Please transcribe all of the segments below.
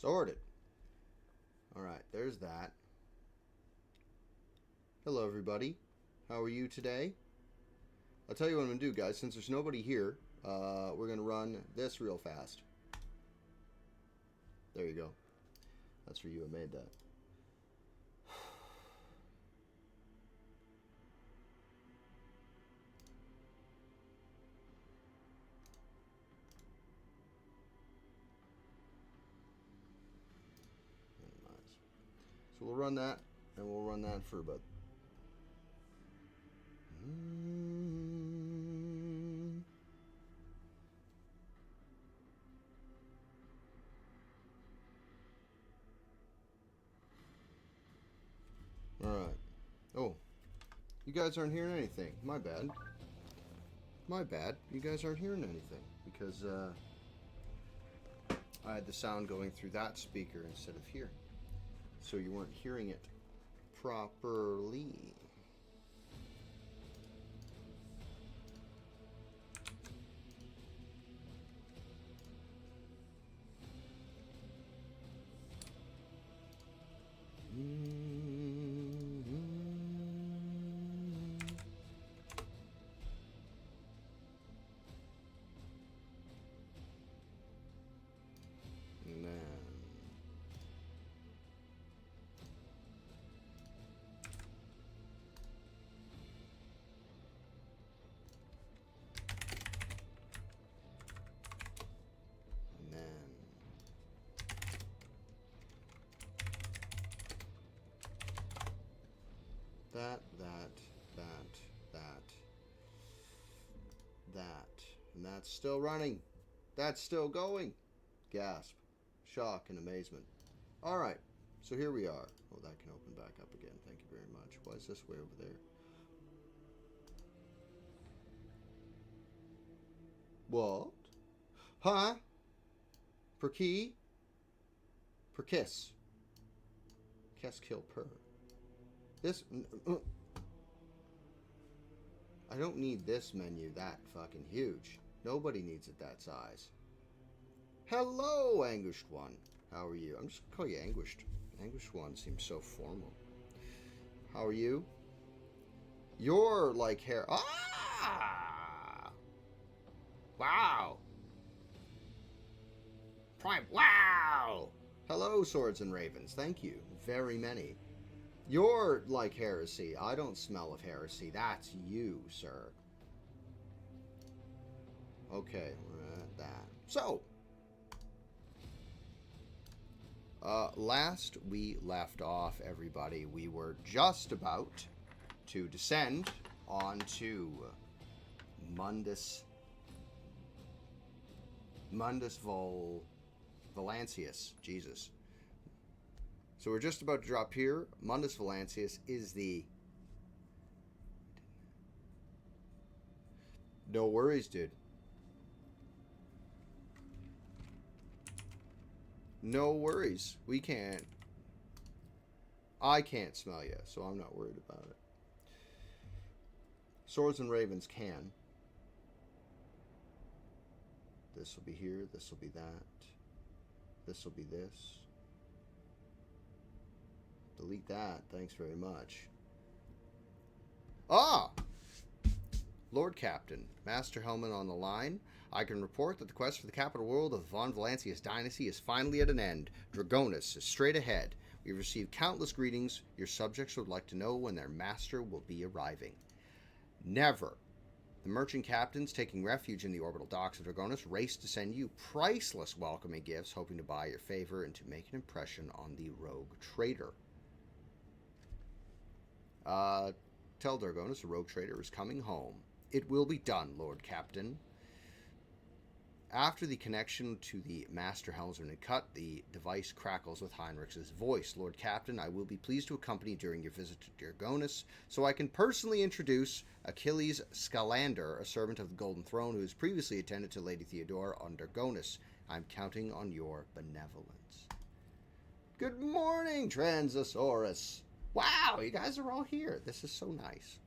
Sorted. Alright, there's that. Hello, everybody. How are you today? I'll tell you what I'm going to do, guys. Since there's nobody here, we're going to run this real fast. There you go. That's for you. I made that. Nice. So we'll run that, and we'll run that for about... Alright. Oh. You guys aren't hearing anything. My bad. My bad. You guys aren't hearing anything. Because, I had the sound going through that speaker instead of here. So you weren't hearing it properly. That. And that's still running. That's still going. Gasp. Shock and amazement. Alright. So here we are. Oh, that can open back up again. Thank you very much. Why is this way over there? What? Huh? Per key? Per kiss. Kiss kill per. This... I don't need this menu that fucking huge. Nobody needs it that size. Hello, Anguished One. How are you? I'm just gonna call you Anguished. Anguished One seems so formal. How are you? You're like hair. Ah! Wow. Prime. Wow! Hello, Swords and Ravens. Thank you. Very many. You're like heresy. I don't smell of heresy. That's you, sir. Okay, we're at that. So, last we left off, everybody, we were just about to descend onto Mundus Valancius. Jesus. So we're just about to drop here. Mundus Valancius is the... No worries, dude. No worries. We can't... I can't smell you, so I'm not worried about it. Swords and Ravens can. This will be here. This will be that. This will be this. Delete that. Thanks very much. Ah! Lord Captain, Master Hellman on the line. I can report that the quest for the capital world of the Von Valancius dynasty is finally at an end. Dragonus is straight ahead. We've received countless greetings. Your subjects would like to know when their master will be arriving. Never. The merchant captains taking refuge in the orbital docks of Dragonus race to send you priceless welcoming gifts, hoping to buy your favor and to make an impression on the rogue trader. Tell Dragonus a rogue trader is coming home. It will be done, Lord Captain. After the connection to the Master Helmsman is cut, the device crackles with Heinrich's voice. Lord Captain, I will be pleased to accompany during your visit to Dragonus, so I can personally introduce Achilles Scalander, a servant of the Golden Throne who has previously attended to Lady Theodora on Dragonus. I'm counting on your benevolence. Good morning, Transosaurus. Wow, you guys are all here. This is so nice.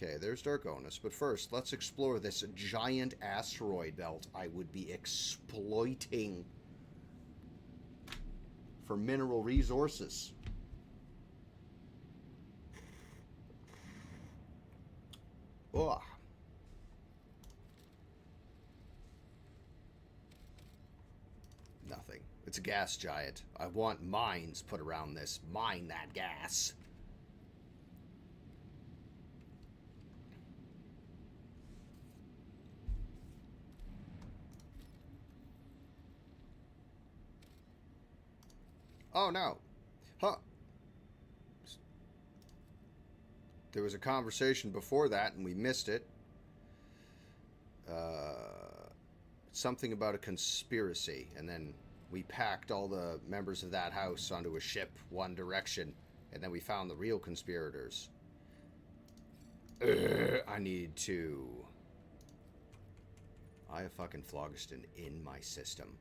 Okay, there's Dragonus. But first, let's explore this giant asteroid belt I would be exploiting for mineral resources. Ugh. Nothing. It's a gas giant. I want mines put around this. Mine that gas. Oh no. Huh. There was a conversation before that and we missed it. Something about a conspiracy, and then we packed all the members of that house onto a ship one direction, and then we found the real conspirators. I need to... I have fucking phlogiston in my system.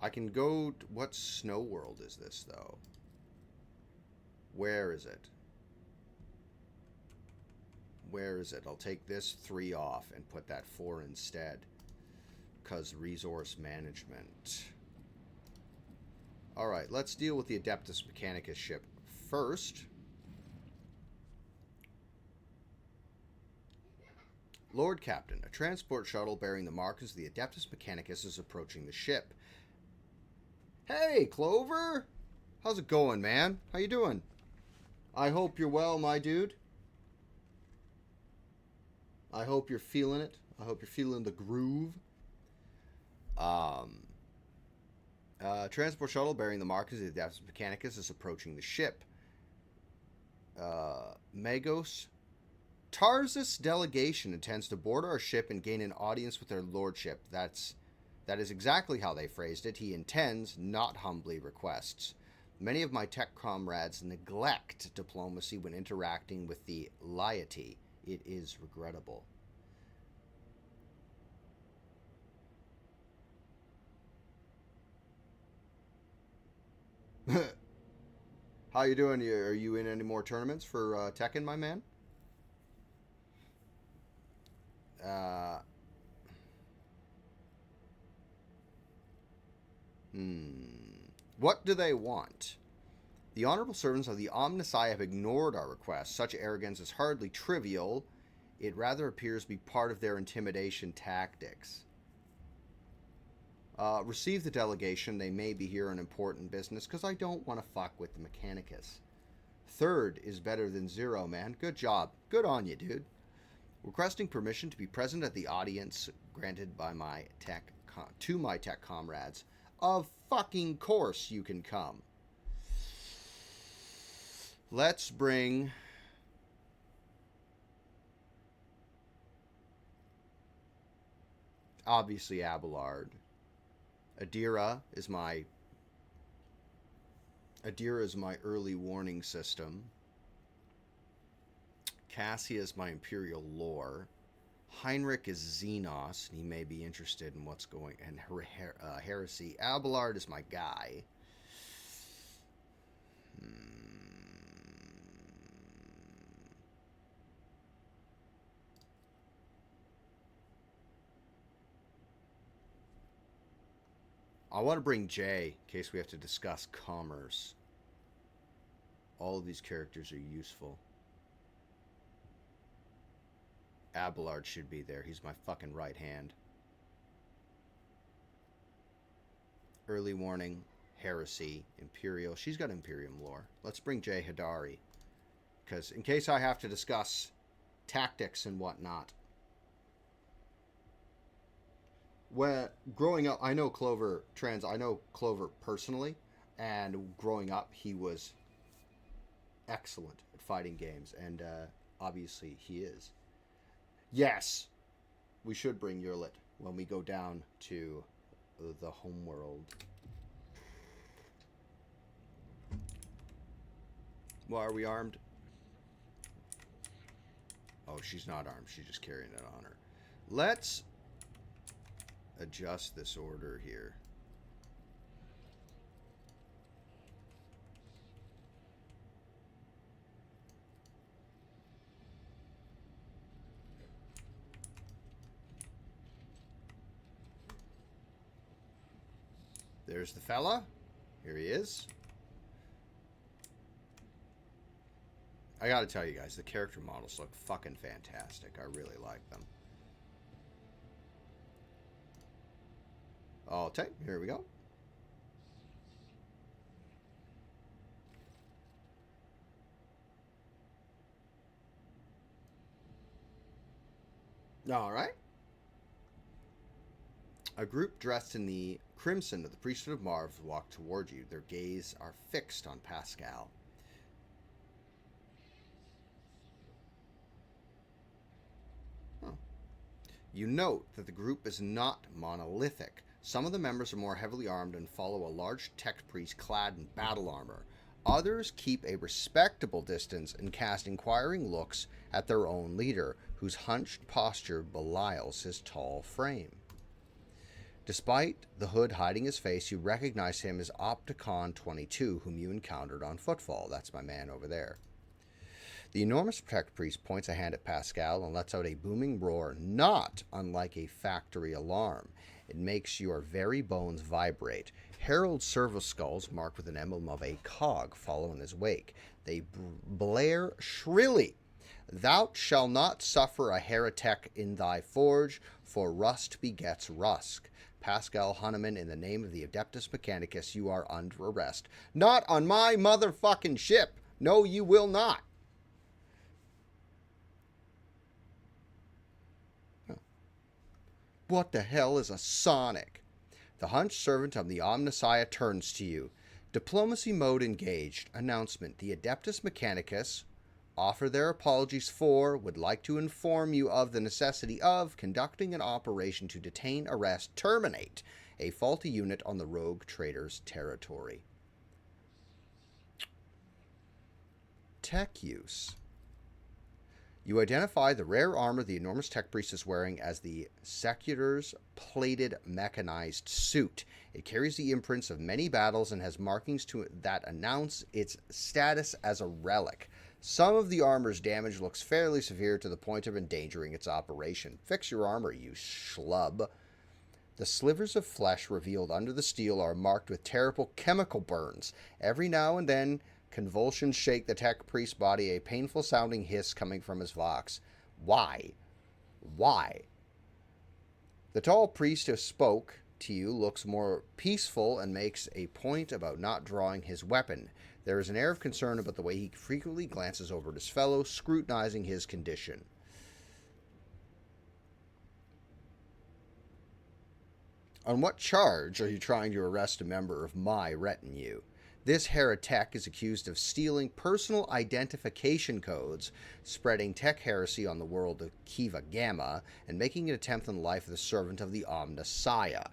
I can go... What snow world is this, though? Where is it? Where is it? I'll take this 3 off and put that 4 instead. Because resource management. Alright, let's deal with the Adeptus Mechanicus ship first. Lord Captain, a transport shuttle bearing the markings of the Adeptus Mechanicus is approaching the ship. Hey, Clover! How's it going, man? How you doing? I hope you're well, my dude. I hope you're feeling it. I hope you're feeling the groove. Transport shuttle bearing the markings of the Adeptus Mechanicus is approaching the ship. Magos. Tarsus delegation intends to board our ship and gain an audience with their lordship. That is exactly how they phrased it. He intends, not humbly requests. Many of my tech comrades neglect diplomacy when interacting with the laity. It is regrettable. How you doing? Are you in any more tournaments for Tekken, my man? What do they want? The honorable servants of the Omnisci have ignored our request. Such arrogance is hardly trivial. It rather appears to be part of their intimidation tactics. Receive the delegation. They may be here on important business, because I don't want to fuck with the Mechanicus. 3rd is better than 0, man. Good job. Good on you, dude. Requesting permission to be present at the audience granted by my tech comrades. Of fucking course you can come. Let's bring... Obviously Abelard. Adira is my early warning system. Cassia is my Imperial lore. Heinrich is Xenos, and he may be interested in what's going... And Heresy. Abelard is my guy. I want to bring Jay in case we have to discuss commerce. All of these characters are useful. Abelard should be there. He's my fucking right hand. Early warning, heresy, Imperial. She's got Imperium lore. Let's bring Jay Hidari. Because in case I have to discuss tactics and whatnot. When growing up, I know Clover personally, and growing up he was excellent at fighting games, and obviously he is. Yes, we should bring Yurlit when we go down to the homeworld. Well, are we armed? Oh, she's not armed. She's just carrying it on her. Let's adjust this order here. There's the fella. Here he is. I gotta tell you guys, the character models look fucking fantastic. I really like them. Okay, here we go. All right. A group dressed in the crimson of the priesthood of Marv walk toward you. Their gaze are fixed on Pascal. Huh. You note that the group is not monolithic. Some of the members are more heavily armed and follow a large tech priest clad in battle armor. Others keep a respectable distance and cast inquiring looks at their own leader, whose hunched posture belies his tall frame. Despite the hood hiding his face, you recognize him as Opticon 22, whom you encountered on Footfall. That's my man over there. The enormous tech priest points a hand at Pascal and lets out a booming roar, not unlike a factory alarm. It makes your very bones vibrate. Herald servo skulls marked with an emblem of a cog follow in his wake. They blare shrilly. Thou shalt not suffer a heretic in thy forge, for rust begets rust. Pascal Hunneman, in the name of the Adeptus Mechanicus, you are under arrest. Not on my motherfucking ship. No, you will not. What the hell is a Sonic? The hunched servant of the Omnissiah turns to you. Diplomacy mode engaged. Announcement. The Adeptus Mechanicus offer their apologies for, would like to inform you of the necessity of conducting an operation to detain, arrest, terminate a faulty unit on the rogue trader's territory. Tech use. You identify the rare armor the enormous tech priest is wearing as the Secutor's plated mechanized suit. It carries the imprints of many battles and has markings that announce its status as a relic. Some of the armor's damage looks fairly severe to the point of endangering its operation. Fix your armor, you schlub. The slivers of flesh revealed under the steel are marked with terrible chemical burns. Every now and then, convulsions shake the tech priest's body, a painful sounding hiss coming from his vox. Why? Why? The tall priest who spoke to you looks more peaceful and makes a point about not drawing his weapon. There is an air of concern about the way he frequently glances over at his fellow, scrutinizing his condition. On what charge are you trying to arrest a member of my retinue? This heretic is accused of stealing personal identification codes, spreading tech heresy on the world of Kiva Gamma, and making an attempt on the life of the servant of the Omnissiah.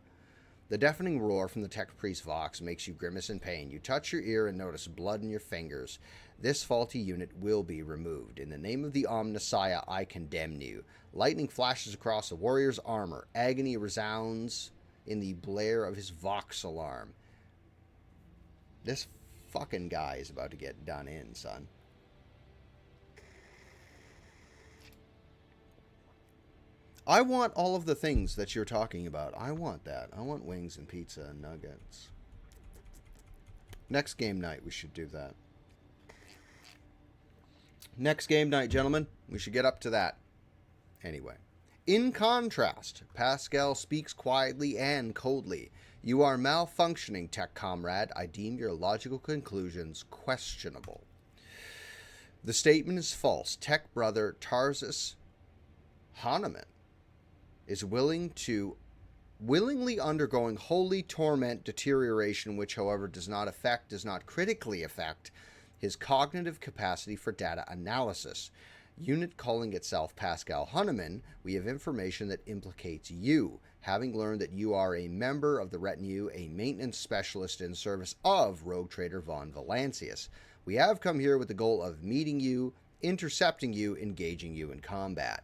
The deafening roar from the tech priest vox makes you grimace in pain. You touch your ear and notice blood in your fingers. This faulty unit will be removed. In the name of the Omnissiah, I condemn you. Lightning flashes across the warrior's armor. Agony resounds in the blare of his vox alarm. This fucking guy is about to get done in, son. I want all of the things that you're talking about. I want that. I want wings and pizza and nuggets. Next game night, we should do that. Next game night, gentlemen. We should get up to that. Anyway. In contrast, Pascal speaks quietly and coldly. You are malfunctioning, tech comrade. I deem your logical conclusions questionable. The statement is false. Tech brother Tarsus Hahnemann is willingly undergoing holy torment deterioration, which, however, does not critically affect his cognitive capacity for data analysis. Unit calling itself Pascal Hunneman, we have information that implicates you, having learned that you are a member of the retinue, a maintenance specialist in service of rogue trader von Valancius. We have come here with the goal of meeting you, intercepting you, engaging you in combat.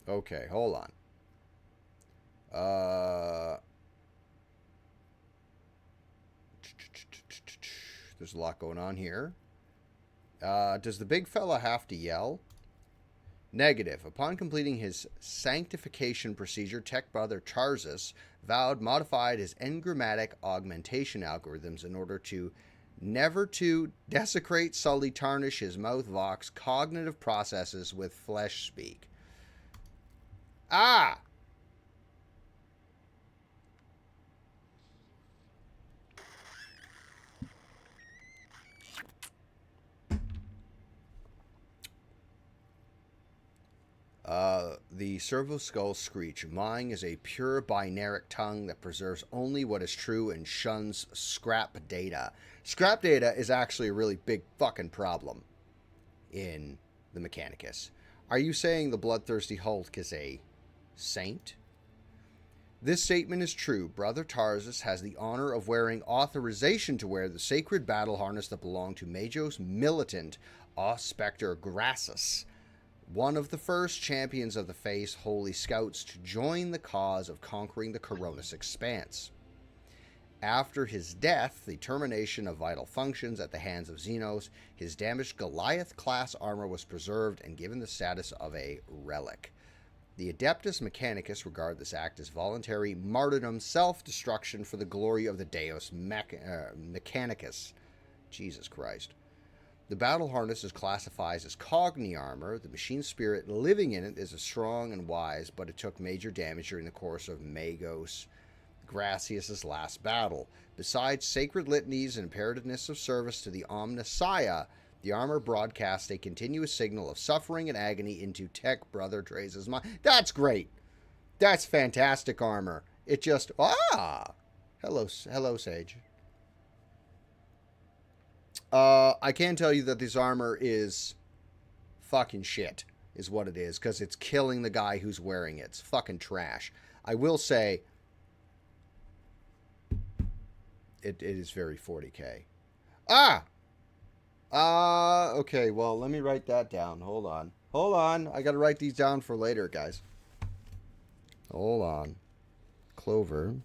Okay, hold on. There's a lot going on here. Does the big fella have to yell? Negative. Upon completing his sanctification procedure, tech brother Charzus modified his engrammatic augmentation algorithms in order to never to desecrate, sully, tarnish his mouth vox cognitive processes with flesh speak. Ah! The servo skull screech. Mine is a pure binaric tongue that preserves only what is true and shuns scrap data. Scrap data is actually a really big fucking problem in the Mechanicus. Are you saying the bloodthirsty Hulk is a saint? This statement is true. Brother Tarzus has the honor of wearing authorization to wear the sacred battle harness that belonged to Majos Militant Auspector Grassus, one of the first champions of the Face Holy Scouts to join the cause of conquering the Coronis Expanse. After his death, the termination of vital functions at the hands of Xenos, his damaged Goliath-class armor was preserved and given the status of a relic. The Adeptus Mechanicus regard this act as voluntary martyrdom, self-destruction for the glory of the Deus Mechanicus. Jesus Christ. The battle harness is classified as Cogni armor. The machine spirit living in it is strong and wise, but it took major damage during the course of Magos Gracius's last battle. Besides sacred litanies and imperativeness of service to the Omnissiah, the armor broadcasts a continuous signal of suffering and agony into Tech Brother Trace's mind. That's great. That's fantastic armor. It just... Hello, Sage. I can tell you that this armor is fucking shit, is what it is, because it's killing the guy who's wearing it. It's fucking trash. I will say, it is very 40k. Okay, well, let me write that down. Hold on. I gotta write these down for later, guys. Hold on. Clover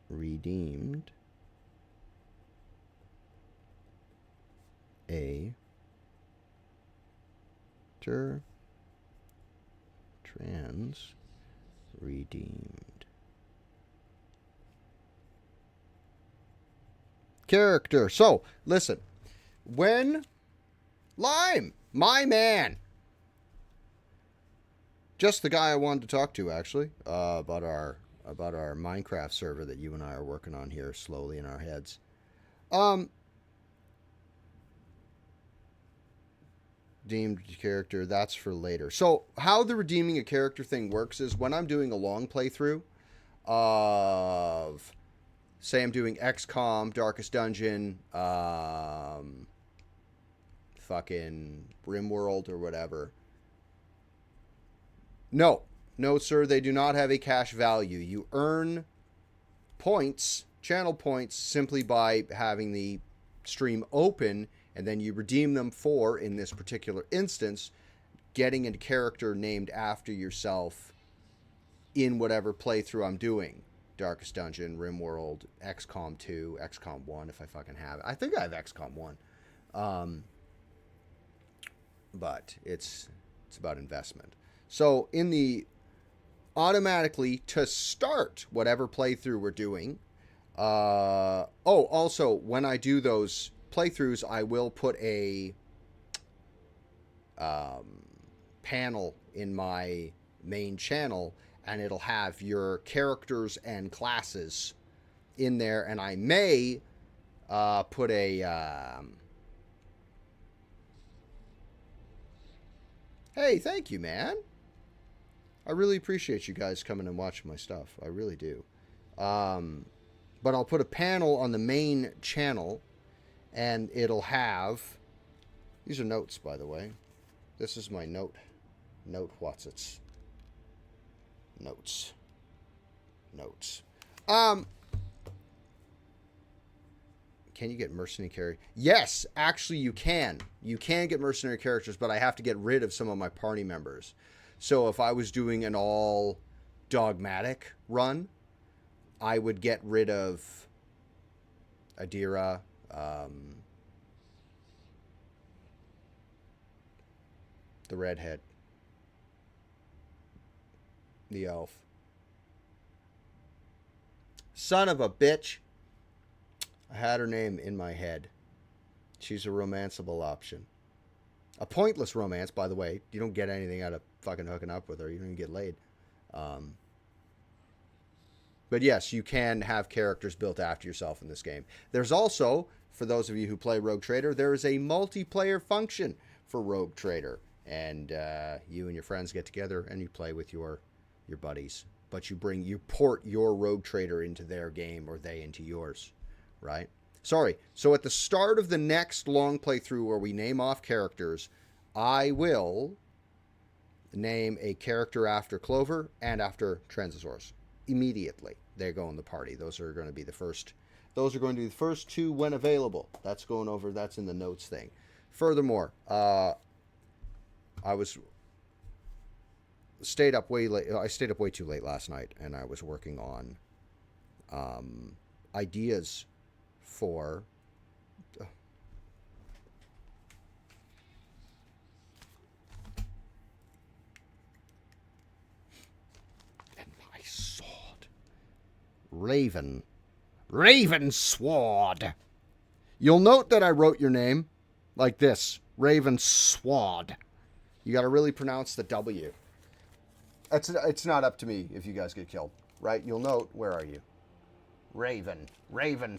redeemed a trans redeemed character. So, listen. When Lime, my man, just the guy I wanted to talk to, actually, about our Minecraft server that you and I are working on here slowly in our heads. Redeemed character, that's for later. So how the redeeming a character thing works is when I'm doing a long playthrough of, say I'm doing XCOM, Darkest Dungeon, fucking RimWorld or whatever. No, sir, they do not have a cash value. You earn points, channel points, simply by having the stream open, and then you redeem them for, in this particular instance, getting a character named after yourself in whatever playthrough I'm doing. Darkest Dungeon, RimWorld, XCOM 2, XCOM 1, if I fucking have it. I think I have XCOM 1. But it's about investment. So in the automatically to start whatever playthrough we're doing. Also when I do those playthroughs, I will put a panel in my main channel, and it'll have your characters and classes in there, and I may put a hey, thank you, man. I really appreciate you guys coming and watching my stuff. I really do. But I'll put a panel on the main channel, and it'll have... These are notes, by the way. This is my note. Whatsits. Notes. Can you get mercenary characters? Yes, actually you can. You can get mercenary characters, but I have to get rid of some of my party members. So if I was doing an all dogmatic run, I would get rid of Adira, the redhead, the elf. Son of a bitch. I had her name in my head. She's a romanceable option. A pointless romance, by the way. You don't get anything out of fucking hooking up with her. You don't even get laid. But yes, you can have characters built after yourself in this game. There's also, for those of you who play Rogue Trader, there is a multiplayer function for Rogue Trader. And you and your friends get together and you play with your buddies. But you port your Rogue Trader into their game or they into yours, right? Sorry. So at the start of the next long playthrough where we name off characters, I will name a character after Clover and after Transosaurus. Immediately. They go in the party. Those are going to be the first. Those are going to be the first two when available. That's going over. That's in the notes thing. Furthermore, I stayed up way late. I stayed up way too late last night, and I was working on ideas for. And my sword, Raven Sword. You'll note that I wrote your name like this, Raven Sword. You got to really pronounce the W. It's not up to me if you guys get killed, right? You'll note, where are you? Raven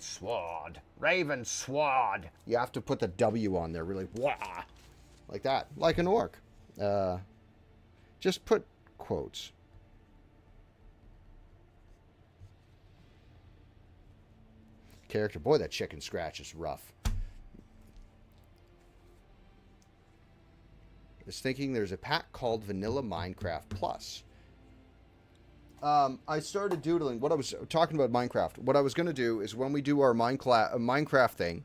Sword. You have to put the W on there, really, wah, like that, like an orc. Just put quotes. Character, boy, that chicken scratch is rough. I was thinking there's a pack called Vanilla Minecraft Plus. I started doodling. What I was talking about Minecraft. What I was going to do is when we do our Minecraft thing,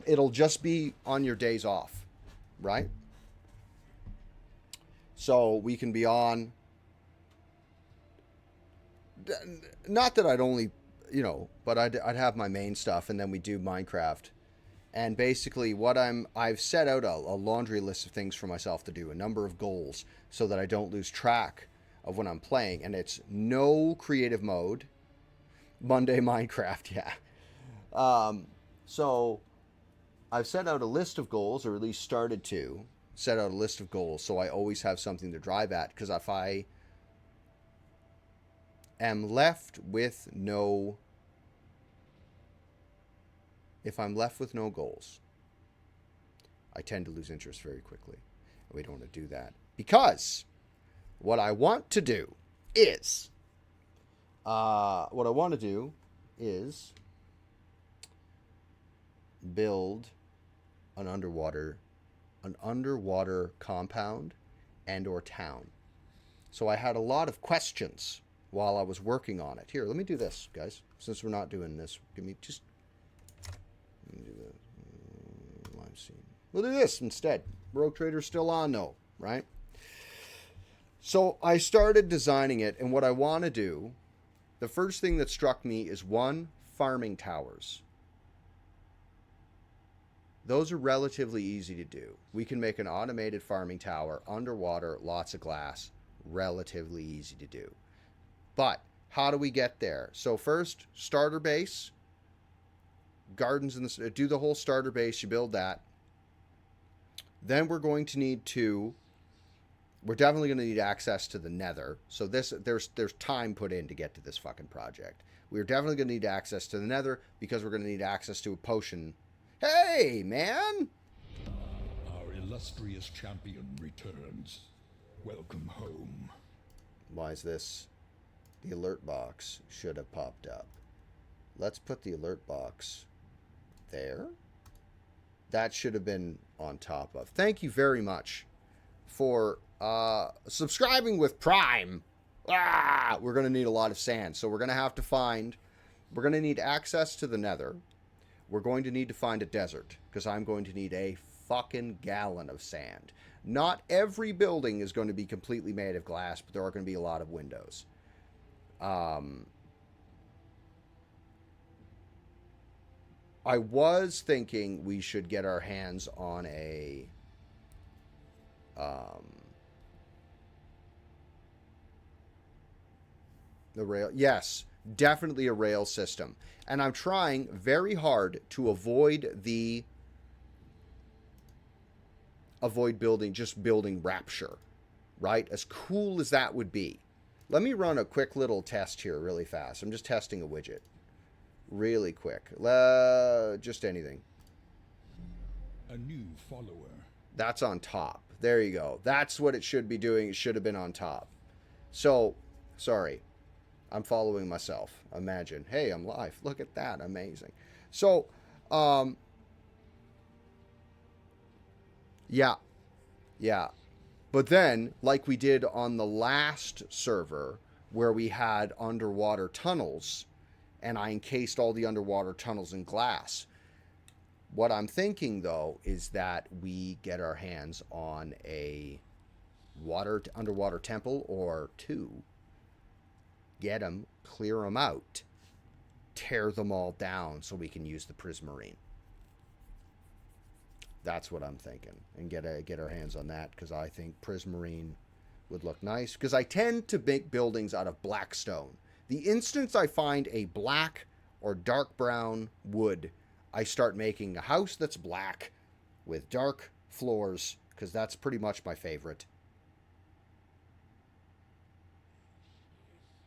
it'll just be on your days off, right? So we can be on. Not that I'd only, but I'd have my main stuff, and then we do Minecraft. And basically I've set out a laundry list of things for myself to do, a number of goals, so that I don't lose track of when I'm playing. And it's no creative mode, Monday Minecraft, yeah. So I've set out a list of goals, or at least started to set out a list of goals, so I always have something to drive at. Because if I am left with no... If I'm left with no goals, I tend to lose interest very quickly. And we don't want to do that. Because what I want to do is... build an underwater compound and or town. So I had a lot of questions while I was working on it. Here, let me do this, guys. Since we're not doing this, let me do the live scene. We'll do this instead. Rogue Trader's still on, though, right? So I started designing it, and what I want to do, the first thing that struck me is farming towers. Those are relatively easy to do. We can make an automated farming tower underwater, lots of glass, relatively easy to do. But how do we get there? So first, starter base, gardens do the whole starter base, you build that. Then we're definitely going to need access to the nether. So there's time put in to get to this fucking project. We're definitely going to need access to the nether because we're going to need access to a potion. Hey, man! Our illustrious champion returns. Welcome home. Why is this? The alert box should have popped up. Let's put the alert box there. That should have been on top of. Thank you very much for subscribing with Prime. We're going to need a lot of sand. So we're going to need access to the nether. We're going to need to find a desert, because I'm going to need a fucking gallon of sand. Not every building is going to be completely made of glass, but there are going to be a lot of windows. I was thinking we should get our hands on a the rail. Yes, definitely a rail system. And I'm trying very hard to avoid building Rapture, right? As cool as that would be. Let me run a quick little test here really fast. I'm just testing a widget. Really quick. Just anything. A new follower. That's on top. There you go. That's what it should be doing. It should have been on top. So, sorry. I'm following myself. Imagine. Hey, I'm live. Look at that. Amazing. So, yeah. Yeah. But then, like we did on the last server, where we had underwater tunnels, and I encased all the underwater tunnels in glass. What I'm thinking, though, is that we get our hands on a underwater temple or two, get them, clear them out, tear them all down so we can use the prismarine. That's what I'm thinking, and get our hands on that, because I think prismarine would look nice, because I tend to make buildings out of black stone. The instant I find a black or dark brown wood, I start making a house that's black with dark floors, because that's pretty much my favorite.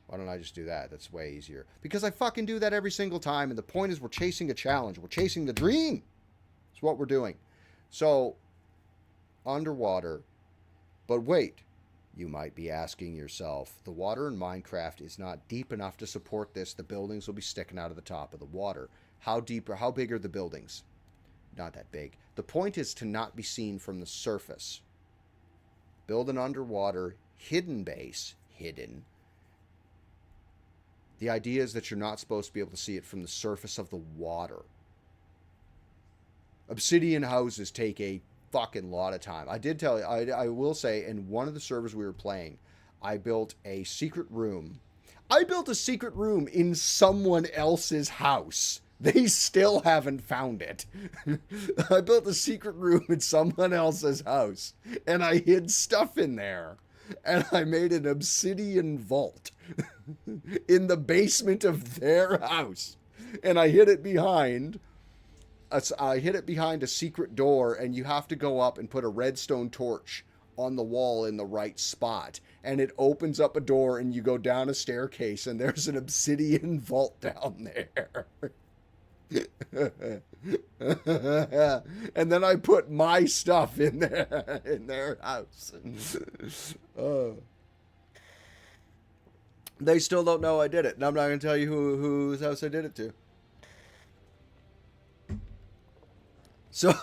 Why don't I just do that? That's way easier. Because I fucking do that every single time, and the point is we're chasing a challenge. We're chasing the dream. That's what we're doing. So, underwater. But wait, you might be asking yourself, the water in Minecraft is not deep enough to support this. The buildings will be sticking out of the top of the water. How deep or how big are the buildings? Not that big. The point is to not be seen from the surface. Build an underwater hidden base. Hidden. The idea is that you're not supposed to be able to see it from the surface of the water. Obsidian houses take a fucking lot of time. I did tell you, I will say, in one of the servers we were playing, I built a secret room. I built a secret room in someone else's house. They still haven't found it. I built a secret room in someone else's house, and I hid stuff in there. And I made an obsidian vault in the basement of their house. And I hid it behind a secret door, and you have to go up and put a redstone torch on the wall in the right spot. And it opens up a door, and you go down a staircase, and there's an obsidian vault down there. And then I put my stuff in their house. They still don't know I did it, and I'm not going to tell you whose house I did it to. So,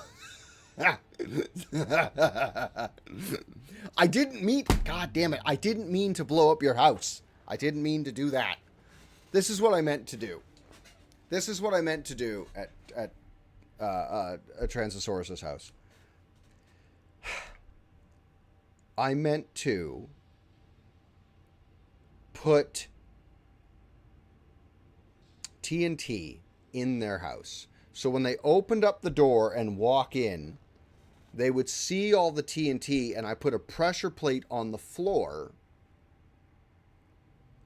I didn't mean, God damn it, I didn't mean to blow up your house. I didn't mean to do that. This is what I meant to do. This is what I meant to do at Transosaurus's house. I meant to put TNT in their house. So when they opened up the door and walk in, they would see all the TNT, and I put a pressure plate on the floor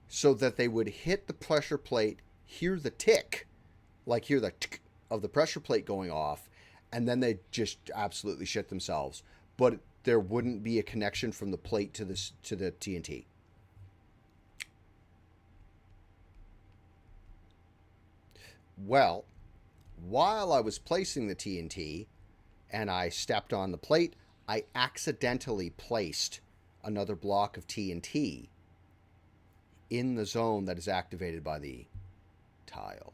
so that they would hit the pressure plate, hear the tick, like hear the tick of the pressure plate going off, and then they just absolutely shit themselves. But there wouldn't be a connection from the plate to the TNT. Well, while I was placing the TNT and I stepped on the plate, I accidentally placed another block of TNT in the zone that is activated by the tile.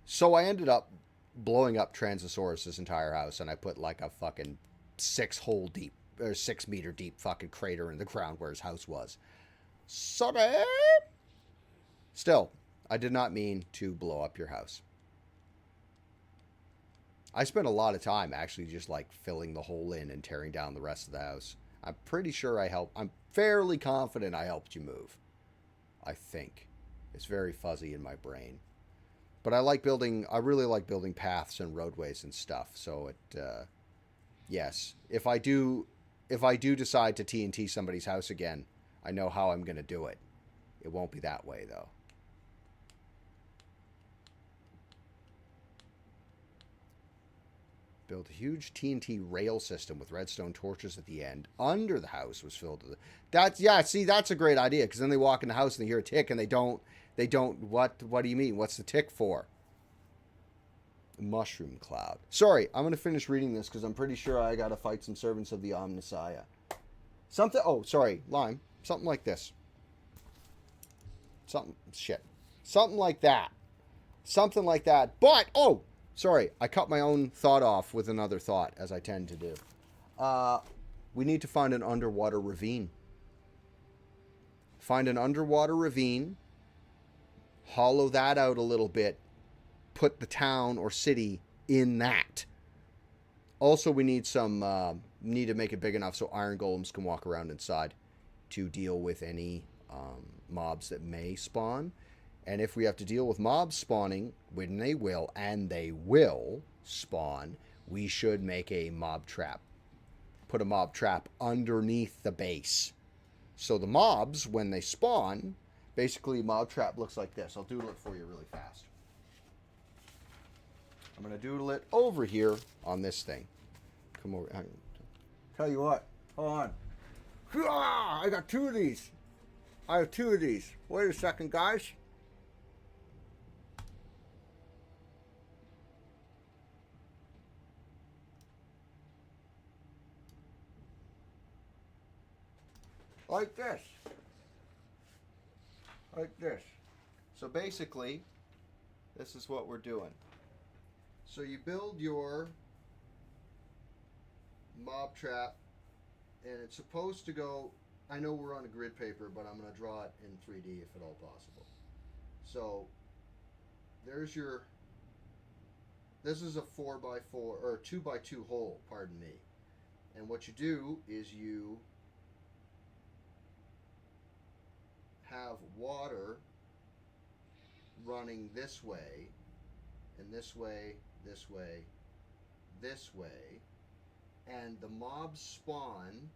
So I ended up blowing up Transosaurus's entire house, and I put like a fucking 6 meter deep fucking crater in the ground where his house was. Sorry. Still, I did not mean to blow up your house. I spent a lot of time actually just like filling the hole in and tearing down the rest of the house. I'm pretty sure I'm fairly confident I helped you move. I think. It's very fuzzy in my brain. But I like building. I really like building paths and roadways and stuff. So it, yes, if I do decide to TNT somebody's house again, I know how I'm going to do it. It won't be that way though. Built a huge TNT rail system with redstone torches at the end. Under the house was filled with. That's yeah. See, that's a great idea because then they walk in the house and they hear a tick and they don't. They don't. What do you mean? What's the tick for? Mushroom cloud. Sorry, I'm gonna finish reading this because I'm pretty sure I gotta fight some servants of the Omnissiah. Something. Oh, sorry, Lime. Something like this. Something like that. Something like that. But oh. Sorry, I cut my own thought off with another thought, as I tend to do. We need to find an underwater ravine. Find an underwater ravine, hollow that out a little bit, put the town or city in that. Also, we need need to make it big enough so iron golems can walk around inside to deal with any mobs that may spawn. And if we have to deal with mobs spawning, when they will, and they will spawn, we should make a mob trap. Put a mob trap underneath the base. So the mobs, when they spawn, basically mob trap looks like this. I'll doodle it for you really fast. I'm going to doodle it over here on this thing. Come over. Tell you what. Hold on. I got two of these. I have two of these. Wait a second, guys. Like this. Like this. So basically, this is what we're doing. So you build your mob trap, and it's supposed to go, I know we're on a grid paper, but I'm going to draw it in 3D if at all possible. So there's your, this is a 4x4, or 2x2 hole, pardon me. And what you do is you have water running this way, and this way, this way, this way, and the mobs spawn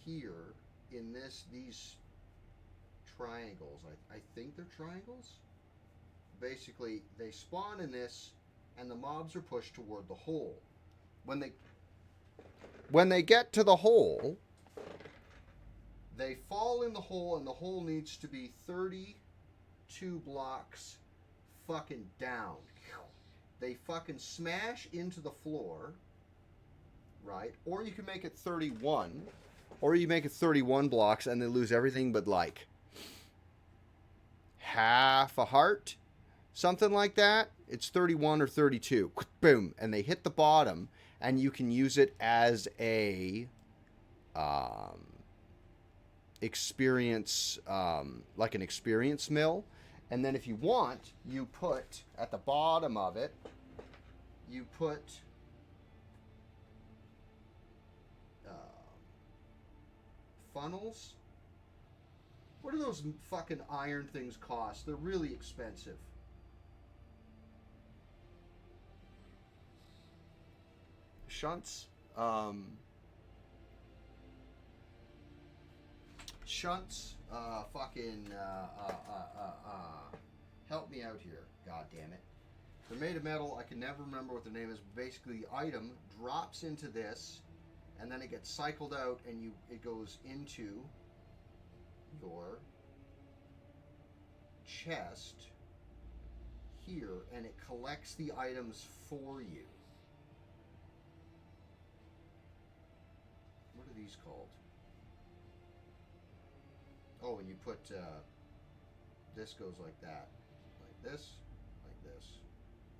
here in these triangles. I think they're triangles. Basically, they spawn in this, and the mobs are pushed toward the hole. When they get to the hole, they fall in the hole, and the hole needs to be 32 blocks fucking down. They fucking smash into the floor, right? Or you can make it 31, or you make it 31 blocks, and they lose everything but like half a heart, something like that. It's 31 or 32. Boom, and they hit the bottom, and you can use it as a experience, like an experience mill. And then if you want, you put at the bottom of it, you put funnels. What do those fucking iron things cost? They're really expensive. Shunts. Shunts. Help me out here. God damn it. They're made of metal. I can never remember what their name is. Basically, the item drops into this, and then it gets cycled out, and it goes into your chest here, and it collects the items for you. What are these called? Oh, and you put this goes like that, like this, like this,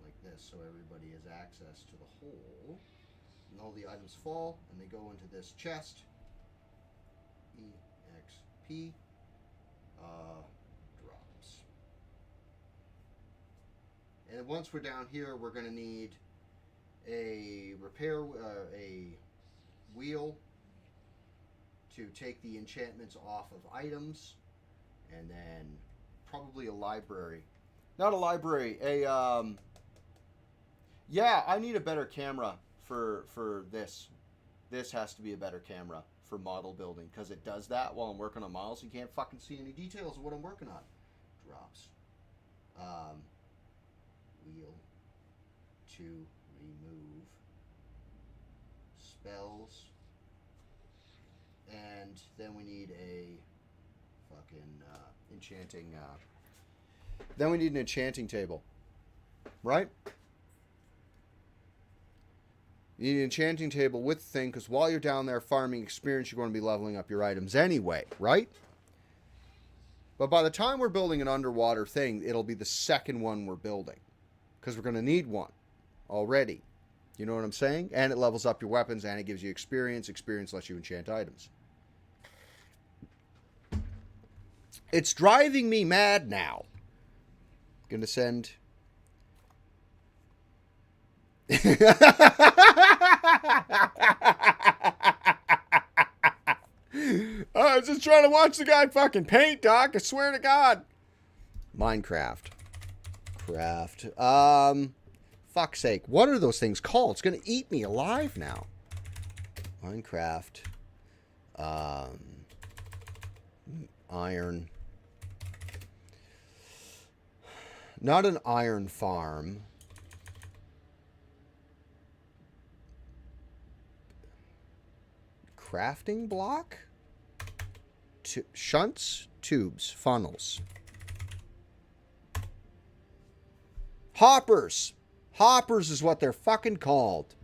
like this, so everybody has access to the hole, and all the items fall, and they go into this chest. EXP drops. And once we're down here, we're going to need a a wheel to take the enchantments off of items, and then probably a library Not a library. Yeah, I need a better camera for this. This has to be a better camera for model building because it does that while I'm working on models. You can't fucking see any details of what I'm working on. Drops. Wheel to remove spells, and then we need a fucking enchanting. Then we need an enchanting table, right? You need an enchanting table with the thing, because while you're down there farming experience, you're going to be leveling up your items anyway, right? But by the time we're building an underwater thing, it'll be the second one we're building, because we're going to need one already. You know what I'm saying? And it levels up your weapons, and it gives you experience. Experience lets you enchant items. It's driving me mad now. Gonna send... I was just trying to watch the guy fucking paint, Doc. I swear to God. Minecraft. Craft. Fuck's sake. What are those things called? It's gonna eat me alive now. Minecraft. Iron. Not an iron farm. Crafting block? Shunts? Tubes. Funnels. Hoppers. Hoppers is what they're fucking called.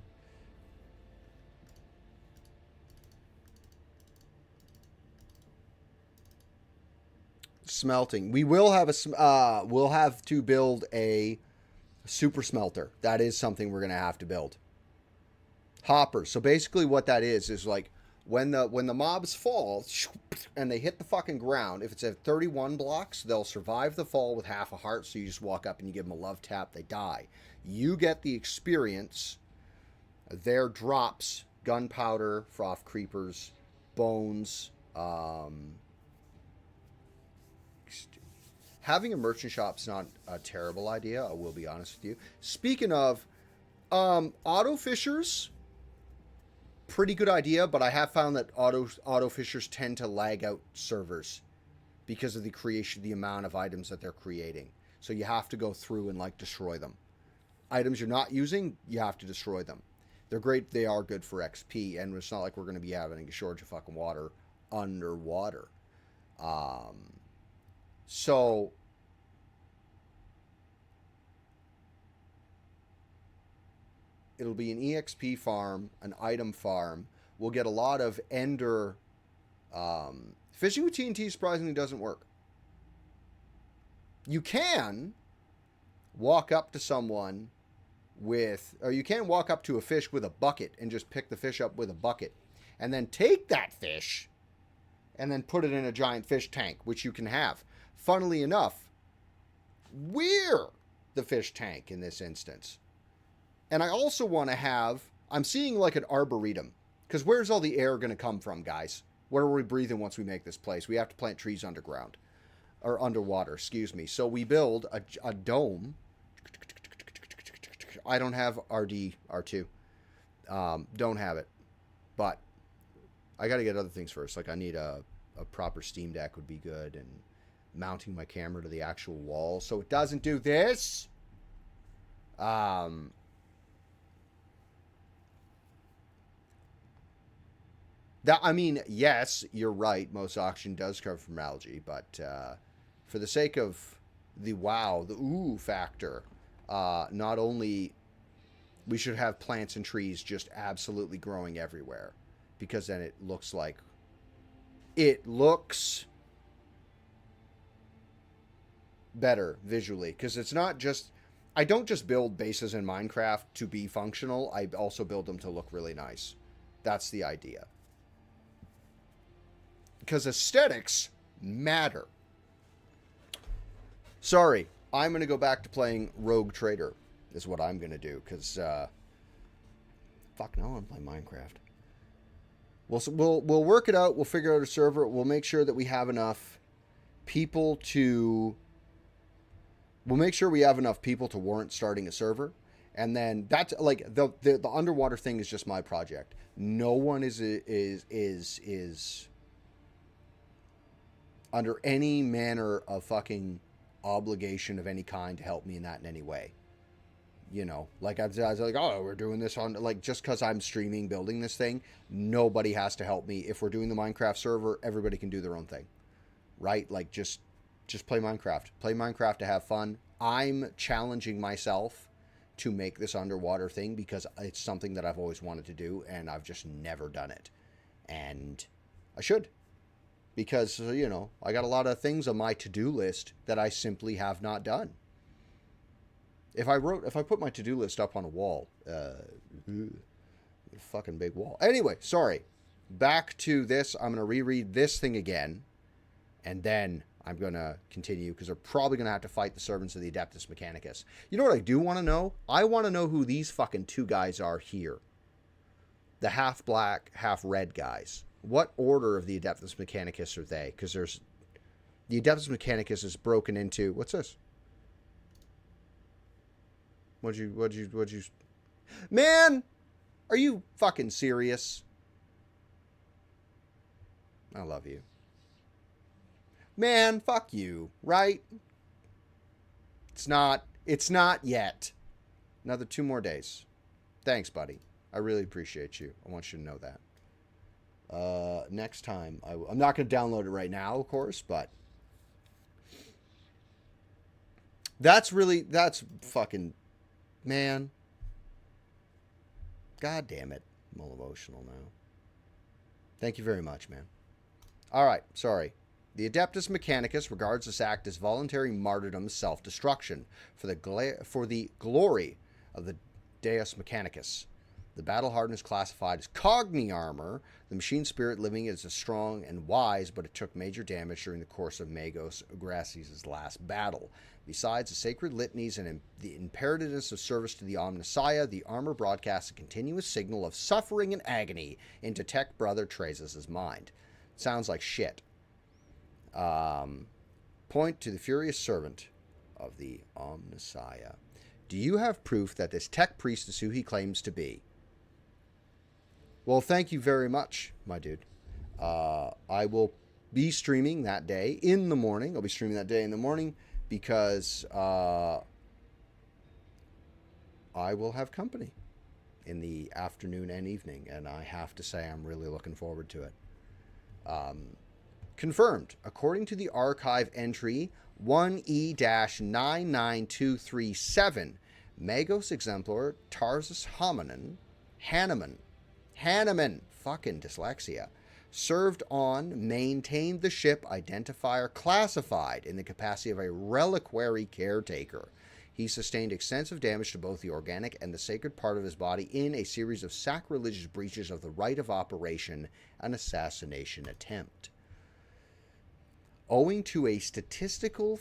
Smelting. We will have we'll have to build a super smelter. That is something we're going to have to build. Hoppers. So basically what that is like when the mobs fall and they hit the fucking ground, if it's at 31 blocks, they'll survive the fall with half a heart. So you just walk up and you give them a love tap. They die. You get the experience. Their drops, gunpowder, froth creepers, bones, having a merchant shop's not a terrible idea, I will be honest with you. Speaking of, auto fishers, pretty good idea, but I have found that auto fishers tend to lag out servers because of the amount of items that they're creating. So you have to go through and like destroy them. Items you're not using, you have to destroy them. They're great. They are good for XP, and it's not like we're going to be having a shortage of fucking water underwater. So it'll be an EXP farm, an item farm. We'll get a lot of ender. Fishing with TNT surprisingly doesn't work. You can walk up to someone or you can walk up to a fish with a bucket and just pick the fish up with a bucket, and then take that fish and then put it in a giant fish tank, which you can have. Funnily enough, we're the fish tank in this instance. And I also want to have, I'm seeing like an arboretum, because where's all the air going to come from, guys? Where are we breathing once we make this place? We have to plant trees underground, or underwater, excuse me. So we build a dome. I don't have R2. Don't have it. But I got to get other things first. Like I need a proper Steam Deck would be good, and mounting my camera to the actual wall so it doesn't do this. Yes, you're right. Most oxygen does come from algae, but for the sake of the ooh factor, not only we should have plants and trees just absolutely growing everywhere, because then it looks better visually, because it's not just, I don't just build bases in Minecraft to be functional. I also build them to look really nice. That's the idea. Because aesthetics matter. Sorry, I'm going to go back to playing Rogue Trader, is what I'm going to do, because, fuck no, I'm playing Minecraft. We'll work it out, we'll figure out a server, we'll make sure that we have enough people to We'll make sure we have enough people to warrant starting a server. And then that's like the underwater thing is just my project. No one is under any manner of fucking obligation of any kind to help me in that in any way. You know, like I was like, oh, we're doing this on, like, just because I'm streaming building this thing, nobody has to help me. If we're doing the Minecraft server, everybody can do their own thing, right? Like, just play Minecraft. Play Minecraft to have fun. I'm challenging myself to make this underwater thing because it's something that I've always wanted to do, and I've just never done it. And I should. Because, you know, I got a lot of things on my to-do list that I simply have not done. If I put my to-do list up on a wall, fucking big wall. Anyway, sorry. Back to this. I'm going to reread this thing again, and then I'm going to continue, because they're probably going to have to fight the servants of the Adeptus Mechanicus. You know what I do want to know? I want to know who these fucking two guys are here. The half-black, half-red guys. What order of the Adeptus Mechanicus are they? Because there's... The Adeptus Mechanicus is broken into... What's this? What'd you... Man! Are you fucking serious? I love you. Man, fuck you, right? It's not yet. Another 2 more days. Thanks, buddy. I really appreciate you. I want you to know that. Next time, I'm not going to download it right now, of course, but... That's fucking... Man. God damn it. I'm all emotional now. Thank you very much, man. Alright, sorry. The Adeptus Mechanicus regards this act as voluntary martyrdom self-destruction for the glory of the Deus Mechanicus. The battle hardened is classified as Cogni armor, the machine spirit living as a strong and wise, but it took major damage during the course of Magos Ugrasis' last battle. Besides the sacred litanies and the imperativeness of service to the Omnissiah, the armor broadcasts a continuous signal of suffering and agony into Tech Brother Trezas' mind. Sounds like shit. Point to the furious servant of the Omnissiah. Do you have proof that this tech priest is who he claims to be? Well, thank you very much, my dude. I will be streaming that day in the morning. I'll be streaming that day in the morning because I will have company in the afternoon and evening, and I have to say I'm really looking forward to it. Confirmed. According to the archive entry 1E-99237, Magos exemplar Tarsus Hanneman, fucking dyslexia, served on, maintained the ship identifier classified in the capacity of a reliquary caretaker. He sustained extensive damage to both the organic and the sacred part of his body in a series of sacrilegious breaches of the right of operation and assassination attempt. Owing to a statistically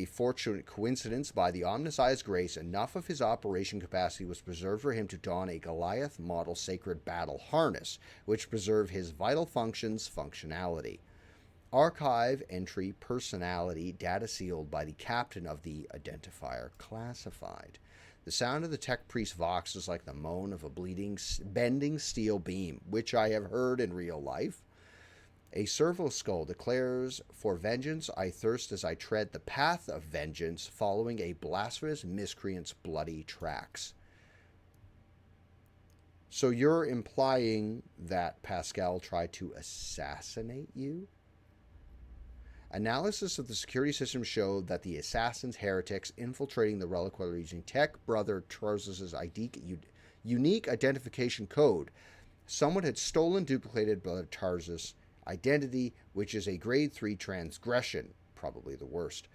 fortunate coincidence by the Omnissiah's grace, enough of his operation capacity was preserved for him to don a Goliath model sacred battle harness, which preserved his vital functionality. Archive entry personality data sealed by the captain of the identifier classified. The sound of the tech priest vox is like the moan of a bending steel beam, which I have heard in real life. A servo skull declares, "For vengeance I thirst as I tread the path of vengeance, following a blasphemous miscreant's bloody tracks." So you're implying that Pascal tried to assassinate you? Analysis of the security system showed that the assassins heretics infiltrating the reliquary using Tech Brother Trezas' unique identification code. Someone had stolen duplicated Brother Trezas' identity, which is a grade 3 transgression, probably the worst.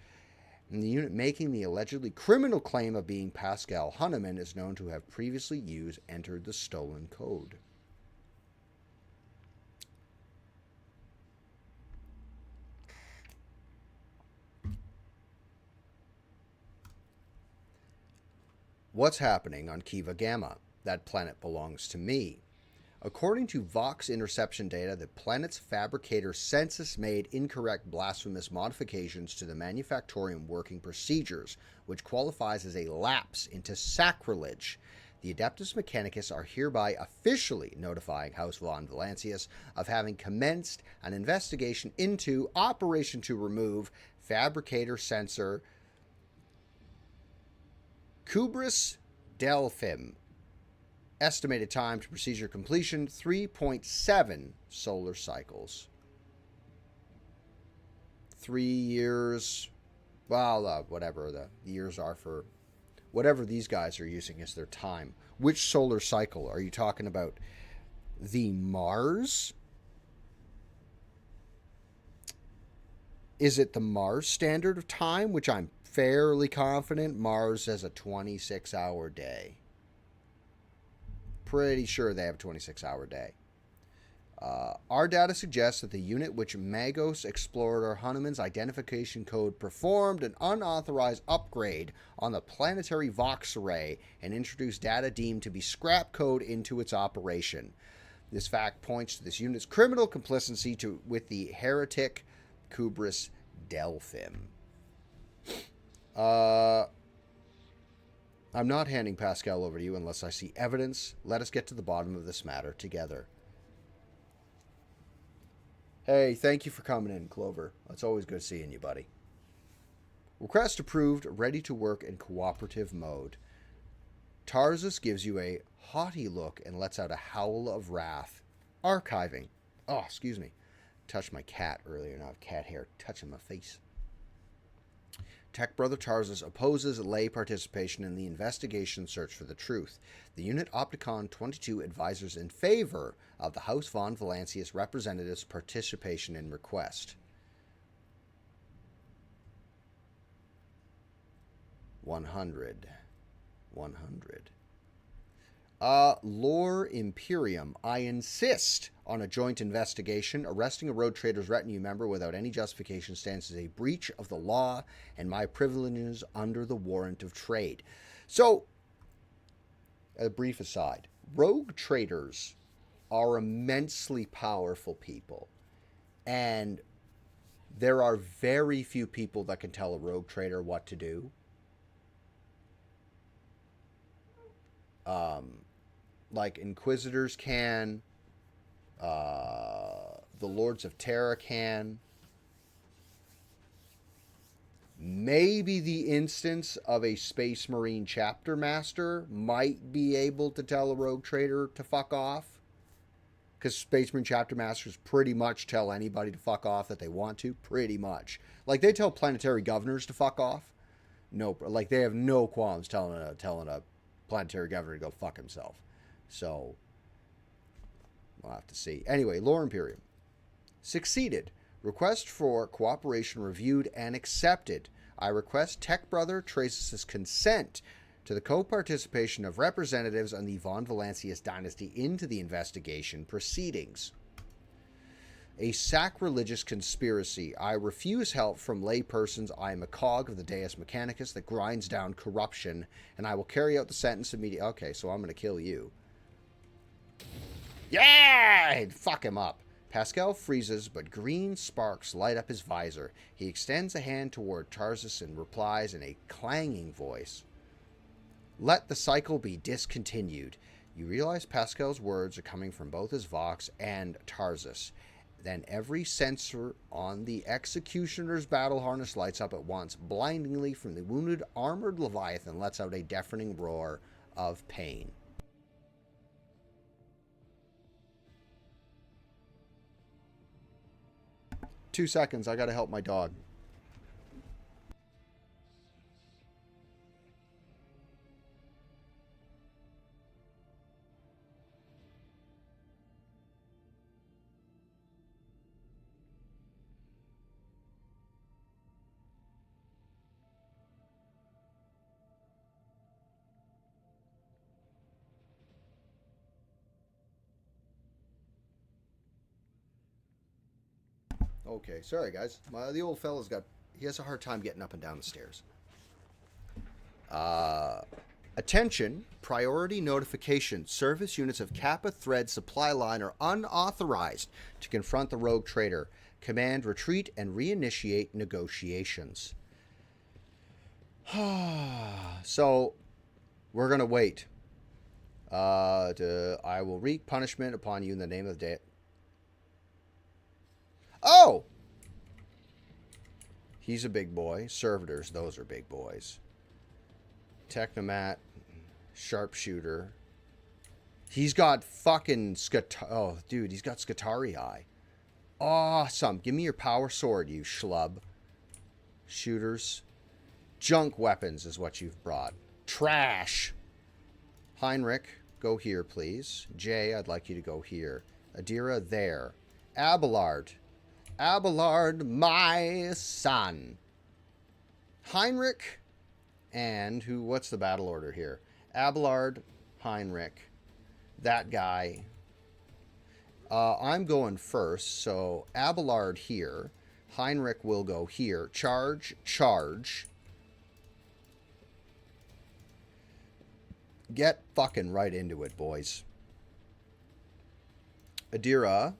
And the unit making the allegedly criminal claim of being Pascal Hanneman is known to have previously entered the stolen code. What's happening on Kiva Gamma? That planet belongs to me. According to Vox interception data, the planet's fabricator census made incorrect blasphemous modifications to the manufactorium working procedures, which qualifies as a lapse into sacrilege. The Adeptus Mechanicus are hereby officially notifying House von Valancius of having commenced an investigation into operation to remove fabricator censor Cubris Delphim. Estimated time to procedure completion 3.7 solar cycles. 3 years. Well, whatever the years are for whatever these guys are using as their time. Which solar cycle? Are you talking about the Mars? Is it the Mars standard of time, which I'm fairly confident Mars has a 26-hour day? Pretty sure they have a 26-hour day. Our data suggests that the unit which Magos Explorer Hunneman's identification code performed an unauthorized upgrade on the planetary Vox array and introduced data deemed to be scrap code into its operation. This fact points to this unit's criminal complicity with the heretic Cubris Delphim. I'm not handing Pascal over to you unless I see evidence. Let us get to the bottom of this matter together. Hey, thank you for coming in, Clover. It's always good seeing you, buddy. Request approved, ready to work in cooperative mode. Tarzus gives you a haughty look and lets out a howl of wrath. Archiving. Oh, excuse me. Touched my cat earlier. Now I have cat hair touching my face. Tech Brother Tarzus opposes lay participation in the investigation search for the truth. The unit Opticon 22 advises in favor of the House von Valancius representatives' participation in request. 100. Lore Imperium. I insist on a joint investigation. Arresting a road trader's retinue member without any justification stands as a breach of the law and my privileges under the warrant of trade. So, a brief aside. Rogue traders are immensely powerful people. And there are very few people that can tell a rogue trader what to do. Like Inquisitors can, the Lords of Terra can. Maybe the instance of a Space Marine chapter master might be able to tell a rogue trader to fuck off. Because Space Marine chapter masters pretty much tell anybody to fuck off that they want to. Pretty much. Like they tell planetary governors to fuck off. No, like they have no qualms telling a planetary governor to go fuck himself. So, we'll have to see. Anyway, Lore Imperium. Succeeded. Request for cooperation reviewed and accepted. I request Tech Brother traces consent to the co-participation of representatives on the von Valancius dynasty into the investigation proceedings. A sacrilegious conspiracy. I refuse help from laypersons. I am a cog of the Deus Mechanicus that grinds down corruption, and I will carry out the sentence immediately. Okay, so I'm going to kill you. Yeah! Fuck him up. Pascal freezes, but green sparks light up his visor. He extends a hand toward Tarzus and replies in a clanging voice. Let the cycle be discontinued. You realize Pascal's words are coming from both his Vox and Tarzus. Then every sensor on the executioner's battle harness lights up at once. Blindingly from the wounded armored Leviathan lets out a deafening roar of pain. Two seconds, I gotta help my dog. Okay, sorry guys. The old fella's he has a hard time getting up and down the stairs. Attention, priority notification. Service units of Kappa Thread supply line are unauthorized to confront the rogue trader. Command retreat and reinitiate negotiations. So, we're going to wait. I will wreak punishment upon you in the name of the day. Oh! He's a big boy. Servitors, those are big boys. Technomat, sharpshooter. He's got fucking oh, dude, he's got Scutari Eye. Awesome. Give me your power sword, you schlub. Shooters. Junk weapons is what you've brought. Trash. Heinrich, go here, please. Jay, I'd like you to go here. Adira, there. Abelard. Abelard, my son. Heinrich and who? What's the battle order here? Abelard, Heinrich, that guy. I'm going first, so Abelard here. Heinrich will go here. Charge, charge. Get fucking right into it, boys. Adira.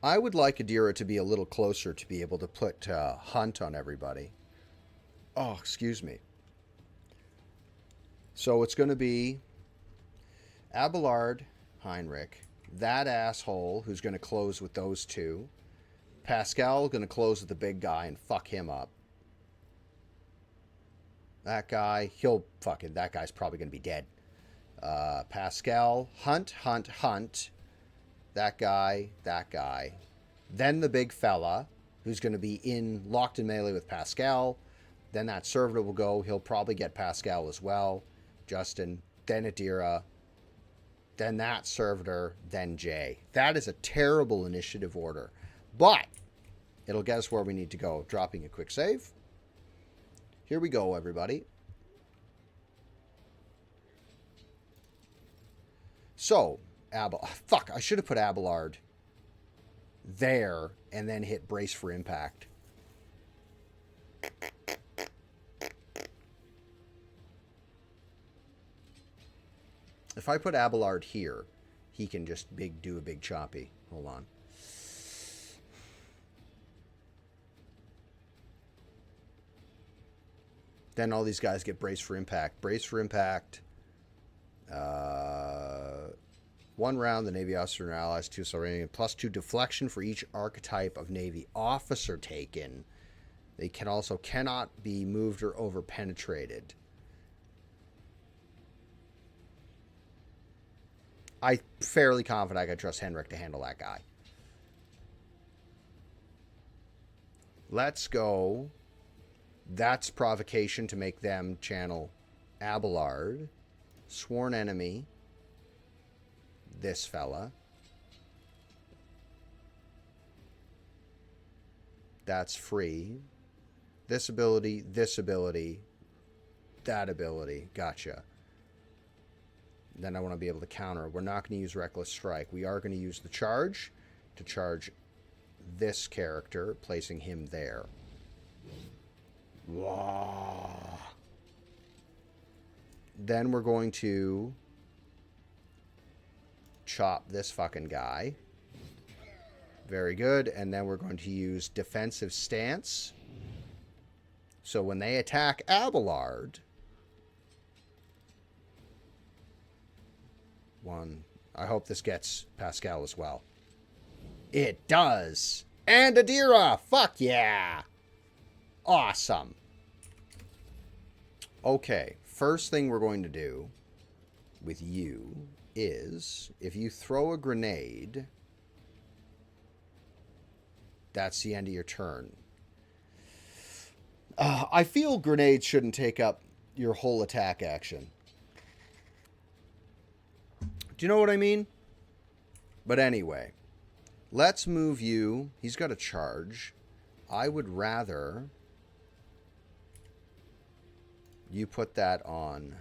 I would like Adira to be a little closer to be able to put hunt on everybody. Oh, excuse me. So it's going to be Abelard, Heinrich, that asshole who's going to close with those two. Pascal going to close with the big guy and fuck him up. That guy, that guy's probably going to be dead. Pascal, hunt. That guy. Then the big fella, who's going to be locked in melee with Pascal. Then that servitor will go. He'll probably get Pascal as well. Justin. Then Adira. Then that servitor. Then Jay. That is a terrible initiative order. But it'll get us where we need to go. Dropping a quick save. Here we go, everybody. So, I should have put Abelard there and then hit brace for impact. If I put Abelard here, he can just do a big choppy. Hold on. Then all these guys get brace for impact. Brace for impact. 1 round, the Navy officer and allies, 2 Solarian, +2 deflection for each archetype of Navy officer taken. They cannot be moved or over penetrated. I'm fairly confident I can trust Henrik to handle that guy. Let's go. That's provocation to make them channel Abelard. Sworn enemy. This fella. That's free. This ability, that ability. Gotcha. Then I want to be able to counter. We're not going to use Reckless Strike. We are going to use the charge to charge this character, placing him there. Wow. Then we're going to chop this fucking guy. Very good. And then we're going to use defensive stance. So when they attack Abelard, I hope this gets Pascal as well. It does. And Adira. Fuck yeah. Awesome. Okay. First thing we're going to do with you is if you throw a grenade, that's the end of your turn. I feel grenades shouldn't take up your whole attack action. Do you know what I mean? But anyway, let's move you. He's got a charge. I would rather you put that on.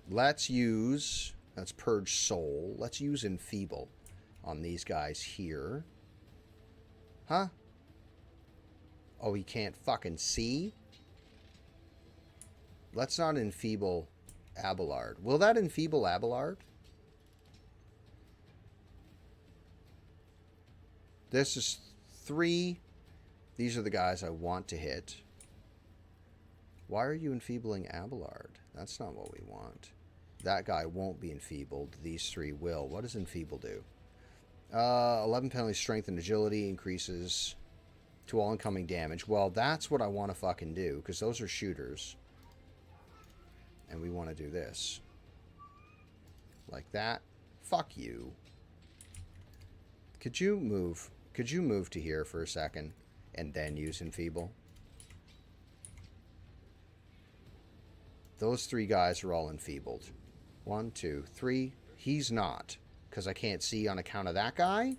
Let's use Let's purge soul. Let's use enfeeble on these guys here. Huh? Oh, he can't fucking see? Let's not enfeeble Abelard. Will that enfeeble Abelard? This is 3. These are the guys I want to hit. Why are you enfeebling Abelard? That's not what we want. That guy won't be enfeebled. These 3 will. What does enfeeble do? 11 penalty strength and agility increases to all incoming damage. Well, that's what I want to fucking do, because those are shooters. And we want to do this. Like that. Fuck you. Could you move? Could you move to here for a second and then use enfeeble? Those 3 guys are all enfeebled. 1, 2, 3. He's not, because I can't see on account of that guy.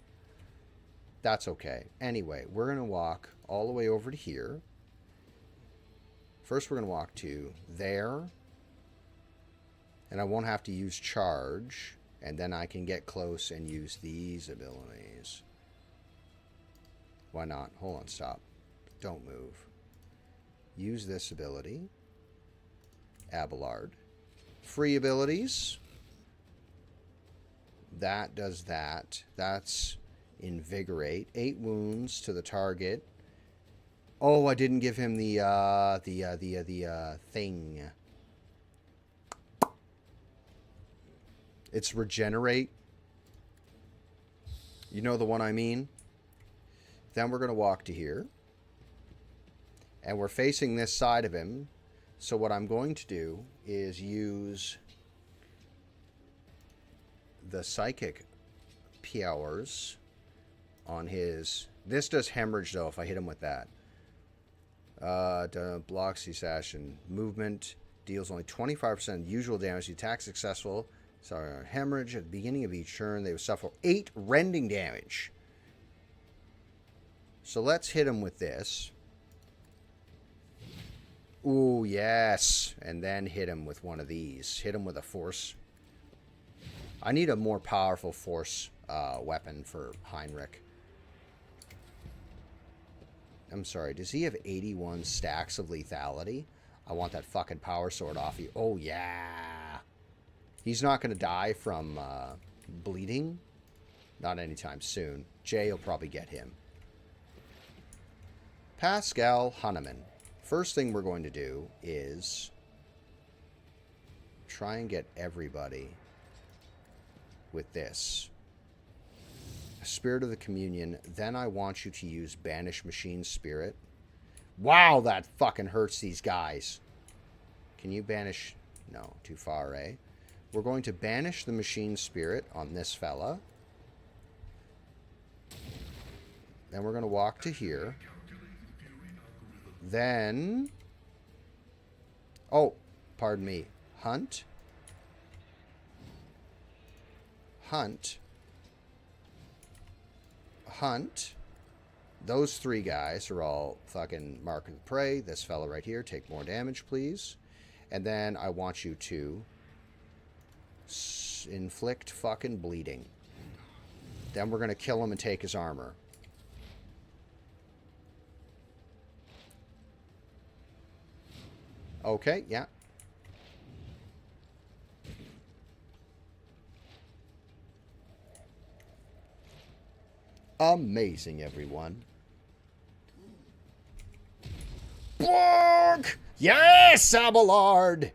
That's okay. Anyway, we're going to walk all the way over to here. First, we're going to walk to there. And I won't have to use charge. And then I can get close and use these abilities. Why not? Hold on, stop. Don't move. Use this ability. Abelard. Free abilities. That does that. That's invigorate. 8 wounds to the target. Oh, I didn't give him the thing. It's regenerate. You know the one I mean? Then we're going to walk to here. And we're facing this side of him. So what I'm going to do is use the psychic powers on his... This does hemorrhage, though, if I hit him with that. Blocks the assassin. Movement deals only 25% usual damage. The attack successful. Sorry, hemorrhage at the beginning of each turn. They will suffer 8 rending damage. So let's hit him with this. Ooh, yes. And then hit him with one of these. Hit him with a force. I need a more powerful force weapon for Heinrich. I'm sorry, does he have 81 stacks of lethality? I want that fucking power sword off you. Oh, yeah. He's not going to die from bleeding. Not anytime soon. Jay will probably get him. Pascal Hahnemann. First thing we're going to do is try and get everybody with this. Spirit of the Communion. Then I want you to use Banish Machine Spirit. Wow, that fucking hurts these guys. Can you banish? No, too far, eh? We're going to banish the Machine Spirit on this fella. Then we're going to walk to here. Then... Oh, pardon me. Hunt. Hunt. Hunt. Those 3 guys are all fucking mark of the prey. This fella right here, take more damage, please. And then I want you to inflict fucking bleeding. Then we're going to kill him and take his armor. Okay, yeah. Amazing, everyone. Borg! Yes, Abelard!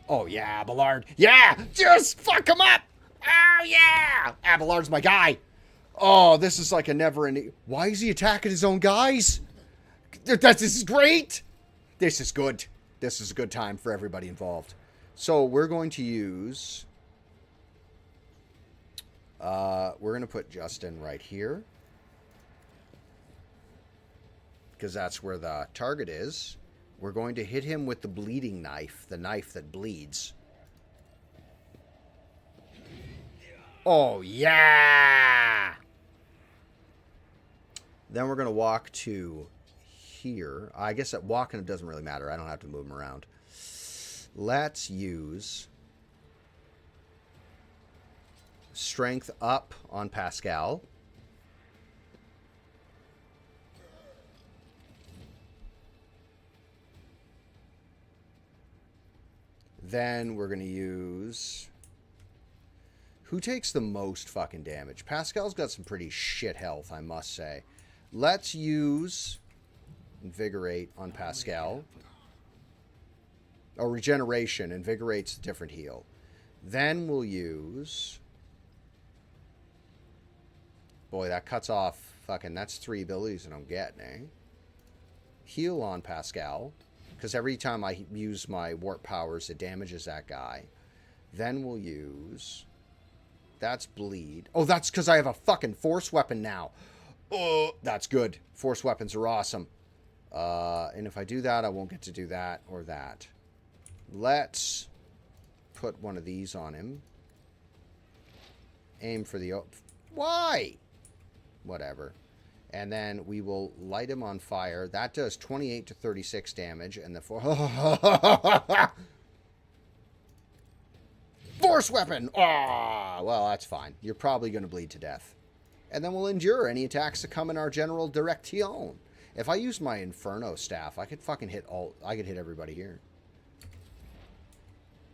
Oh, yeah, Abelard. Yeah! Just fuck him up! Oh, yeah! Abelard's my guy. Oh, this is like a never-ending... Why is he attacking his own guys? This is great! This is good. This is a good time for everybody involved. So, we're going to use... we're going to put Justin right here. Because that's where the target is. We're going to hit him with the bleeding knife. The knife that bleeds. Oh, yeah! Then we're going to walk to here. I guess that walking doesn't really matter. I don't have to move him around. Let's use strength up on Pascal. Then we're going to use... Who takes the most fucking damage? Pascal's got some pretty shit health, I must say. Let's use Invigorate on Pascal. Oh, Regeneration. Invigorate's a different heal. Then we'll use... Boy, that cuts off fucking... That's 3 abilities that I'm getting, eh? Heal on Pascal. Because every time I use my warp powers, it damages that guy. Then we'll use... That's bleed. Oh, that's because I have a fucking force weapon now. Oh, that's good. Force weapons are awesome. And if I do that, I won't get to do that or that. Let's put one of these on him. Aim for the... Why? Whatever. And then we will light him on fire. That does 28 to 36 damage. And the... Force weapon! Ah, well, that's fine. You're probably going to bleed to death. And then we'll endure any attacks that come in our general direction. If I use my Inferno staff, I could fucking hit all... I could hit everybody here.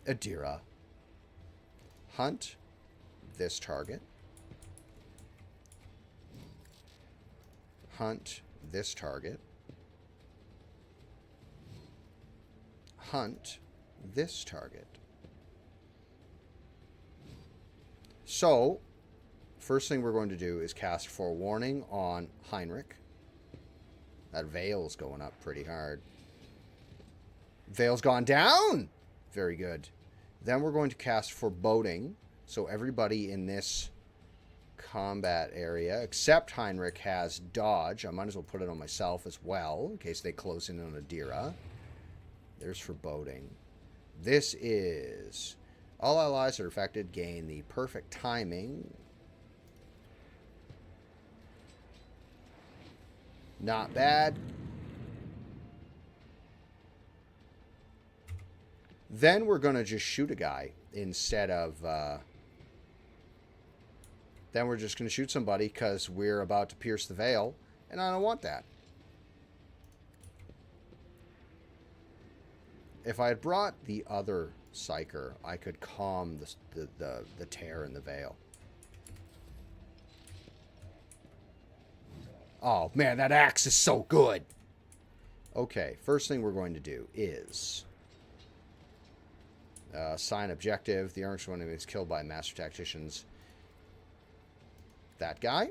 Adira. Hunt this target. Hunt this target. Hunt this target. So, first thing we're going to do is cast Forewarning on Heinrich. That Veil's going up pretty hard. Veil's gone down! Very good. Then we're going to cast Foreboding. So everybody in this combat area, except Heinrich, has Dodge. I might as well put it on myself as well, in case they close in on Adira. There's Foreboding. This is... All allies that are affected gain the perfect timing. Not bad. Then we're going to just shoot a guy instead of... Then we're just going to shoot somebody because we're about to pierce the veil. And I don't want that. If I had brought the other Psyker, I could calm the tear in the veil. Oh, man, that axe is so good. Okay, first thing we're going to do is... assign objective. The Orange one is killed by Master Tacticians. That guy.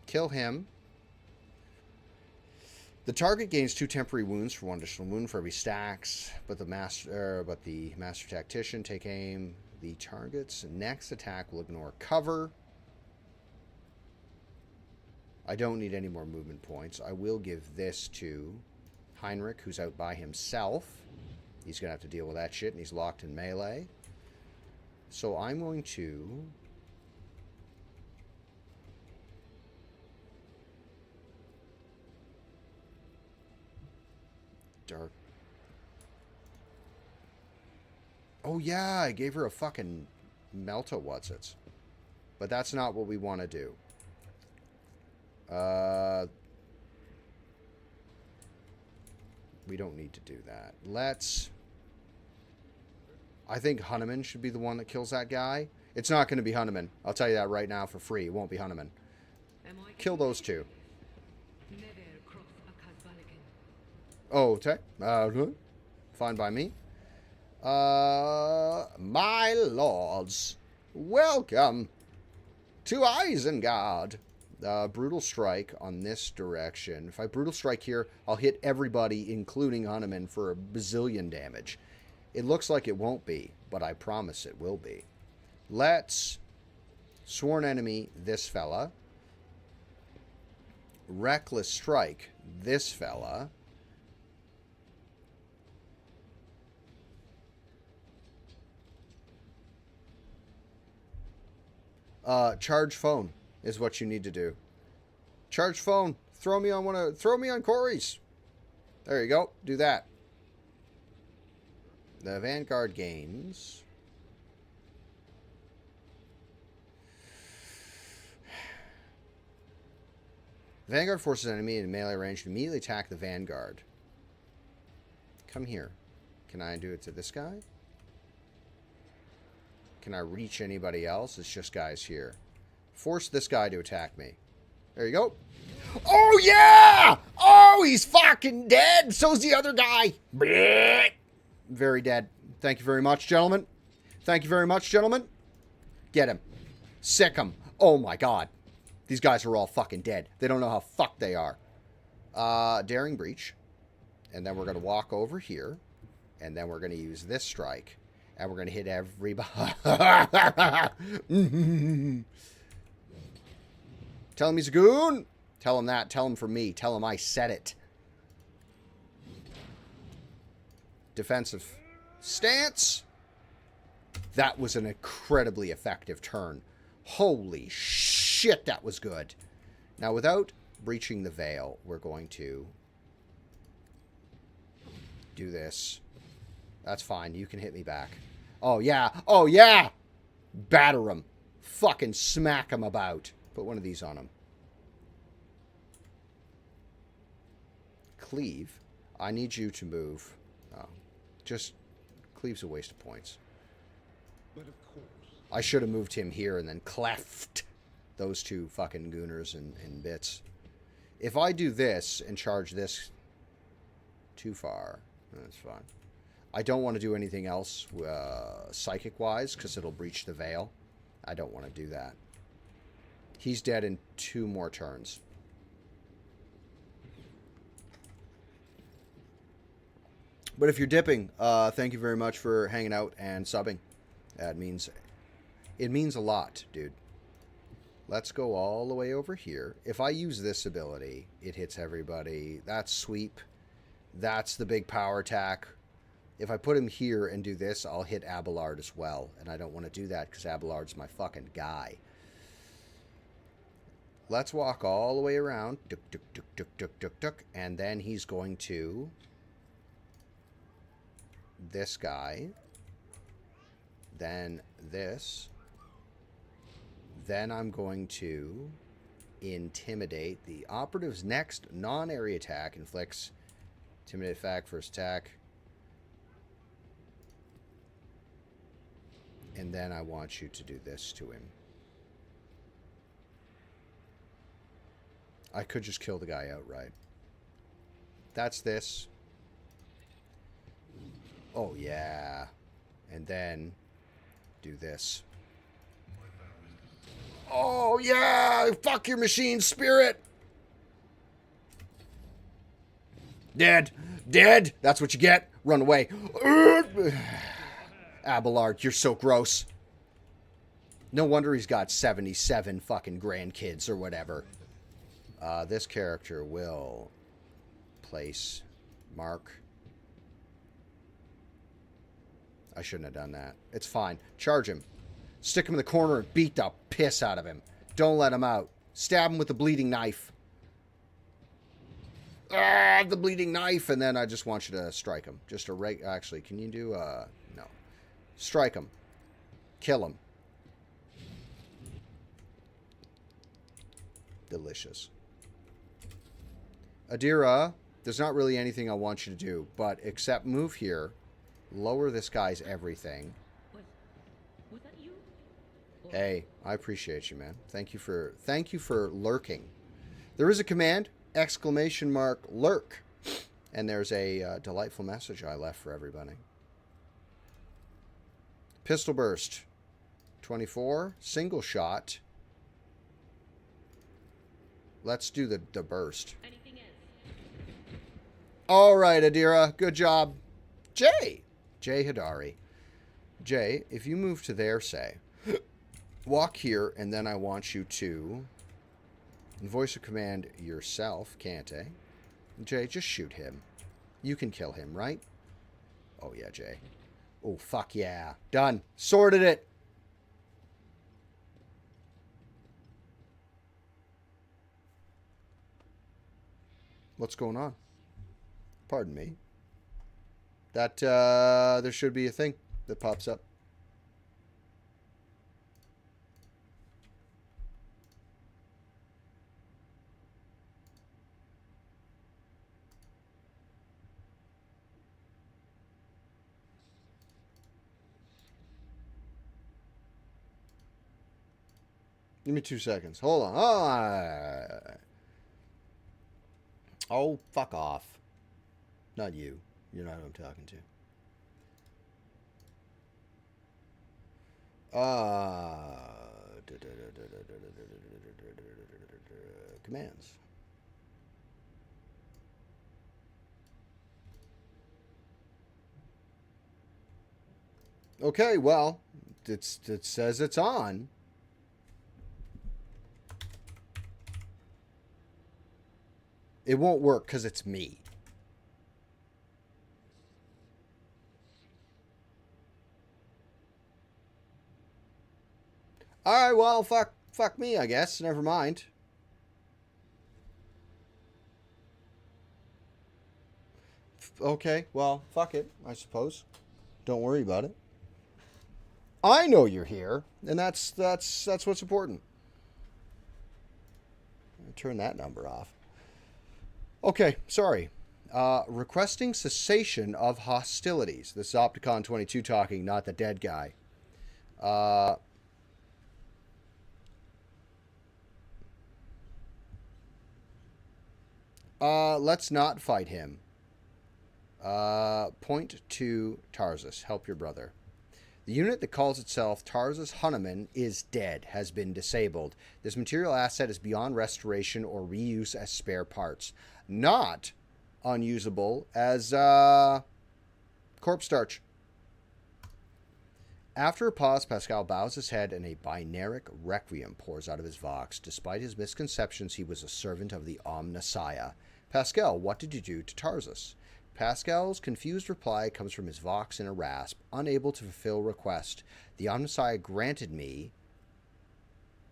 Kill him. The target gains 2 temporary wounds for 1 additional wound for every stacks, but the master tactician take aim. The target's next attack will ignore cover. I don't need any more movement points. I will give this to Heinrich, who's out by himself. He's going to have to deal with that shit, and he's locked in melee. So I'm going to... Dark. Oh, yeah, I gave her a fucking Melta what's-its. But that's not what we want to do. We don't need to do that. Let's... I think Hunneman should be the one that kills that guy. It's not going to be Hunneman. I'll tell you that right now for free. It won't be Hunneman. Kill those two. Oh, okay. Fine by me. My lords, welcome to Isengard. Brutal Strike on this direction. If I Brutal Strike here, I'll hit everybody, including Hunneman, for a bazillion damage. It looks like it won't be, but I promise it will be. Let's Sworn Enemy this fella. Reckless Strike this fella. Charge phone is what you need to do. Charge phone. Throw me on Corey's. There you go. Do that. The Vanguard gains... Vanguard forces enemy in melee range to immediately attack the Vanguard. Come here. Can I do it to this guy? Can I reach anybody else? It's just guys here. Force this guy to attack me. There you go. Oh, yeah! Oh, he's fucking dead. So's the other guy. Very dead. Thank you very much, gentlemen. Thank you very much, gentlemen. Get him. Sick him. Oh, my God. These guys are all fucking dead. They don't know how fucked they are. Daring Breach. And then we're going to walk over here. And then we're going to use this strike. And we're going to hit everybody. Tell him he's a goon. Tell him that. Tell him for me. Tell him I said it. Defensive stance. That was an incredibly effective turn. Holy shit, that was good. Now, without breaching the veil, we're going to do this. That's fine. You can hit me back. Oh, yeah. Oh, yeah. Batter him. Fucking smack him about. Put one of these on him. Cleave. I need you to move. Oh, just Cleave's a waste of points. But of course. I should have moved him here and then cleft those two fucking gooners in bits. If I do this and charge this too far, that's fine. I don't want to do anything else psychic-wise because it'll breach the veil. I don't want to do that. He's dead in 2 more turns. But if you're dipping, thank you very much for hanging out and subbing. It means a lot, dude. Let's go all the way over here. If I use this ability, it hits everybody. That's sweep. That's the big power attack. If I put him here and do this, I'll hit Abelard as well. And I don't want to do that because Abelard's my fucking guy. Let's walk all the way around. Duk, duk, duk, duk, duk, duk, duk. And then he's going to... this guy. Then this. Then I'm going to intimidate. The operative's next non-area attack inflicts intimidate effect first attack. And then I want you to do this to him. I could just kill the guy outright. That's this. Oh, yeah. And then do this. Oh, yeah! Fuck your machine spirit! Dead! Dead! That's what you get. Run away. Abelard, you're so gross. No wonder he's got 77 fucking grandkids or whatever. This character will place mark. I shouldn't have done that. It's fine. Charge him. Stick him in the corner and beat the piss out of him. Don't let him out. Stab him with the bleeding knife. Ah, the bleeding knife. And then I just want you to strike him. Just a actually, can you do, no. Strike him. Kill him. Delicious. Adira, there's not really anything I want you to do, but except move here, lower this guy's everything. Was that you? Hey, I appreciate you, man. Thank you for lurking. There is a command, ! Lurk. And there's a delightful message I left for everybody. Pistol burst. 24. Single shot. Let's do the burst. Anything else? All right, Adira. Good job. Jay Hidari. Jay, if you move to there, say, walk here, and then I want you to voice a command yourself, can't I? Jay, just shoot him. You can kill him, right? Oh, yeah, Jay. Oh, fuck yeah. Done. Sorted it. What's going on? Pardon me. That there should be a thing that pops up. Give me 2 seconds. Hold on. Oh, fuck off. Not you. You're not who I'm talking to. Commands. Okay, well, it says it's on. It won't work because it's me. Alright, well, fuck me, I guess. Never mind. Okay, well, fuck it, I suppose. Don't worry about it. I know you're here, and that's what's important. Turn that number off. Okay, sorry. Requesting cessation of hostilities. This is Opticon 22 talking, not the dead guy. Let's not fight him. Point to Tarsus. Help your brother. The unit that calls itself Tarsus Hunneman is dead, has been disabled. This material asset is beyond restoration or reuse as spare parts. Not unusable as corpse starch. After a pause, Pascal bows his head and a binaric requiem pours out of his vox. Despite his misconceptions, he was a servant of the Omnissiah. Pascal, what did you do to Tarsus? Pascal's confused reply comes from his vox in a rasp, unable to fulfill request. The Omnissiah granted me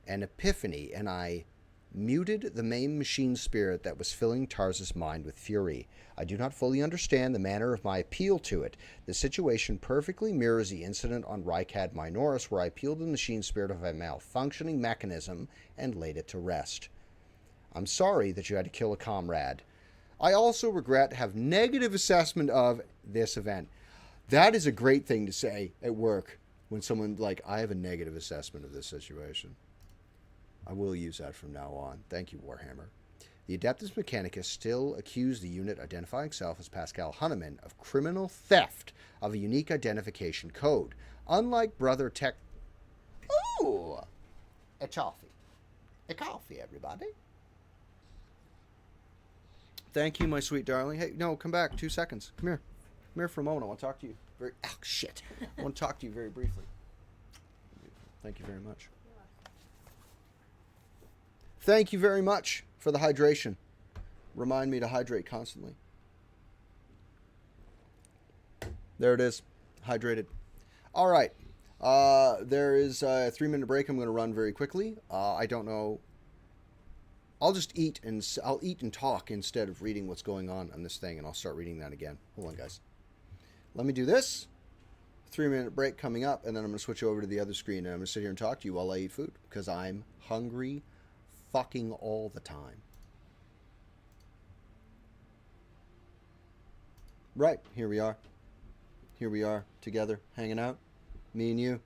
an epiphany, and I muted the main machine spirit that was filling Tarsus' mind with fury. I do not fully understand the manner of my appeal to it. The situation perfectly mirrors the incident on Rykad Minoris, where I peeled the machine spirit of a malfunctioning mechanism and laid it to rest. I'm sorry that you had to kill a comrade. I also regret to have negative assessment of this event. That is a great thing to say at work when someone like, I have a negative assessment of this situation. I will use that from now on. Thank you, Warhammer. The Adeptus Mechanicus still accused the unit identifying itself as Pascal Hunneman of criminal theft of a unique identification code. Unlike Brother Tech... Ooh! A coffee. A coffee, everybody. Thank you, my sweet darling. Hey, no, come back. 2 seconds. Come here. Come here for a moment. I want to talk to you. Oh, shit. I want to talk to you very briefly. Thank you very much. Thank you very much for the hydration. Remind me to hydrate constantly. There it is. Hydrated. All right. There is a 3-minute break I'm going to run very quickly. I don't know. I'll just eat and I'll eat and talk instead of reading what's going on this thing, and I'll start reading that again. Hold on, guys. Let me do this. 3-minute break coming up, and then I'm going to switch over to the other screen, and I'm going to sit here and talk to you while I eat food, because I'm hungry fucking all the time. Right, here we are. Here we are, together, hanging out. Me and you.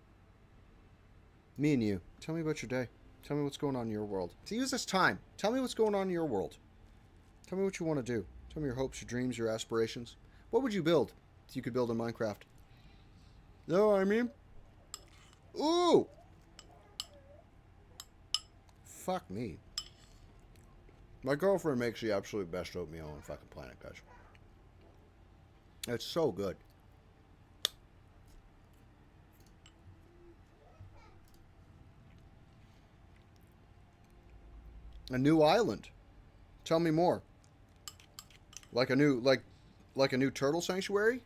Me and you. Tell me about your day. Tell me what's going on in your world. To use this time, tell me what's going on in your world. Tell me what you want to do. Tell me your hopes, your dreams, your aspirations. What would you build if you could build in Minecraft? You know what I mean? Ooh! Fuck me. My girlfriend makes the absolute best oatmeal on the fucking planet, guys. It's so good. A new island. Tell me more. Like a new turtle sanctuary?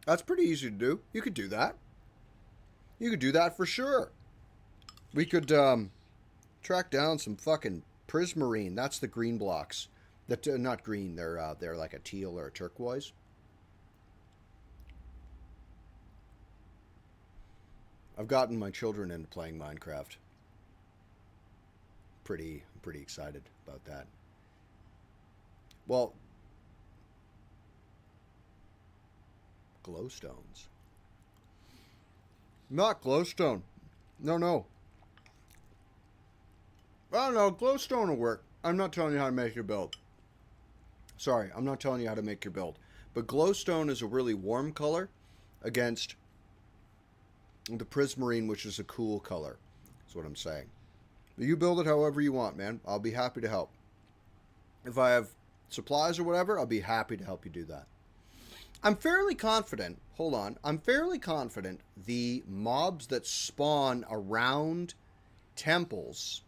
That's pretty easy to do. You could do that. You could do that for sure. We could track down some fucking prismarine. That's the green blocks. That not green. They're like a teal or a turquoise. I've gotten my children into playing Minecraft. Pretty excited about that. Well, glowstones. Not glowstone. No. Oh no, glowstone will work. I'm not telling you how to make your build. Sorry, I'm not telling you how to make your build. But glowstone is a really warm color against the prismarine, which is a cool color. That's what I'm saying. You build it however you want, man. I'll be happy to help. If I have supplies or whatever, I'll be happy to help you do that. I'm fairly confident, hold on, I'm fairly confident the mobs that spawn around temples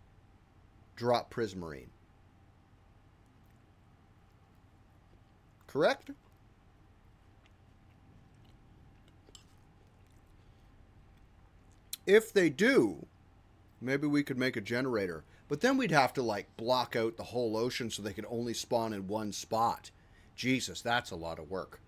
drop prismarine. Correct? If they do, maybe we could make a generator. But then we'd have to, like, block out the whole ocean so they could only spawn in one spot. Jesus, that's a lot of work.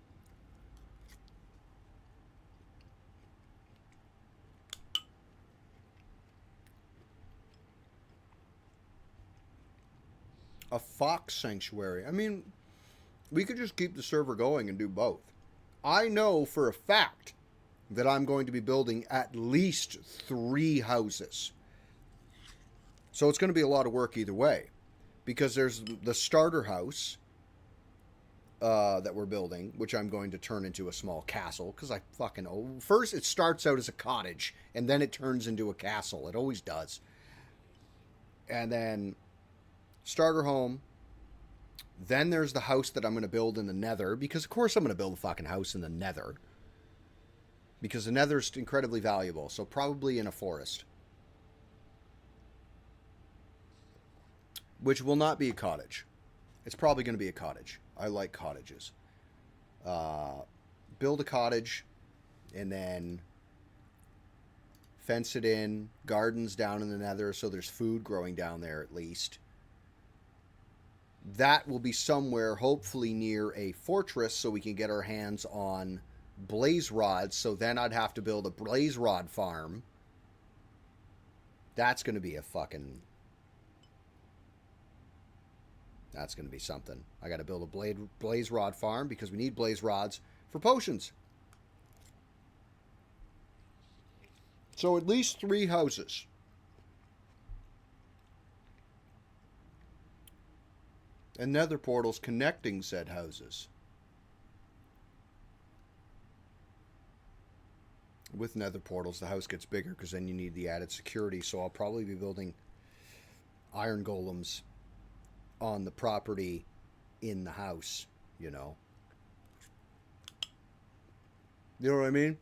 A fox sanctuary. I mean, we could just keep the server going and do both. I know for a fact that I'm going to be building at least 3 houses. So it's going to be a lot of work either way. Because there's the starter house that we're building, which I'm going to turn into a small castle. Because I fucking... First, it starts out as a cottage, and then it turns into a castle. It always does. And then... starter home. Then there's the house that I'm going to build in the nether. Because, of course, I'm going to build a fucking house in the nether. Because the nether is incredibly valuable. So probably in a forest. Which will not be a cottage. It's probably going to be a cottage. I like cottages. Build a cottage. And then fence it in. Gardens down in the nether. So there's food growing down there at least. That will be somewhere hopefully near a fortress so we can get our hands on blaze rods. So then I'd have to build a blaze rod farm. That's going to be a fucking... That's going to be something. I got to build a blaze rod farm because we need blaze rods for potions. So at least 3 houses. And nether portals connecting said houses. With nether portals, the house gets bigger because then you need the added security. So I'll probably be building iron golems on the property in the house, you know. You know what I mean?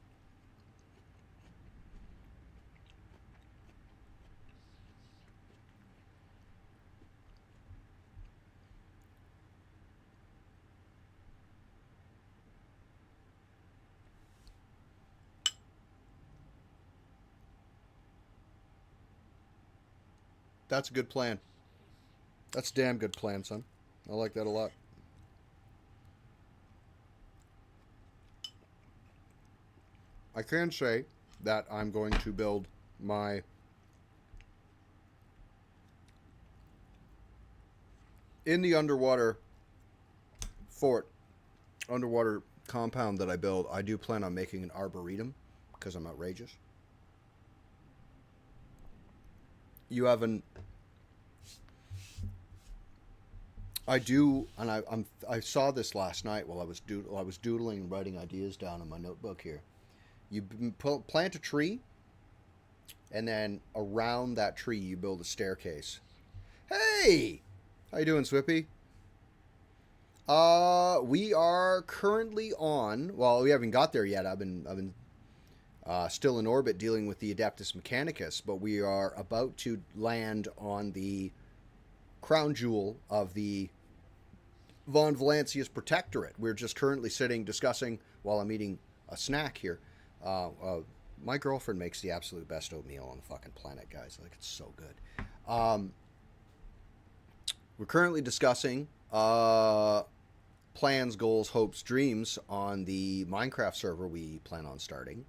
That's a good plan. That's a damn good plan, son. I like that a lot. I can say that I'm going to build my... in the underwater fort, underwater compound that I build, I do plan on making an arboretum because I'm outrageous. You have an... I do, and I saw this last night while I was doodling and writing ideas down in my notebook here. You plant a tree, and then around that tree you build a staircase. Hey, how you doing, Swippy? We are currently on. Well, we haven't got there yet. I've been still in orbit dealing with the Adeptus Mechanicus, but we are about to land on the crown jewel of the Von Valancius Protectorate. We're just currently sitting discussing while I'm eating a snack here, My girlfriend makes the absolute best oatmeal on the fucking planet, guys. Like, it's so good. We're currently discussing plans, goals, hopes, dreams on the Minecraft server we plan on starting.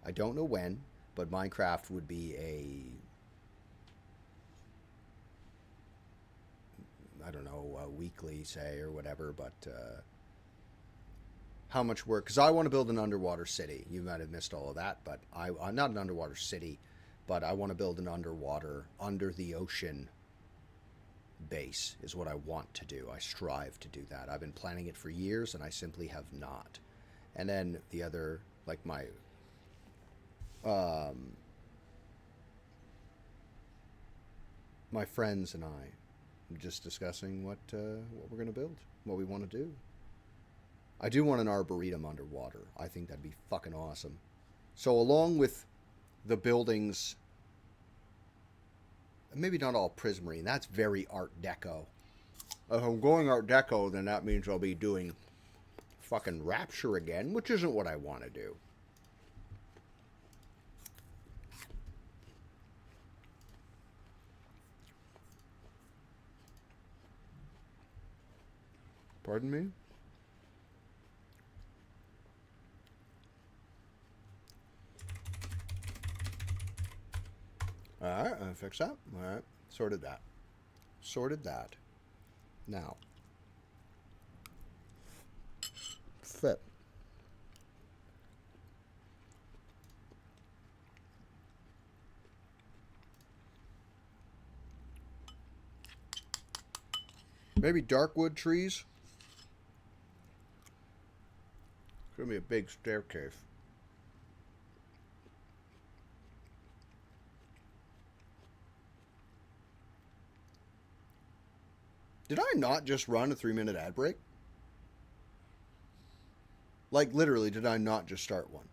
I don't know when, but Minecraft would be I don't know, a weekly, say, or whatever, but how much work? Because I want to build an underwater city. You might have missed all of that, but I'm not an underwater city, but I want to build an underwater, under the ocean base is what I want to do. I strive to do that. I've been planning it for years, and I simply have not. And then the other, like my friends and I just discussing what we're going to build, what we want to do. I do want an arboretum underwater. I think that'd be fucking awesome. So along with the buildings, maybe not all prismarine, that's very Art Deco. If I'm going Art Deco, then that means I'll be doing fucking Rapture again, which isn't what I want to do. Pardon me? Alright, I fix that. Alright, sorted that. Sorted that. Now. Fit. Maybe darkwood trees. It's gonna be a big staircase. Did I not just run a 3-minute ad break? Like, literally, did I not just start one?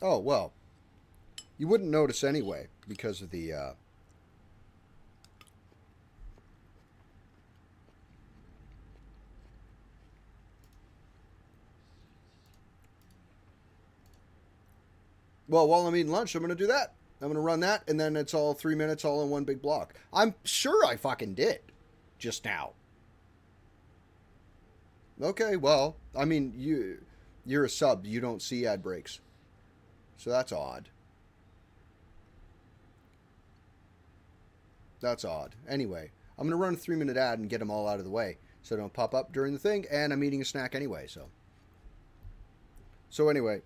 Oh, well. You wouldn't notice anyway, because of the, Well, while I'm eating lunch, I'm going to do that. I'm going to run that, and then it's all 3 minutes, all in one big block. I'm sure I fucking did just now. Okay, well, I mean, you're a sub. You don't see ad breaks. So that's odd. That's odd. Anyway, I'm going to run a 3-minute ad and get them all out of the way so they don't pop up during the thing, and I'm eating a snack anyway, so. So anyway,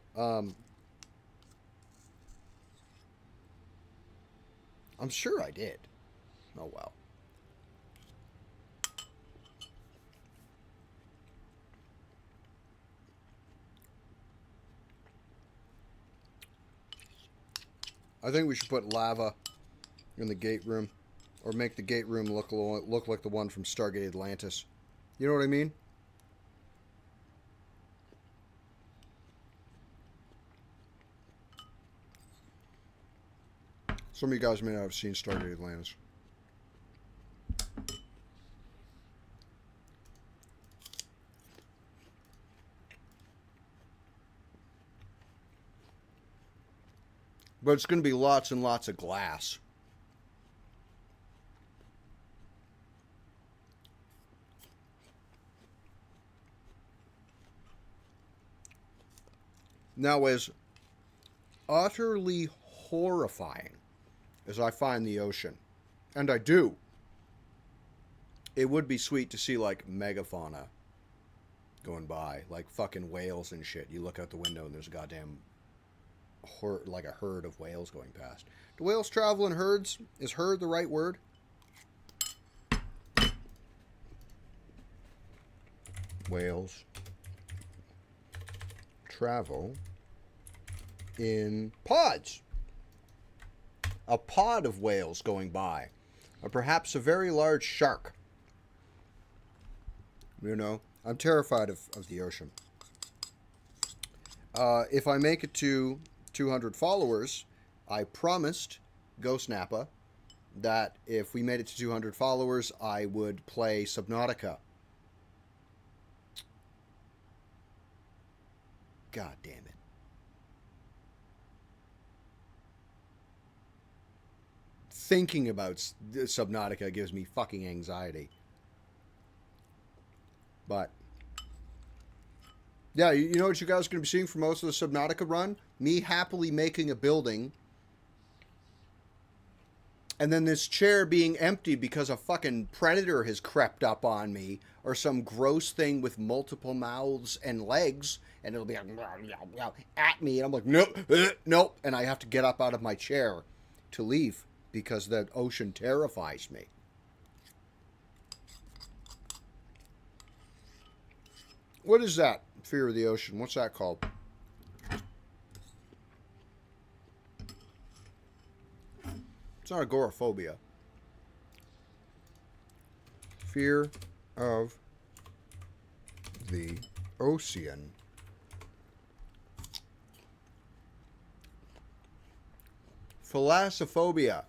I'm sure I did. Oh, well. I think we should put lava in the gate room, or make the gate room look like the one from Stargate Atlantis. You know what I mean? Some of you guys may not have seen Stargate Atlantis. But it's going to be lots and lots of glass. Now, as utterly horrifying as I find the ocean, and I do, it would be sweet to see, like, megafauna going by, like fucking whales and shit. You look out the window and there's a goddamn like a herd of whales going past. Do whales travel in herds? Is herd the right word? Whales travel in pods. A pod of whales going by. Or perhaps a very large shark. You know, I'm terrified of the ocean. If I make it to 200 followers, I promised Ghost Nappa that if we made it to 200 followers, I would play Subnautica. God damn it. Thinking about Subnautica gives me fucking anxiety. But yeah, you know what you guys are going to be seeing for most of the Subnautica run? Me happily making a building, and then this chair being empty because a fucking predator has crept up on me, or some gross thing with multiple mouths and legs, and it'll be like, at me, and I'm like, nope, nope, and I have to get up out of my chair to leave because the ocean terrifies me. What is that? Fear of the ocean. What's that called? It's not agoraphobia. Fear of the ocean. Thalassophobia.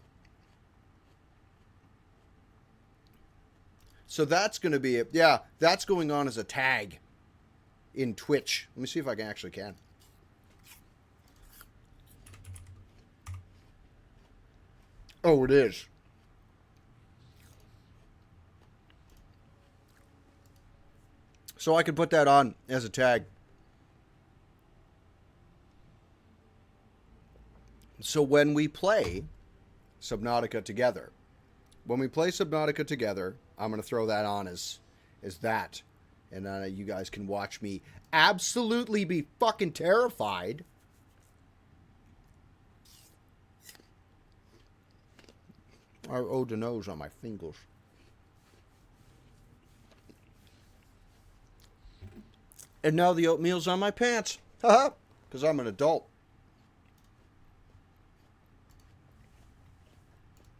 So that's going to be it. Yeah, that's going on as a tag in Twitch. Let me see if I can. Oh, it is. So I can put that on as a tag. So when we play Subnautica together, I'm going to throw that on as that. And you guys can watch me absolutely be fucking terrified. I owe the nose on my fingers. And now the oatmeal's on my pants. Haha. Because I'm an adult.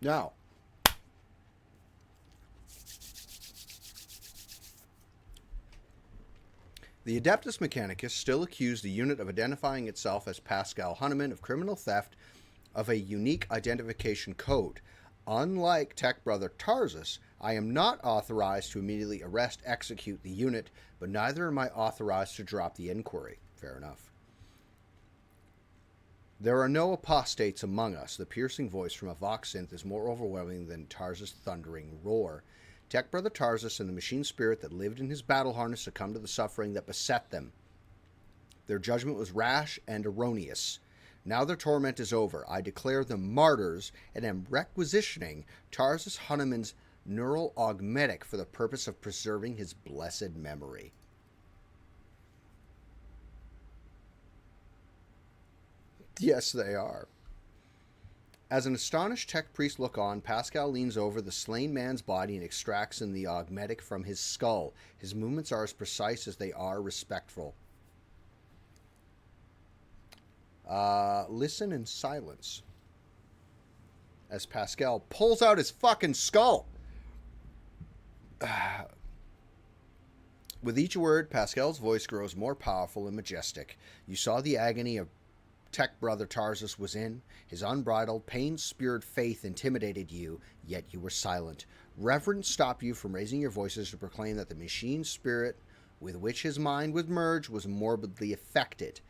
Now. The Adeptus Mechanicus still accused the unit of identifying itself as Pascal Hunneman of criminal theft of a unique identification code. Unlike Tech Brother Tarsus, I am not authorized to immediately execute the unit, but neither am I authorized to drop the inquiry. Fair enough. There are no apostates among us. The piercing voice from a Vox synth is more overwhelming than Tarsus' thundering roar. Tech Brother Tarsus and the machine spirit that lived in his battle harness succumbed to the suffering that beset them. Their judgment was rash and erroneous. Now their torment is over. I declare them martyrs and am requisitioning Tarsus Hunneman's neural augmetic for the purpose of preserving his blessed memory. Yes, they are. As an astonished tech priest look on, Pascal leans over the slain man's body and extracts in the augmetic from his skull. His movements are as precise as they are respectful. Listen in silence as Pascal pulls out his fucking skull. With each word, Pascal's voice grows more powerful and majestic. You saw the agony of Tech Brother Tarsus was in. His unbridled, pain-spewed faith intimidated you, yet you were silent. Reverence stopped you from raising your voices to proclaim that the machine spirit with which his mind would merge was morbidly affected.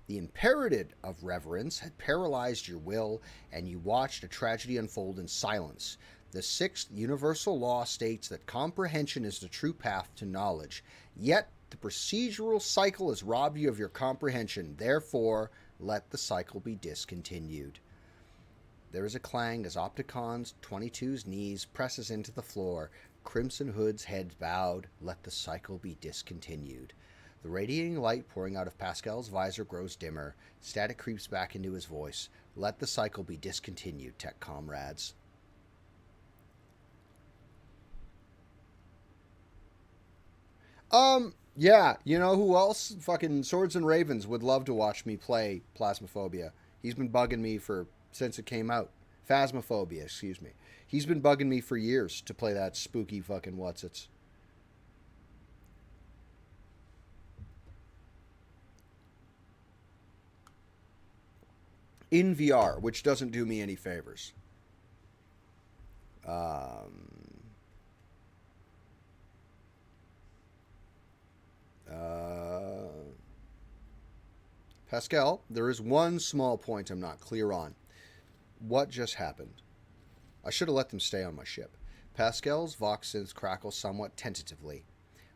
The imperative of reverence had paralyzed your will, and you watched a tragedy unfold in silence. The sixth universal law states that comprehension is the true path to knowledge. Yet, the procedural cycle has robbed you of your comprehension. Therefore, let the cycle be discontinued. There is a clang as Opticon 22's knees presses into the floor. Crimson Hood's head bowed. Let the cycle be discontinued. The radiating light pouring out of Pascal's visor grows dimmer. Static creeps back into his voice. Let the cycle be discontinued, tech comrades. Yeah, you know who else? Fucking Swords and Ravens would love to watch me play Plasmophobia. He's been bugging me since it came out. Phasmophobia, excuse me. He's been bugging me for years to play that spooky fucking what's-its. In VR, which doesn't do me any favors. Pascal, there is one small point I'm not clear on. What just happened? I should have let them stay on my ship. Pascal's voxes crackle somewhat tentatively.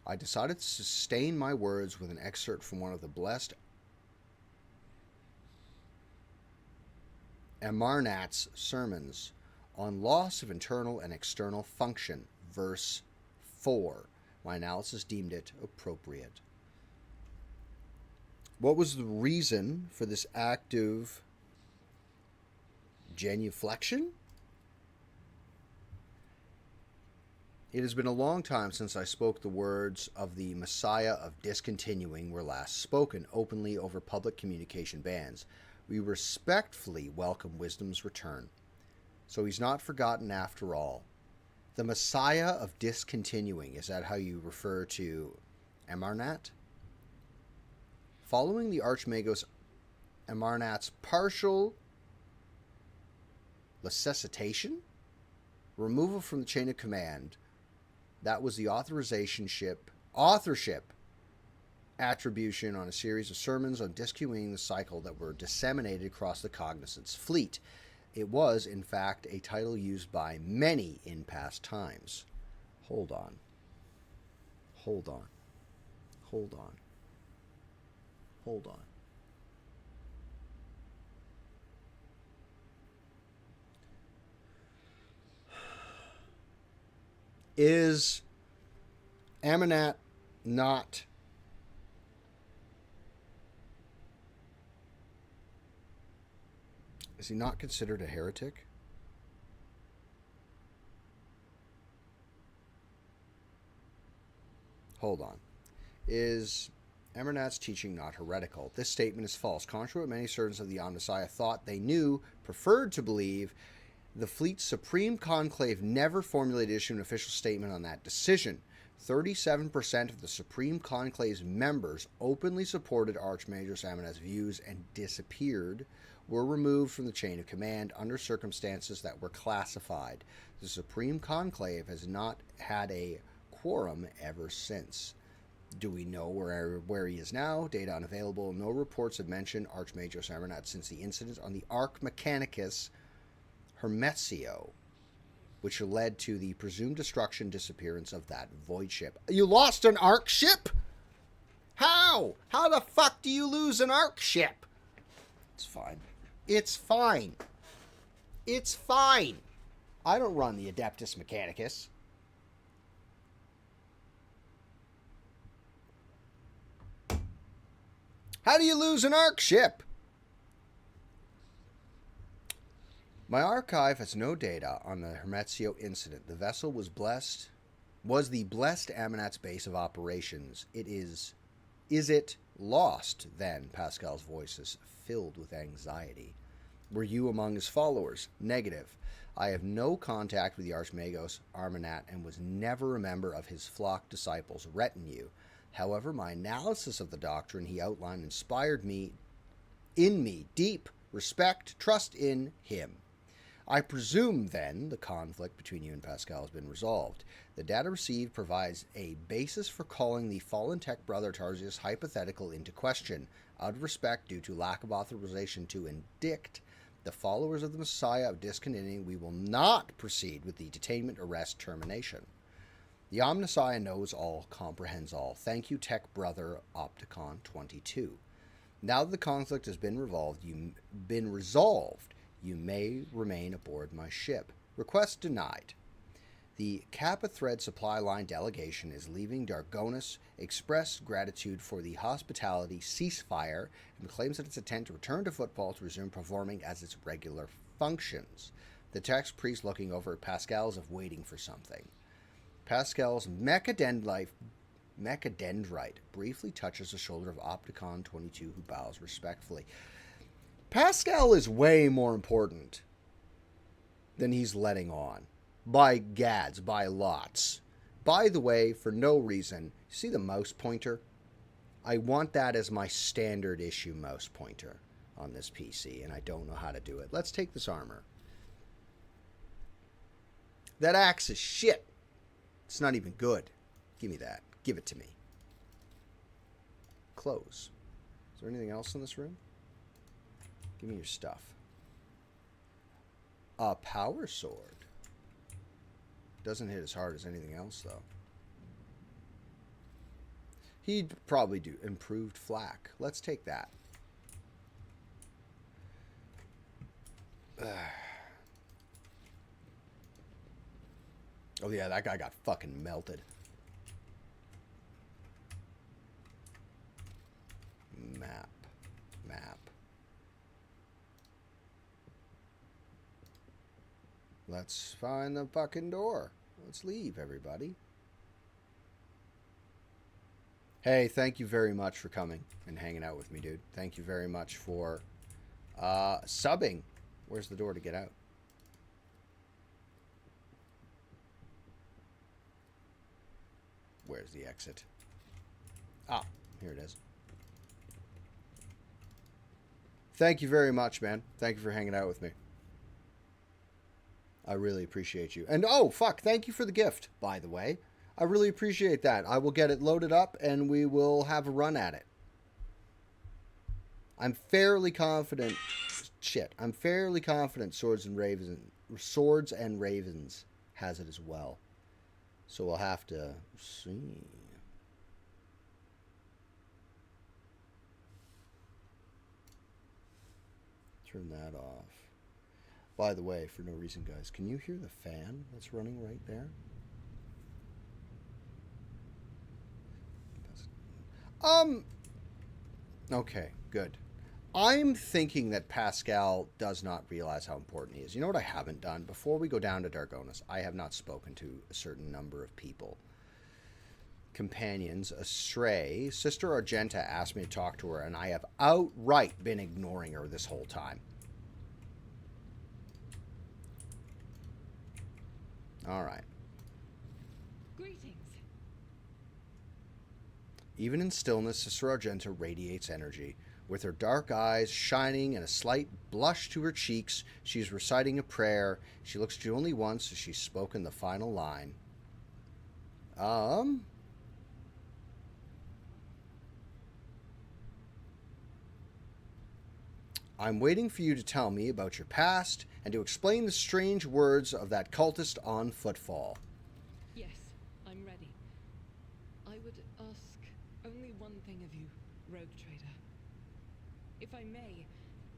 I decided to sustain my words with an excerpt from one of the blessed Amarnat's sermons on loss of internal and external function, verse 4. My analysis deemed it appropriate. What was the reason for this active genuflection? It has been a long time since I spoke the words of the Messiah of discontinuing were last spoken openly over public communication bans. We respectfully welcome wisdom's return. So he's not forgotten after all. The Messiah of discontinuing, is that how you refer to Amarnat? Following the Archmagos Amarnat's partial necessitation, removal from the chain of command, that was the authorship attribution on a series of sermons on discontinuing the cycle that were disseminated across the Cognizance fleet. It was, in fact, a title used by many in past times. Hold on. Is Amarnat not Is he not considered a heretic? Hold on. Is Amarnat's teaching not heretical? This statement is false. Contrary to what many servants of the Omnissiah thought they knew, preferred to believe, the fleet's supreme conclave never formulated issued an official statement on that decision. 37% of the Supreme Conclave's members openly supported Archmagos Amarnat's views and disappeared, were removed from the chain of command under circumstances that were classified. The Supreme Conclave has not had a quorum ever since. Do we know where he is now? Data unavailable. No reports have mentioned Archmagos Amarnat since the incident on the Arch Mechanicus Hermetio, which led to the presumed destruction and disappearance of that void ship. You lost an Ark ship? How? How the fuck do you lose an Ark ship? It's fine. It's fine. It's fine. I don't run the Adeptus Mechanicus. How do you lose an Ark ship? My archive has no data on the Hermetio incident. The vessel was the blessed Amarnat's base of operations. Is it lost then? Pascal's voice is filled with anxiety. Were you among his followers? Negative. I have no contact with the Archmagos Amarnat and was never a member of his flock disciples' retinue. However, my analysis of the doctrine he outlined inspired in me deep respect, trust in him. I presume, then, the conflict between you and Pascal has been resolved. The data received provides a basis for calling the fallen tech brother Tarsius hypothetical into question. Out of respect, due to lack of authorization to indict the followers of the Messiah of discontinuing, we will not proceed with the detainment, arrest, termination. The Omnissiah knows all, comprehends all. Thank you, tech brother Opticon 22. Now that the conflict has been resolved, you may remain aboard my ship. Request denied. The Kappa Thread supply line delegation is leaving Dargonus. Express gratitude for the hospitality ceasefire and claims that its intent to return to football to resume performing as its regular functions. The text priest looking over at Pascal's of waiting for something. Pascal's mechadendrite briefly touches the shoulder of Opticon 22, who bows respectfully. Pascal is way more important than he's letting on. By gads, by lots. By the way, for no reason, see the mouse pointer? I want that as my standard issue mouse pointer on this PC, and I don't know how to do it. Let's take this armor. That axe is shit. It's not even good. Give me that. Give it to me. Close. Is there anything else in this room? Give me your stuff. A power sword. Doesn't hit as hard as anything else, though. He'd probably do improved flak. Let's take that. Oh, yeah, that guy got fucking melted. Map. Let's find the fucking door. Let's leave, everybody. Hey, thank you very much for coming and hanging out with me, dude. Thank you very much for subbing. Where's the door to get out? Where's the exit? Ah, here it is. Thank you very much, man. Thank you for hanging out with me. I really appreciate you. And oh, fuck, thank you for the gift, by the way. I really appreciate that. I will get it loaded up and we will have a run at it. I'm fairly confident. Shit, I'm fairly confident Swords and Ravens has it as well. So we'll have to see. Turn that off. By the way, for no reason, guys, can you hear the fan that's running right there? Okay, good. I'm thinking that Pascal does not realize how important he is. You know what I haven't done? Before we go down to Dargonis, I have not spoken to a certain number of people. Companions, Astray, Sister Argenta asked me to talk to her, and I have outright been ignoring her this whole time. All right. Greetings. Even in stillness, Sister Argenta radiates energy. With her dark eyes shining and a slight blush to her cheeks, she is reciting a prayer. She looks at you only once as she's spoken the final line. I'm waiting for you to tell me about your past and to explain the strange words of that cultist on Footfall. Yes, I'm ready. I would ask only one thing of you, rogue trader. If I may,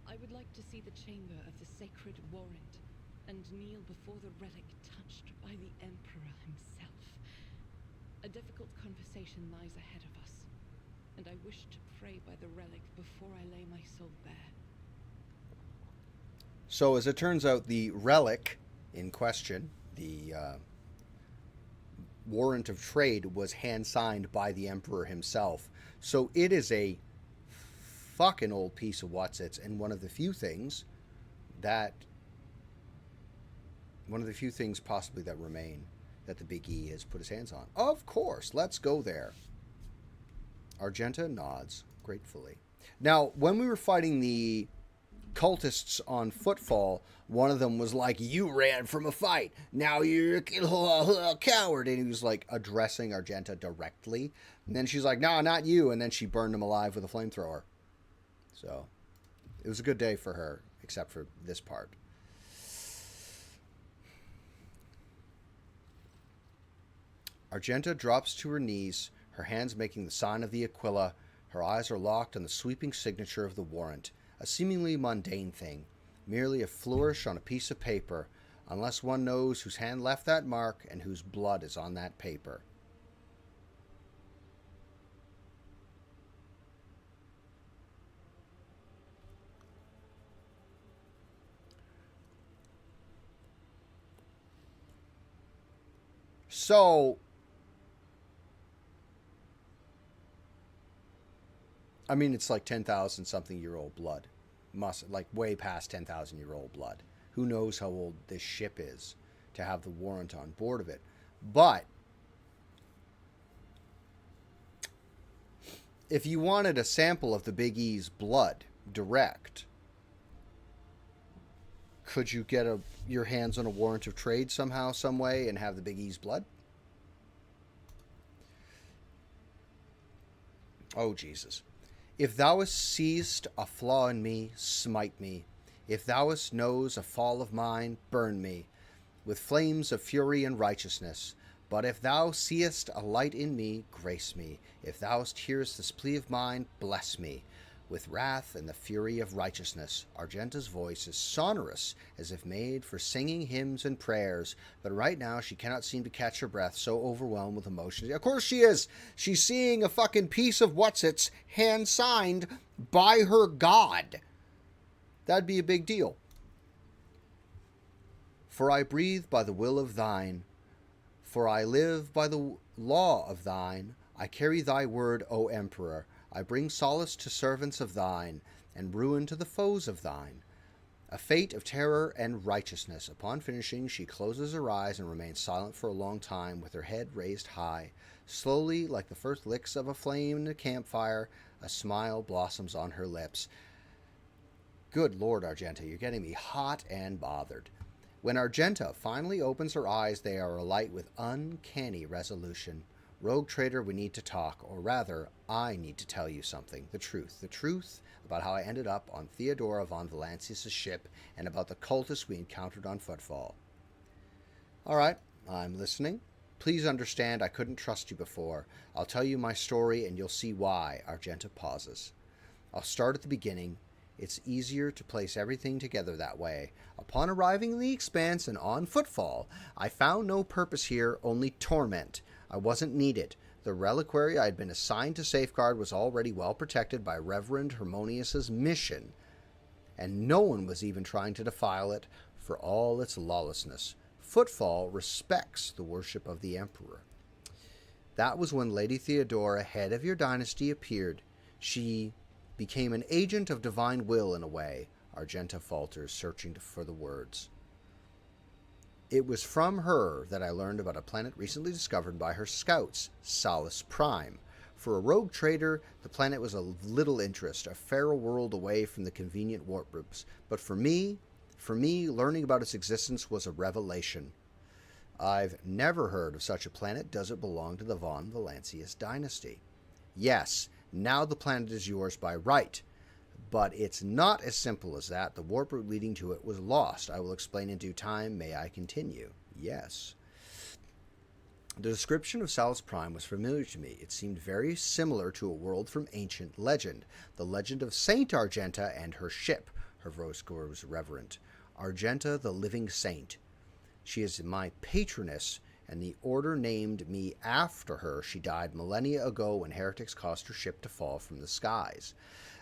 I would like to see the chamber of the sacred warrant and kneel before the relic touched by the Emperor himself. A difficult conversation lies ahead of us, and I wish to pray by the relic before I lay my soul bare. So, as it turns out, the relic in question, the warrant of trade, was hand-signed by the Emperor himself. So it is a fucking old piece of whatsits, and one of the few things possibly that remain that the Big E has put his hands on. Of course, let's go there. Argenta nods gratefully. Now, when we were fighting the cultists on Footfall, one of them was like, "You ran from a fight, now you're a coward," and he was like addressing Argenta directly, and then she's like, "No, not you," and then she burned him alive with a flamethrower. So it was a good day for her, except for this part. Argenta drops to her knees, her hands making the sign of the Aquila. Her eyes are locked on the sweeping signature of the warrant. A seemingly mundane thing, merely a flourish on a piece of paper, unless one knows whose hand left that mark and whose blood is on that paper. So, I mean, it's like 10,000 something year old blood. Like way past 10,000 year old blood. Who knows how old this ship is to have the warrant on board of it. But if you wanted a sample of the Big E's blood direct, could you get your hands on a warrant of trade somehow, some way, and have the Big E's blood? Oh, Jesus. If thou seest a flaw in me, smite me. If thou knows a fall of mine, burn me with flames of fury and righteousness. But if thou seest a light in me, grace me. If thou hearest this plea of mine, bless me with wrath and the fury of righteousness. Argenta's voice is sonorous, as if made for singing hymns and prayers, but right now she cannot seem to catch her breath, so overwhelmed with emotion. Of course she is! She's seeing a fucking piece of what's-its hand-signed by her god. That'd be a big deal. For I breathe by the will of thine, for I live by the law of thine. I carry thy word, O Emperor. I bring solace to servants of thine, and ruin to the foes of thine. A fate of terror and righteousness. Upon finishing, she closes her eyes and remains silent for a long time, with her head raised high. Slowly, like the first licks of a flame in a campfire, a smile blossoms on her lips. Good Lord, Argenta, you're getting me hot and bothered. When Argenta finally opens her eyes, they are alight with uncanny resolution. Rogue Trader, we need to talk, or rather, I need to tell you something. The truth about how I ended up on Theodora von Valancius' ship, and about the cultists we encountered on Footfall. Alright, I'm listening. Please understand I couldn't trust you before. I'll tell you my story and you'll see why. Argenta pauses. I'll start at the beginning. It's easier to place everything together that way. Upon arriving in the Expanse and on Footfall, I found no purpose here, only torment. I wasn't needed. The reliquary I had been assigned to safeguard was already well protected by Reverend Harmonius's mission, and no one was even trying to defile it for all its lawlessness. Footfall respects the worship of the Emperor. That was when Lady Theodora, head of your dynasty, appeared. She became an agent of divine will in a way. Argenta falters, searching for the words. It was from her that I learned about a planet recently discovered by her scouts, Salus Prime. For a rogue trader, the planet was of little interest, a feral world away from the convenient warp routes. But for me, learning about its existence was a revelation. I've never heard of such a planet. Does it belong to the von Valancius dynasty? Yes, now the planet is yours by right. But it's not as simple as that. The warp route leading to it was lost. I will explain in due time. May I continue? Yes. The description of Salus Prime was familiar to me. It seemed very similar to a world from ancient legend. The legend of Saint Argenta and her ship. Her voice grows reverent. Argenta, the living saint. She is my patroness, and the order named me after her. She died millennia ago when heretics caused her ship to fall from the skies.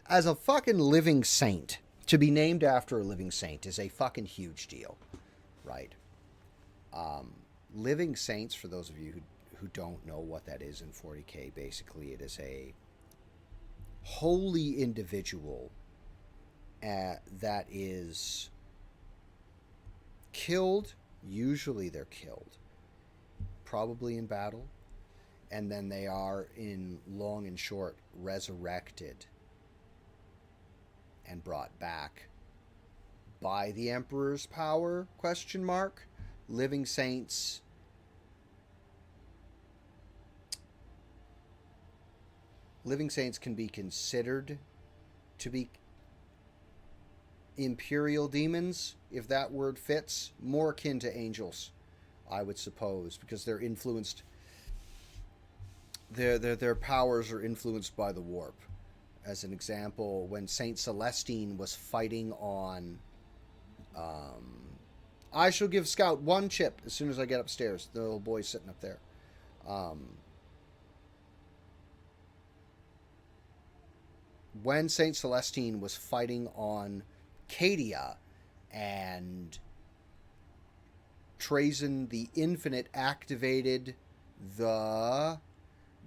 As a fucking living saint, to be named after a living saint is a fucking huge deal, right? Living saints, for those of you who don't know what that is in 40k, basically it is a holy individual that is killed. Usually they're killed, probably in battle, and then they are, in long and short, resurrected and brought back by the Emperor's power, ? Living saints can be considered to be imperial demons, if that word fits, more akin to angels, I would suppose, because they're influenced, their powers are influenced by the warp. As an example, when Saint Celestine was fighting on, I shall give Scout one chip as soon as I get upstairs. The little boy's sitting up there. When Saint Celestine was fighting on Cadia, and Trazen the Infinite activated the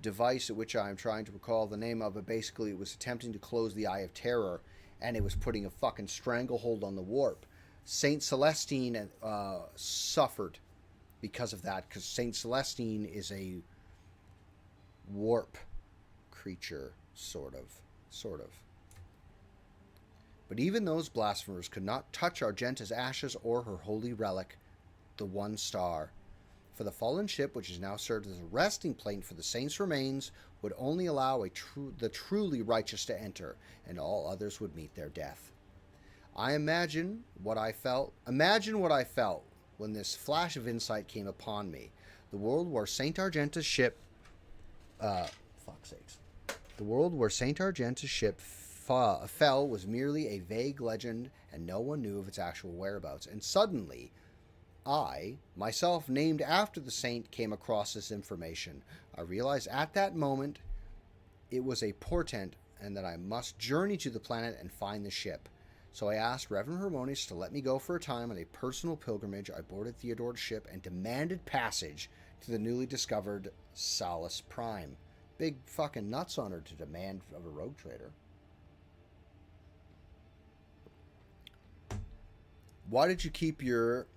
device at which I'm trying to recall the name of, but basically it was attempting to close the Eye of Terror, and it was putting a fucking stranglehold on the warp. Saint Celestine suffered because of that, because Saint Celestine is a warp creature, sort of. But even those blasphemers could not touch Argenta's ashes or her holy relic, the one star. For the fallen ship, which is now served as a resting place for the saints' remains, would only allow the truly righteous to enter, and all others would meet their death. I imagine what I felt. Imagine what I felt when this flash of insight came upon me. The world where Saint Argenta's ship, fuck's sakes, the world where Saint Argenta's ship fell was merely a vague legend, and no one knew of its actual whereabouts. And suddenly, I, myself named after the saint, came across this information. I realized at that moment it was a portent, and that I must journey to the planet and find the ship. So I asked Reverend Harmonius to let me go for a time on a personal pilgrimage. I boarded Theodora's ship and demanded passage to the newly discovered Salus Prime. Big fucking nuts on her to demand of a rogue trader. Why did you keep your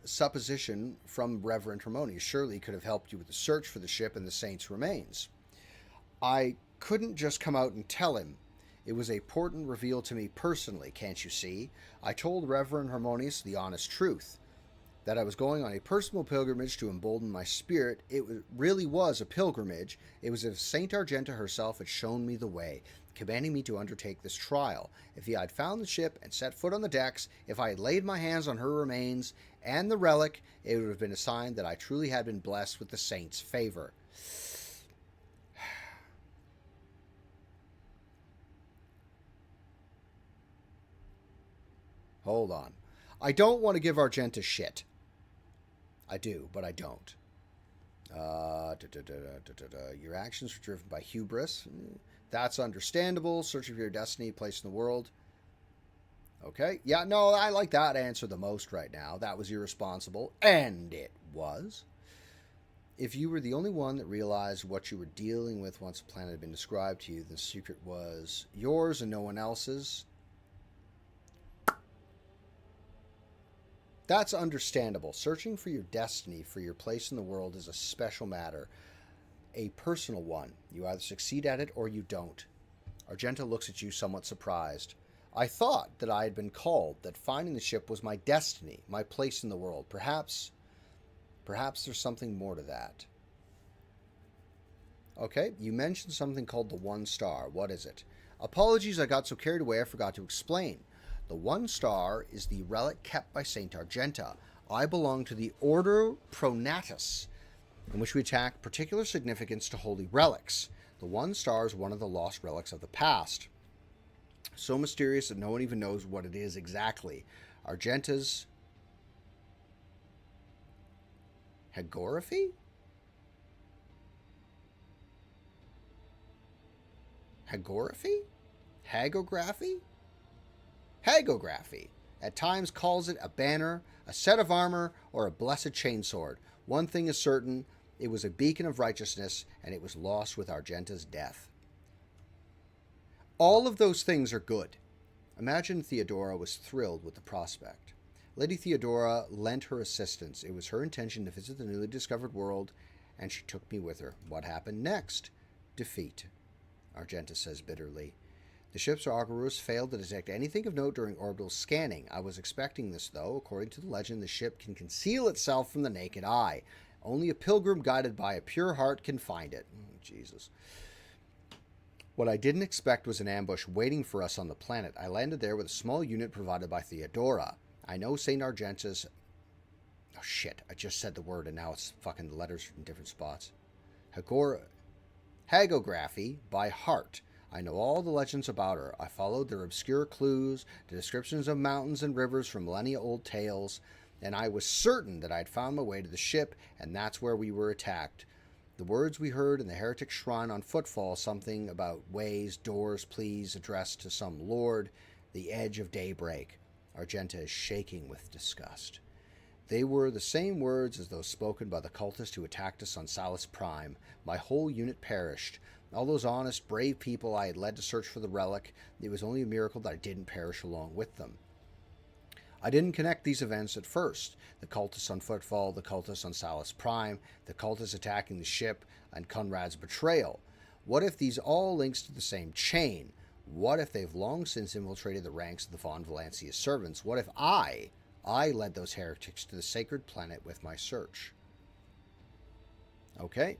supposition from Reverend Harmonius? Surely he could have helped you with the search for the ship and the saint's remains. I couldn't just come out and tell him. It was a portent revealed to me personally, can't you see? I told Reverend Harmonius the honest truth, that I was going on a personal pilgrimage to embolden my spirit. Really was a pilgrimage. It was as if Saint Argenta herself had shown me the way, commanding me to undertake this trial. If I had found the ship and set foot on the decks, if I had laid my hands on her remains and the relic, it would have been a sign that I truly had been blessed with the saint's favor. Hold on. I don't want to give Argenta shit. I do, but I don't. Your actions were driven by hubris. That's understandable. Searching for your destiny, place in the world. Okay. Yeah, no, I like that answer the most right now. That was irresponsible. And it was. If you were the only one that realized what you were dealing with once the planet had been described to you, the secret was yours and no one else's. That's understandable. Searching for your destiny, for your place in the world, is a special matter, a personal one. You either succeed at it or you don't. Argenta looks at you somewhat surprised. I thought that I had been called, that finding the ship was my destiny, my place in the world. Perhaps there's something more to that. Okay, you mentioned something called the One Star. What is it? Apologies, I got so carried away I forgot to explain. The One Star is the relic kept by Saint Argenta. I belong to the Order Pronatus, in which we attack particular significance to holy relics. The One Star is one of the lost relics of the past. So mysterious that no one even knows what it is exactly. Argenta's Hagoraphy? Hagoraphy? Hagography? Hagography. At times calls it a banner, a set of armor, or a blessed chainsword. One thing is certain, it was a beacon of righteousness, and it was lost with Argenta's death. All of those things are good. Imagine Theodora was thrilled with the prospect. Lady Theodora lent her assistance. It was her intention to visit the newly discovered world, and she took me with her. What happened next? Defeat, Argenta says bitterly. The ship's auguros failed to detect anything of note during orbital scanning. I was expecting this, though. According to the legend, the ship can conceal itself from the naked eye. Only a pilgrim guided by a pure heart can find it. Jesus. What I didn't expect was an ambush waiting for us on the planet. I landed there with a small unit provided by Theodora. I know St. Argenta's... Oh, shit. I just said the word, and now it's fucking letters in different spots. Hagography by heart. I know all the legends about her. I followed their obscure clues, the descriptions of mountains and rivers from millennia-old tales, and I was certain that I'd found my way to the ship, and that's where we were attacked. The words we heard in the heretic shrine on footfall, something about ways, doors, please, addressed to some lord, the edge of daybreak. Argenta is shaking with disgust. They were the same words as those spoken by the cultist who attacked us on Salus Prime. My whole unit perished. All those honest, brave people I had led to search for the relic, it was only a miracle that I didn't perish along with them. I didn't connect these events at first. The cultists on Footfall, the cultists on Salus Prime, the cultists attacking the ship, and Conrad's betrayal. What if these all links to the same chain? What if they've long since infiltrated the ranks of the von Valancius servants? What if I led those heretics to the sacred planet with my search? Okay.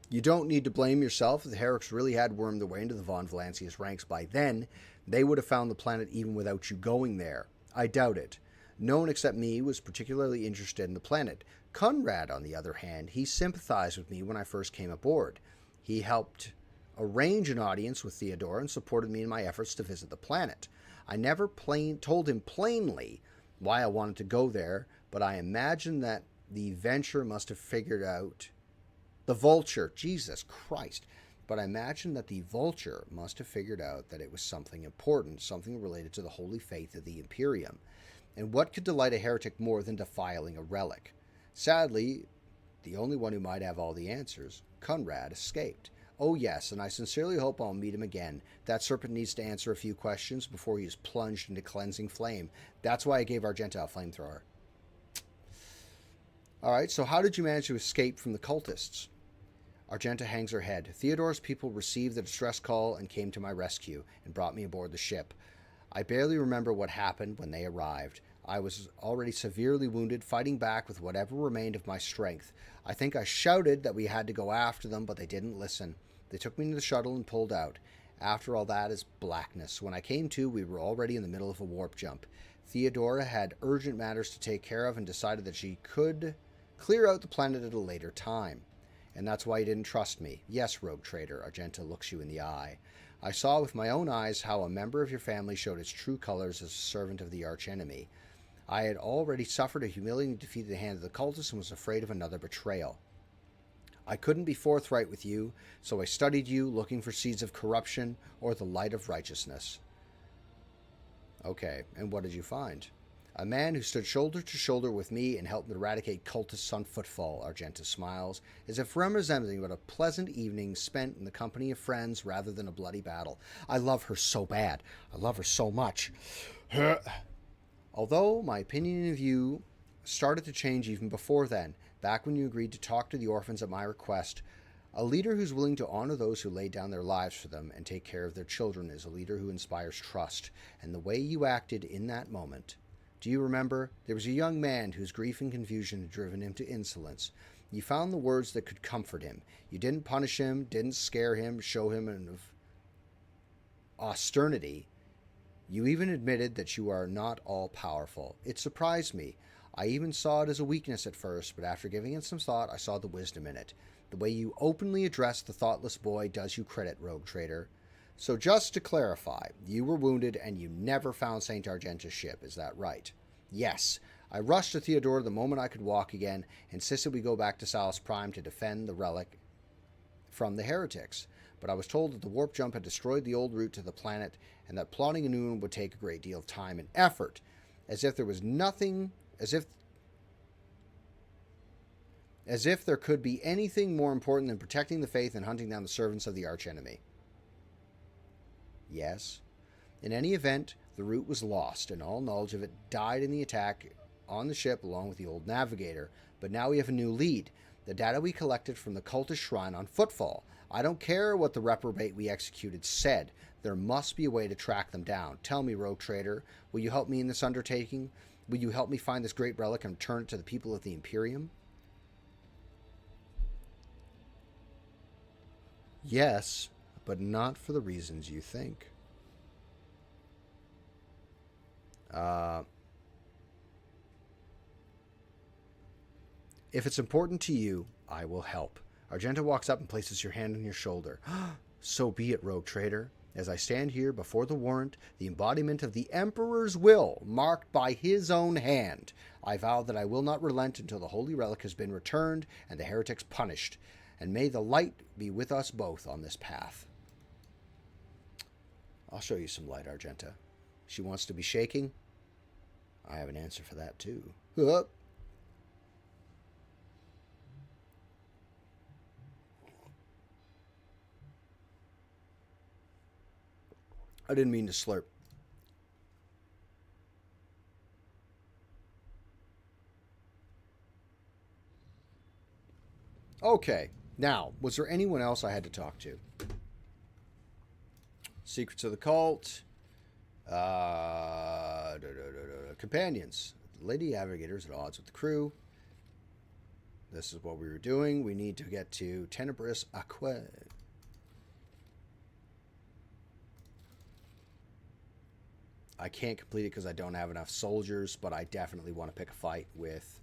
You don't need to blame yourself. If the Heretics really had wormed their way into the von Valancius ranks by then, they would have found the planet even without you going there. I doubt it. No one except me was particularly interested in the planet. Conrad, on the other hand, he sympathized with me when I first came aboard. He helped arrange an audience with Theodore and supported me in my efforts to visit the planet. I never told him plainly why I wanted to go there, but I imagine that the Venture must have figured out the Vulture, Jesus Christ. But I imagine that the Vulture must have figured out that it was something important, something related to the holy faith of the Imperium. And what could delight a heretic more than defiling a relic? Sadly, the only one who might have all the answers, Conrad, escaped. Oh yes, and I sincerely hope I'll meet him again. That serpent needs to answer a few questions before he is plunged into cleansing flame. That's why I gave Argenta a flamethrower. Alright, so how did you manage to escape from the cultists? Argenta hangs her head. Theodore's people received the distress call and came to my rescue and brought me aboard the ship. I barely remember what happened when they arrived. I was already severely wounded, fighting back with whatever remained of my strength. I think I shouted that we had to go after them, but they didn't listen. They took me to the shuttle and pulled out. After all that is blackness. When I came to, we were already in the middle of a warp jump. Theodora had urgent matters to take care of and decided that she could clear out the planet at a later time. And that's why you didn't trust me. Yes, rogue traitor, Argenta looks you in the eye. I saw with my own eyes how a member of your family showed its true colors as a servant of the archenemy. I had already suffered a humiliating defeat at the hand of the cultists and was afraid of another betrayal. I couldn't be forthright with you, so I studied you, looking for seeds of corruption or the light of righteousness. Okay, and what did you find? A man who stood shoulder to shoulder with me and helped eradicate cultists on footfall, Argenta smiles, as if representing but a pleasant evening spent in the company of friends rather than a bloody battle. I love her so bad. I love her so much. Although my opinion of you started to change even before then, back when you agreed to talk to the orphans at my request, a leader who's willing to honor those who lay down their lives for them and take care of their children is a leader who inspires trust. And the way you acted in that moment... Do you remember? There was a young man whose grief and confusion had driven him to insolence. You found the words that could comfort him. You didn't punish him, didn't scare him, show him an austerenity. You even admitted that you are not all-powerful. It surprised me. I even saw it as a weakness at first, but after giving it some thought, I saw the wisdom in it. The way you openly addressed the thoughtless boy does you credit, rogue traitor. So just to clarify, you were wounded and you never found St. Argenta's ship, is that right? Yes. I rushed to Theodore the moment I could walk again, insisted we go back to Salus Prime to defend the relic from the heretics. But I was told that the warp jump had destroyed the old route to the planet and that plotting a new one would take a great deal of time and effort, as if there was nothing, as if there could be anything more important than protecting the faith and hunting down the servants of the archenemy. Yes. In any event, the route was lost, and all knowledge of it died in the attack on the ship along with the old navigator. But now we have a new lead. The data we collected from the cultist shrine on Footfall. I don't care what the reprobate we executed said. There must be a way to track them down. Tell me, rogue traitor, will you help me in this undertaking? Will you help me find this great relic and return it to the people of the Imperium? Yes, but not for the reasons you think. If it's important to you, I will help. Argenta walks up and places your hand on your shoulder. So be it, rogue traitor. As I stand here before the warrant, the embodiment of the Emperor's will, marked by his own hand, I vow that I will not relent until the holy relic has been returned and the heretics punished. And may the light be with us both on this path. I'll show you some light, Argenta. She wants to be shaking. I have an answer for that, too. I didn't mean to slurp. Okay, now, was there anyone else I had to talk to? Secrets of the Cult, Companions. The Lady Navigator is at odds with the crew. This is what we were doing. We need to get to Tenebris Aqua. I can't complete it because I don't have enough soldiers, but I definitely want to pick a fight with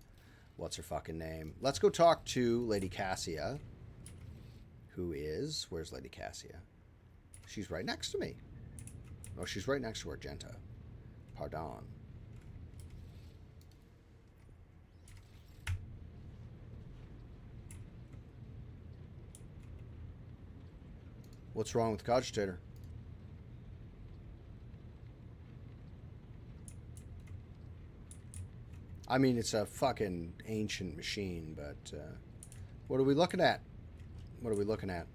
what's her fucking name. Let's go talk to Lady Cassia, who is... Where's Lady Cassia? She's right next to me. Oh, she's right next to Argenta. Pardon. What's wrong with the cogitator? I mean, it's a fucking ancient machine, but what are we looking at? What are we looking at?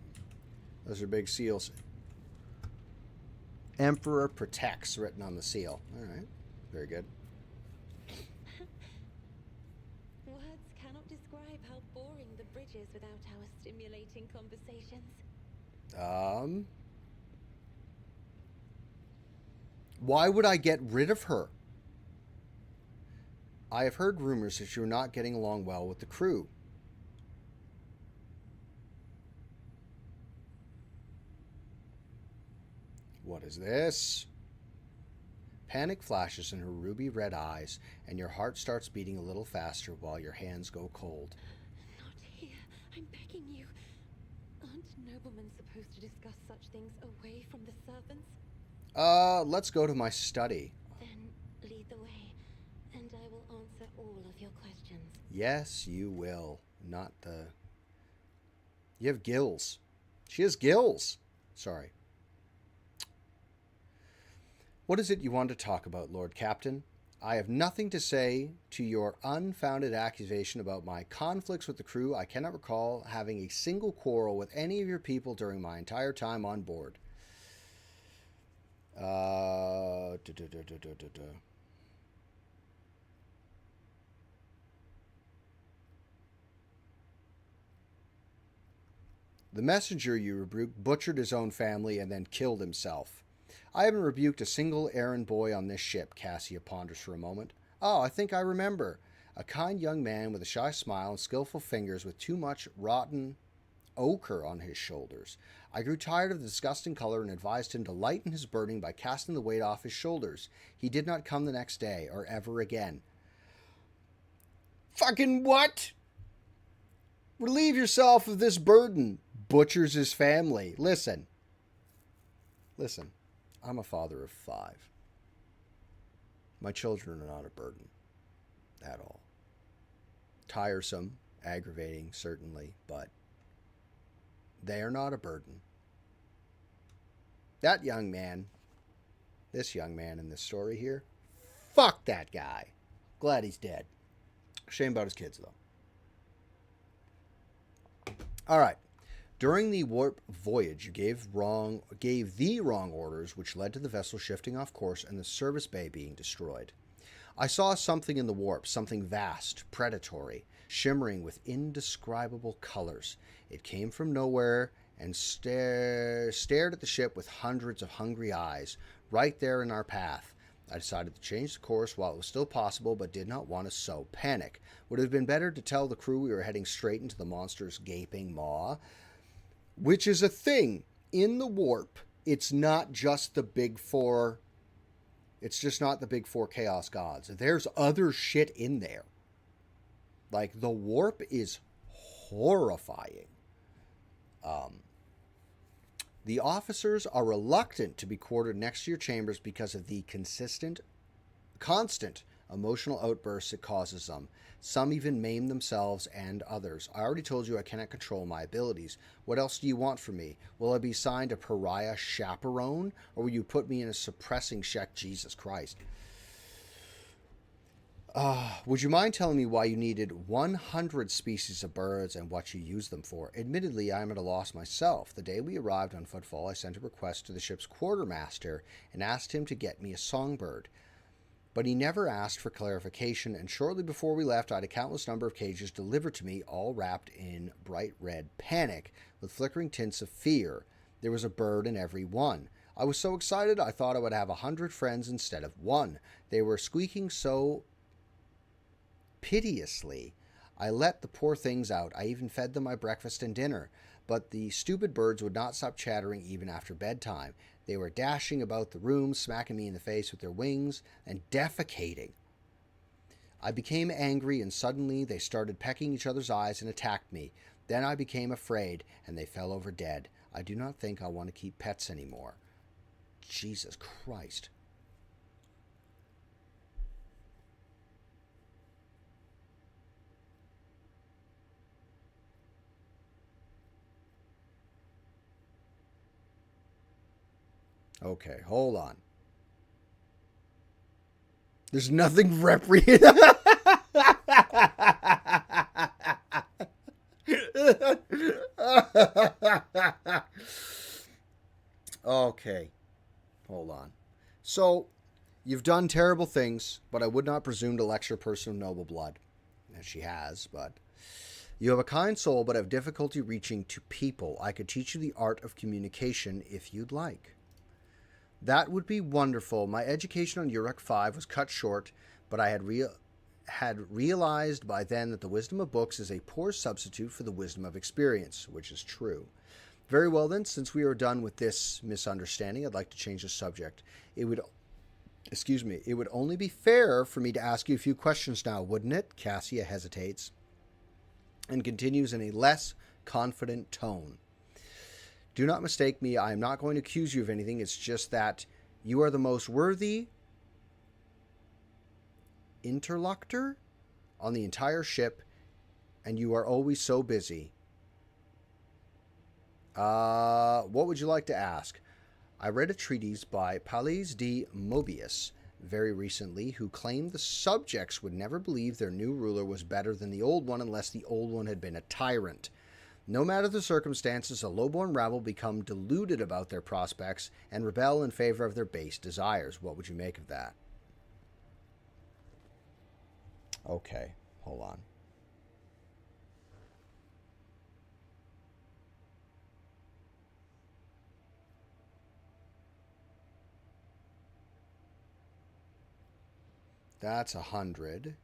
Those are big seals. Emperor protects written on the seal. All right. Very good. Words cannot describe how boring the bridge is without our stimulating conversations. Why would I get rid of her? I have heard rumors that you're not getting along well with the crew. What is this? Panic flashes in her ruby red eyes, and your heart starts beating a little faster while your hands go cold. Not here. I'm begging you. Aren't noblemen supposed to discuss such things away from the servants? Let's go to my study. Then lead the way, and I will answer all of your questions. Yes, you will. Not the... You have gills. She has gills. Sorry. What is it you want to talk about, Lord Captain? I have nothing to say to your unfounded accusation about my conflicts with the crew. I cannot recall having a single quarrel with any of your people during my entire time on board. The messenger you rebuked butchered his own family and then killed himself. I haven't rebuked a single errand boy on this ship, Cassia ponders for a moment. Oh, I think I remember. A kind young man with a shy smile and skillful fingers with too much rotten ochre on his shoulders. I grew tired of the disgusting color and advised him to lighten his burden by casting the weight off his shoulders. He did not come the next day, or ever again. Fucking what? Relieve yourself of this burden. Butchers his family. Listen. I'm a father of 5. My children are not a burden at all. Tiresome, aggravating, certainly, but they are not a burden. That young man, this young man in this story here, fuck that guy. Glad he's dead. Shame about his kids, though. All right. During the warp voyage, you gave the wrong orders, which led to the vessel shifting off course and the service bay being destroyed. I saw something in the warp, something vast, predatory, shimmering with indescribable colors. It came from nowhere and stared at the ship with hundreds of hungry eyes, right there in our path. I decided to change the course while it was still possible, but did not want to sow panic. Would it have been better to tell the crew we were heading straight into the monster's gaping maw? Which is a thing. In the warp, it's not just the big 4. It's just not the big 4 chaos gods. There's other shit in there. Like, the warp is horrifying. The officers are reluctant to be quartered next to your chambers because of the constant emotional outbursts it causes them. Some even maim themselves and others. I already told you I cannot control my abilities. What else do you want from me? Will I be signed a pariah chaperone? Or will you put me in a suppressing check? Jesus Christ. Would you mind telling me why you needed 100 species of birds and what you used them for? Admittedly, I am at a loss myself. The day we arrived on Footfall, I sent a request to the ship's quartermaster and asked him to get me a songbird. But he never asked for clarification, and shortly before we left, I had a countless number of cages delivered to me, all wrapped in bright red panic, with flickering tints of fear. There was a bird in every one. I was so excited I thought I would have 100 friends instead of one. They were squeaking so piteously. I let the poor things out. I even fed them my breakfast and dinner. But the stupid birds would not stop chattering even after bedtime. They were dashing about the room, smacking me in the face with their wings, and defecating. I became angry, and suddenly they started pecking each other's eyes and attacked me. Then I became afraid, and they fell over dead. I do not think I want to keep pets anymore. Jesus Christ. Okay, hold on. There's nothing Okay, hold on. So, you've done terrible things, but I would not presume to lecture a person of noble blood. And she has, but... You have a kind soul, but have difficulty reaching to people. I could teach you the art of communication if you'd like. That would be wonderful. My education on Uruk 5 was cut short, but I had realized by then that the wisdom of books is a poor substitute for the wisdom of experience, which is true. Very well then, since we are done with this misunderstanding, I'd like to change the subject. It would only be fair for me to ask you a few questions now, wouldn't it? Cassia hesitates and continues in a less confident tone. Do not mistake me. I am not going to accuse you of anything. It's just that you are the most worthy interlocutor on the entire ship, and you are always so busy. What would you like to ask? I read a treatise by Palais de Mobius very recently, who claimed the subjects would never believe their new ruler was better than the old one unless the old one had been a tyrant. No matter the circumstances, a low-born rabble become deluded about their prospects and rebel in favor of their base desires. What would you make of that? Okay, hold on. That's 100.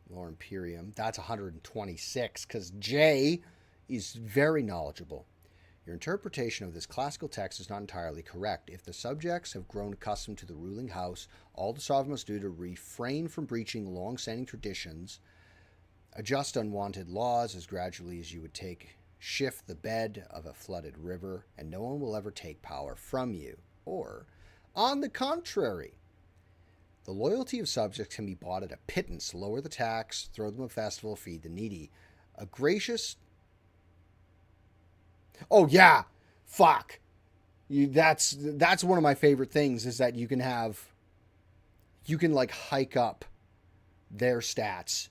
Lore Imperium. That's 126, because Jay is very knowledgeable. Your interpretation of this classical text is not entirely correct. If the subjects have grown accustomed to the ruling house, all the sovereign must do to refrain from breaching long-standing traditions, adjust unwanted laws as gradually as you would shift the bed of a flooded river, and no one will ever take power from you. Or, on the contrary, the loyalty of subjects can be bought at a pittance. Lower the tax, throw them a festival, feed the needy. A gracious... Oh, yeah! Fuck! That's one of my favorite things, is that you can like hike up their stats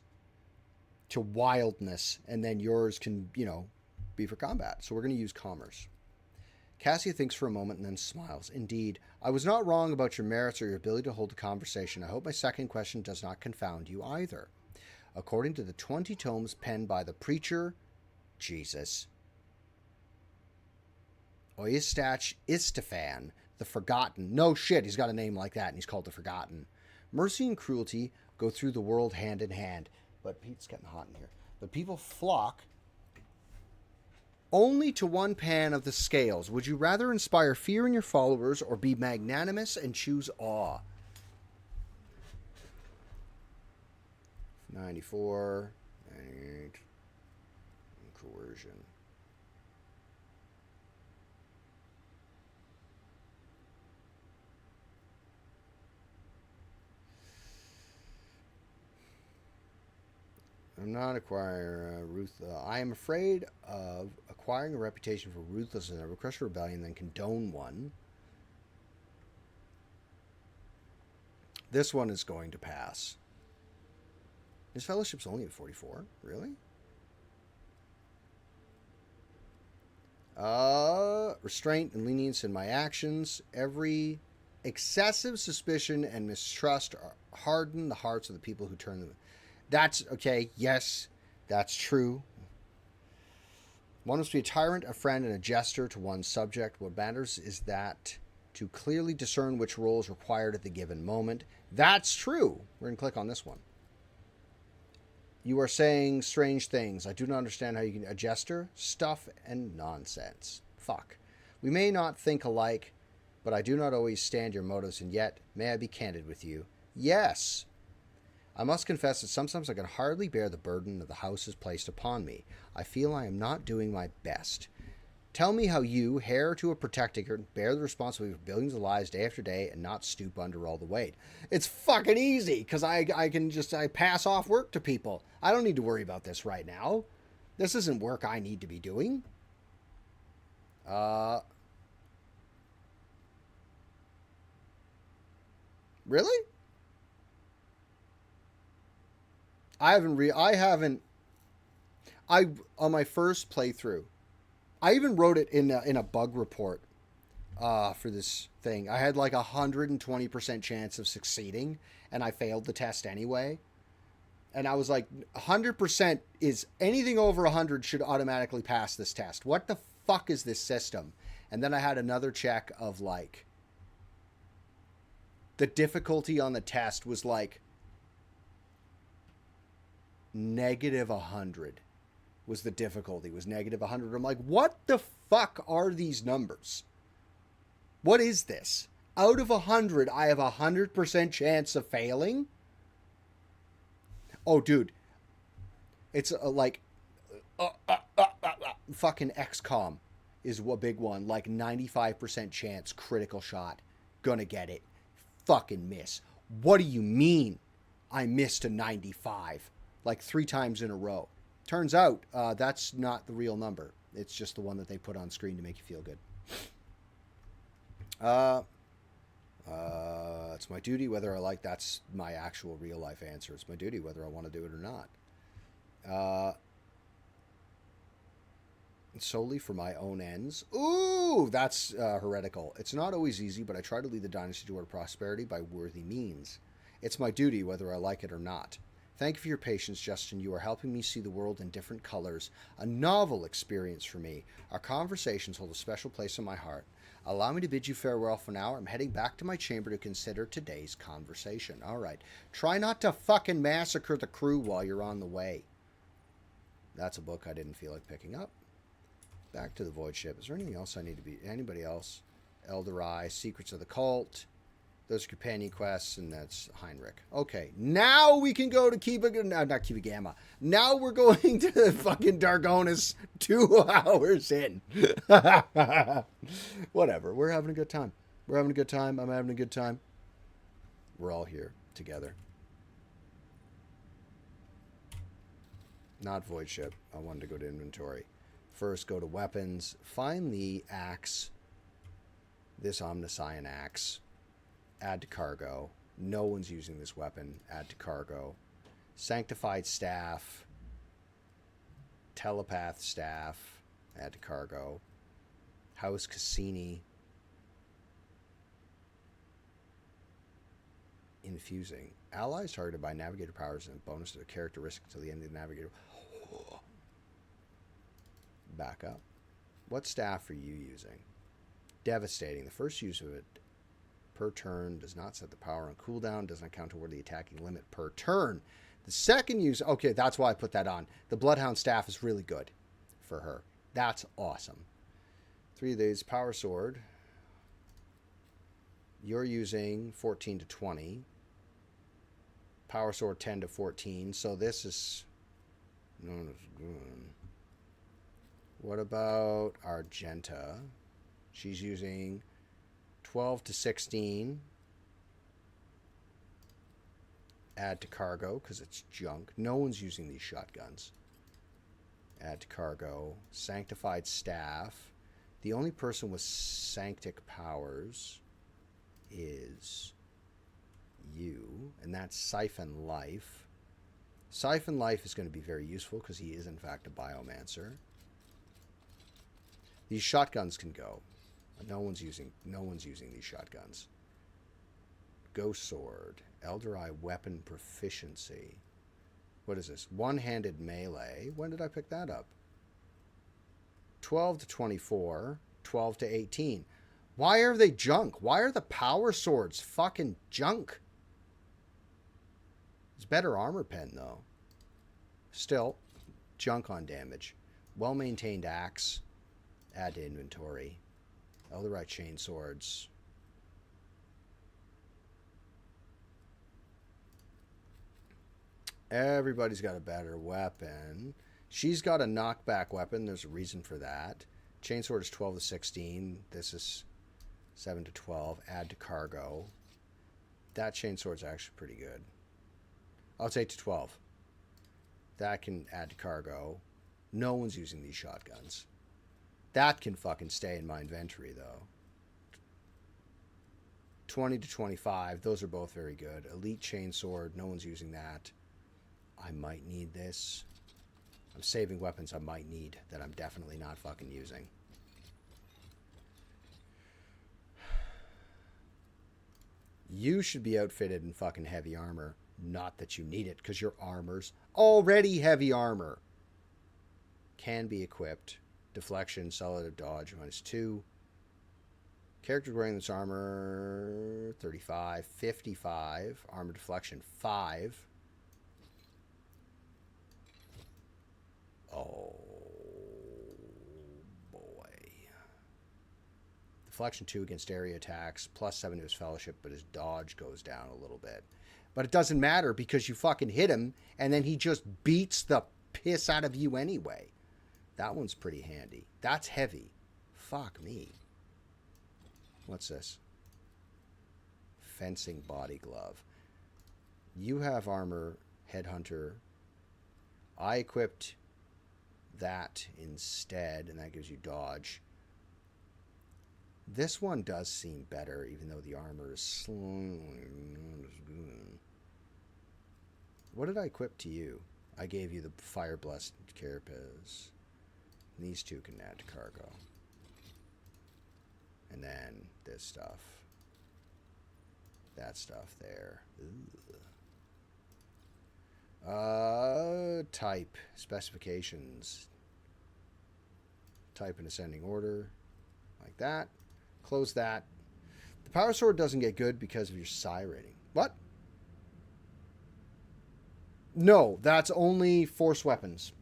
to wildness, and then yours can, be for combat. So we're going to use commerce. Cassia thinks for a moment and then smiles. Indeed, I was not wrong about your merits or your ability to hold a conversation. I hope my second question does not confound you either. According to the 20 tomes penned by the preacher, Jesus, Oistach Istefan, the Forgotten. No shit, he's got a name like that, and he's called the Forgotten. Mercy and cruelty go through the world hand in hand. But Pete's getting hot in here. But people flock only to one pan of the scales. Would you rather inspire fear in your followers or be magnanimous and choose awe? 94, 98, coercion. I'm not acquiring I am afraid of acquiring a reputation for ruthlessness. I will crush a rebellion, then condone one. This one is going to pass. His fellowship's only at 44. Really? Restraint and lenience in my actions. Every excessive suspicion and mistrust harden the hearts of the people who turn them. That's okay. Yes, that's true. One must be a tyrant, a friend, and a jester to one's subject. What matters is that to clearly discern which role is required at the given moment. That's true. We're going to click on this one. You are saying strange things. I do not understand how you can... A jester? Stuff and nonsense. Fuck. We may not think alike, but I do not always stand your motives, and yet, may I be candid with you? Yes. I must confess that sometimes I can hardly bear the burden that the house has placed upon me. I feel I am not doing my best. Tell me how you, heir to a protectorate, bear the responsibility for billions of lives day after day and not stoop under all the weight. It's fucking easy, because I pass off work to people. I don't need to worry about this right now. This isn't work I need to be doing. Really? On my first playthrough, I even wrote it in a bug report for this thing. I had like 120% chance of succeeding, and I failed the test anyway. And I was like, 100% is anything over 100 should automatically pass this test. What the fuck is this system? And then I had another check of like, the difficulty on the test was like -100. Was the difficulty, was -100. I'm like, what the fuck are these numbers? What is this? Out of 100, I have 100% chance of failing? Oh, dude. It's like, fucking XCOM is a big one. Like 95% chance, critical shot. Gonna get it. Fucking miss. What do you mean I missed a 95? Like 3 times in a row. Turns out that's not the real number. It's just the one that they put on screen to make you feel good. It's my duty whether I like... That's my actual real life answer. It's my duty whether I want to do it or not. Solely for my own ends. Ooh, that's heretical. It's not always easy, but I try to lead the dynasty toward prosperity by worthy means. It's my duty whether I like it or not. Thank you for your patience, Justin. You are helping me see the world in different colors. A novel experience for me. Our conversations hold a special place in my heart. Allow me to bid you farewell for now. I'm heading back to my chamber to consider today's conversation. All right. Try not to fucking massacre the crew while you're on the way. That's a book I didn't feel like picking up. Back to the Void Ship. Is there anything else I need to be... Anybody else? Elder Eye, Secrets of the Cult... Those are companion quests, and that's Heinrich. Okay, now we can go to Kiba... No, not Kiba Gamma. Now we're going to fucking Dargonis 2 hours in. Whatever. We're having a good time. We're having a good time. I'm having a good time. We're all here together. Not Void Ship. I wanted to go to inventory. First, go to weapons. Find the axe. This Omniscient axe. Add to cargo. No one's using this weapon. Add to cargo. Sanctified staff. Telepath staff. Add to cargo. House Cassini. Infusing. Allies targeted by navigator powers and bonus to their characteristics until the end of the navigator. Back up. What staff are you using? Devastating. The first use of it per turn does not set the power on cooldown, does not count toward the attacking limit per turn. The second use, okay, that's why I put that on. The Bloodhound staff is really good for her. That's awesome. 3 of these, Power Sword. You're using 14 to 20. Power Sword 10 to 14. So this is known as good. What about Argenta? She's using 12 to 16. Add to cargo because it's junk. No one's using these shotguns. Add to cargo. Sanctified staff. The only person with sanctic powers is you, and that's Siphon Life. Siphon Life is going to be very useful because he is in fact a biomancer. These shotguns can go. No one's using these shotguns. Ghost Sword. Elder Eye Weapon Proficiency. What is this? One-handed melee. When did I pick that up? 12 to 24. 12 to 18. Why are they junk? Why are the power swords fucking junk? It's better armor pen, though. Still, junk on damage. Well-maintained axe. Add to inventory. Elderite chain swords. Everybody's got a better weapon. She's got a knockback weapon. There's a reason for that. Chainsword is 12 to 16. This is 7 to 12. Add to cargo. That chainsword's actually pretty good. Oh, it's 8 to 12. That can add to cargo. No one's using these shotguns. That can fucking stay in my inventory, though. 20 to 25. Those are both very good. Elite chainsword. No one's using that. I might need this. I'm saving weapons I might need that I'm definitely not fucking using. You should be outfitted in fucking heavy armor. Not that you need it, because your armor's already heavy armor. Can be equipped. Deflection, solid dodge, -2. Character wearing this armor, 35, 55. Armor deflection, 5. Oh, boy. Deflection 2 against area attacks, +7 to his fellowship, but his dodge goes down a little bit. But it doesn't matter because you fucking hit him, and then he just beats the piss out of you anyway. That one's pretty handy. That's heavy. Fuck me. What's this? Fencing body glove. You have armor, headhunter. I equipped that instead, and that gives you dodge. This one does seem better, even though the armor is slowly. What did I equip to you? I gave you the Fire Blessed Carapace. These two can add to cargo. And then this stuff. That stuff there. Type. Specifications. Type in ascending order. Like that. Close that. The power sword doesn't get good because of your psi rating. What? No, that's only force weapons.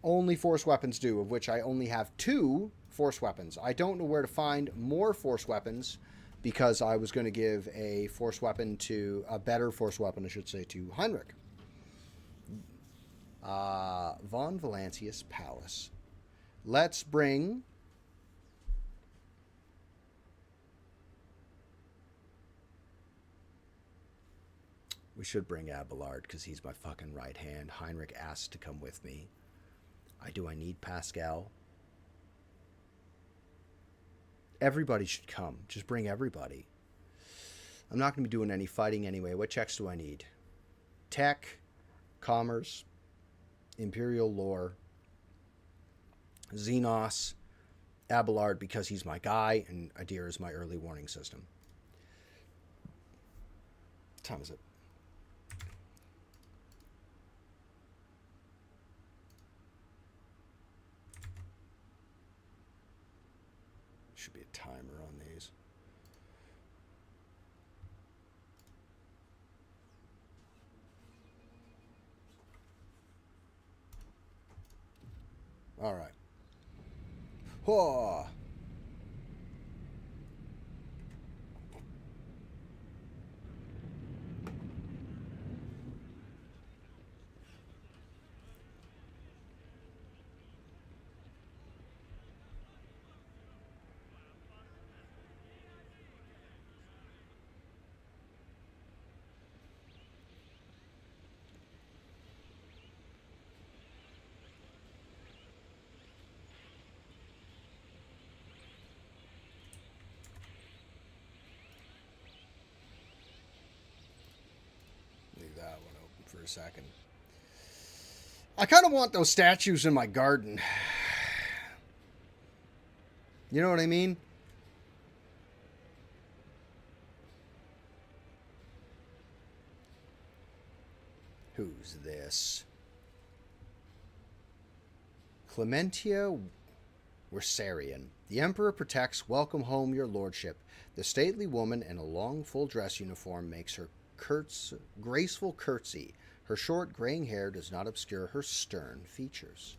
Only force weapons do, of which I only have 2 force weapons. I don't know where to find more force weapons because I was going to give a force weapon to, a better force weapon, I should say, to Heinrich. Von Valancius Palace. Let's bring... We should bring Abelard because he's my fucking right hand. Heinrich asked to come with me. Do I need Pascal? Everybody should come. Just bring everybody. I'm not going to be doing any fighting anyway. What checks do I need? Tech, commerce, imperial lore, Xenos, Abelard because he's my guy, and Adir is my early warning system. What time is it? Should be a timer on these. All right. Whoa. Leave that one open for a second. I kind of want those statues in my garden. You know what I mean? Who's this? Clementia Wersarian. The Emperor protects. Welcome home, your lordship. The stately woman in a long full dress uniform makes her graceful curtsy. Her short graying hair does not obscure her stern features.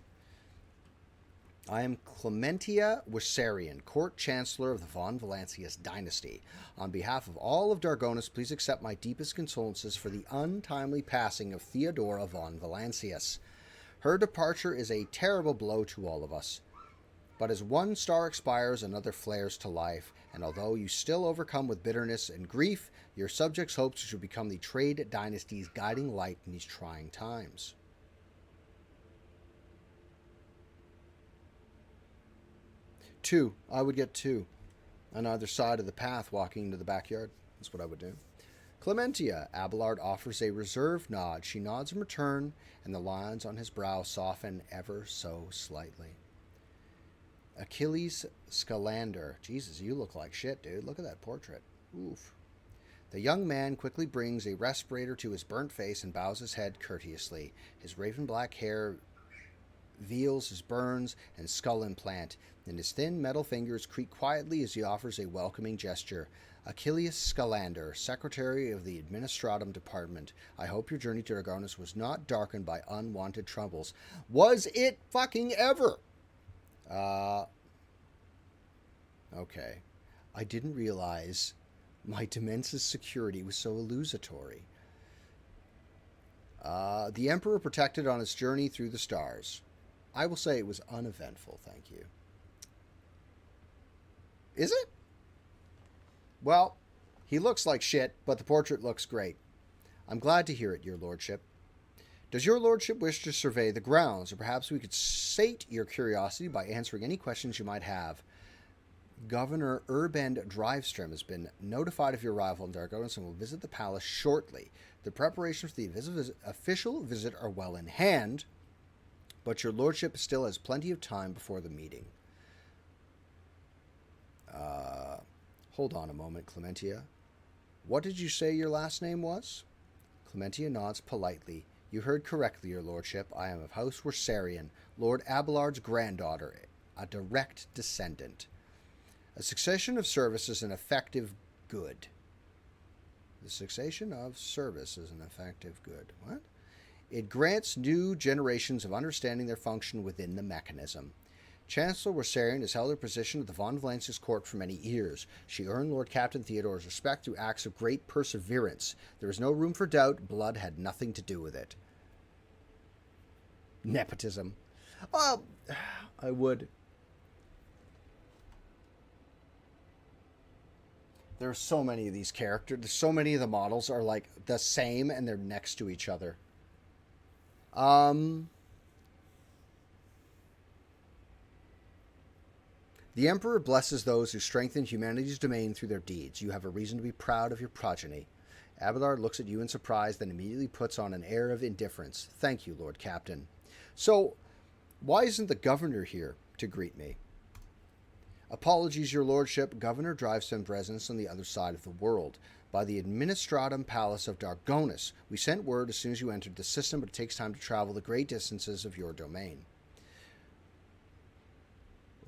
I am Clementia Wissarion, Court Chancellor of the von Valancius dynasty. On behalf of all of Dargonus, please accept my deepest condolences for the untimely passing of Theodora von Valancius. Her departure is a terrible blow to all of us. But as one star expires, another flares to life, and although you still overcome with bitterness and grief, your subjects' hopes should become the Trade dynasty's guiding light in these trying times. Two. I would get two. On either side of the path walking into the backyard. That's what I would do. Clementia. Abelard offers a reserved nod. She nods in return, and the lines on his brow soften ever so slightly. Achilles Scalander. Jesus, you look like shit, dude. Look at that portrait. Oof. The young man quickly brings a respirator to his burnt face and bows his head courteously. His raven black hair veils his burns and skull implant, and his thin metal fingers creak quietly as he offers a welcoming gesture. Achilles Scalander, Secretary of the Administratum Department. I hope your journey to Dargonus was not darkened by unwanted troubles. Was it fucking ever? Okay. I didn't realize my Demence's security was so illusory. The Emperor protected on his journey through the stars. I will say it was uneventful, thank you. Is it? Well, he looks like shit, but the portrait looks great. I'm glad to hear it, your lordship. Does your lordship wish to survey the grounds, or perhaps we could sate your curiosity by answering any questions you might have? Governor Urbend Drivestrom has been notified of your arrival in Dargonus and will visit the palace shortly. The preparations for the official visit are well in hand, but your lordship still has plenty of time before the meeting. Hold on a moment, Clementia. What did you say your last name was? Clementia nods politely. You heard correctly, your lordship. I am of House Wissarion, Lord Abelard's granddaughter, a direct descendant. A succession of service is an effective good. The succession of service is an effective good. What? It grants new generations of understanding their function within the mechanism. Chancellor Wissarion has held her position at the von Valancius court for many years. She earned Lord Captain Theodore's respect through acts of great perseverance. There is no room for doubt. Blood had nothing to do with it. Nepotism. I would. There are so many of these characters. So many of the models are like the same and they're next to each other. The Emperor blesses those who strengthen humanity's domain through their deeds. You have a reason to be proud of your progeny. Abelard looks at you in surprise, then immediately puts on an air of indifference. Thank you, Lord Captain. So, why isn't the governor here to greet me? Apologies, your lordship. Governor Drivestone's residence on the other side of the world. By the Administratum Palace of Dargonus. We sent word as soon as you entered the system, but it takes time to travel the great distances of your domain.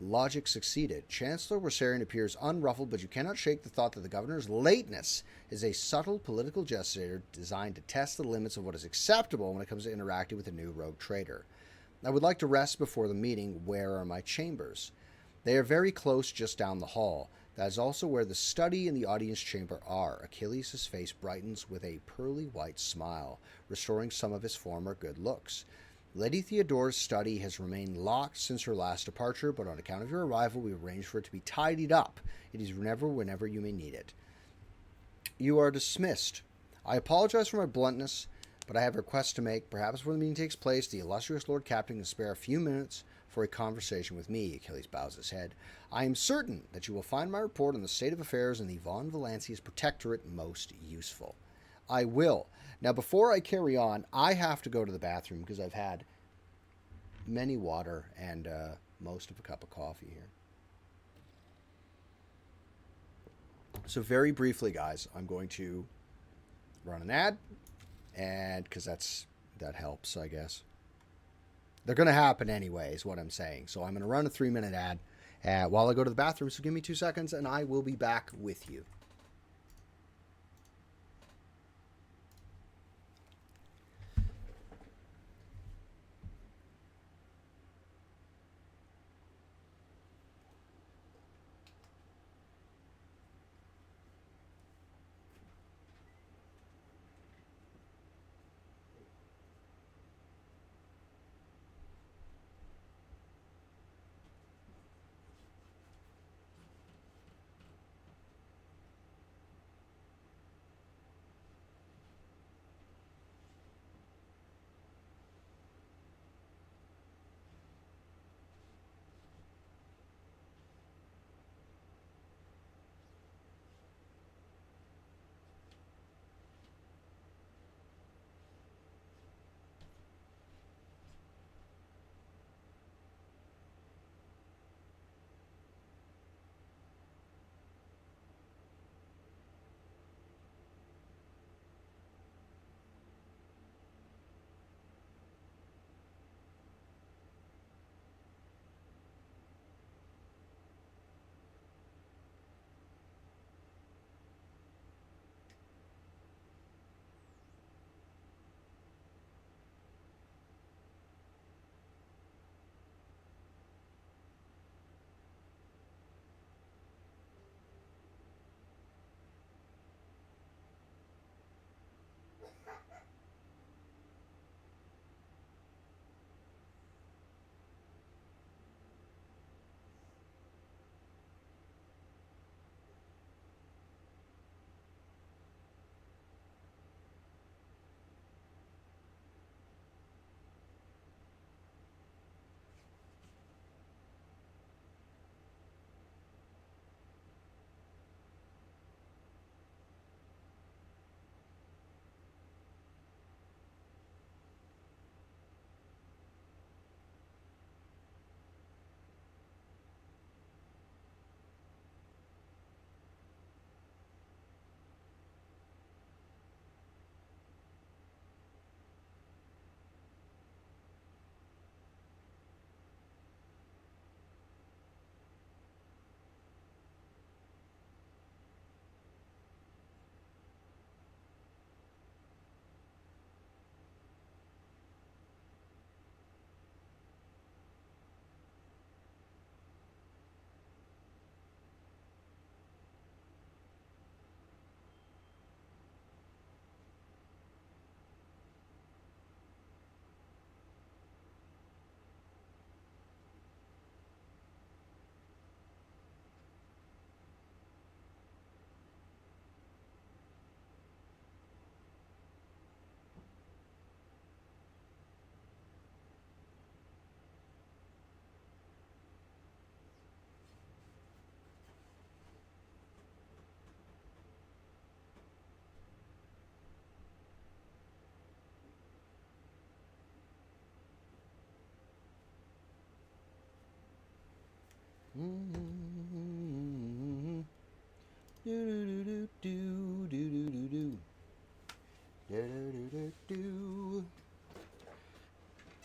Logic succeeded. Chancellor Wissarion appears unruffled, but you cannot shake the thought that the governor's lateness is a subtle political gesture designed to test the limits of what is acceptable when it comes to interacting with a new rogue trader. I would like to rest before the meeting. Where are my chambers? They are very close, just down the hall. That is also where the study and the audience chamber are. Achilles' face brightens with a pearly white smile, restoring some of his former good looks. Lady Theodora's study has remained locked since her last departure, but on account of your arrival, we arranged for it to be tidied up. It is whenever you may need it. You are dismissed. I apologize for my bluntness, but I have a request to make. Perhaps when the meeting takes place, the illustrious Lord Captain can spare a few minutes for a conversation with me. Achilles bows his head. I am certain that you will find my report on the state of affairs in the von Valancius Protectorate most useful. I will. Now, before I carry on, I have to go to the bathroom because I've had many water and most of a cup of coffee here. So very briefly, guys, I'm going to run an ad, and because that helps, I guess. They're going to happen anyway, is what I'm saying. So I'm going to run a 3-minute ad, while I go to the bathroom. So give me 2 seconds and I will be back with you.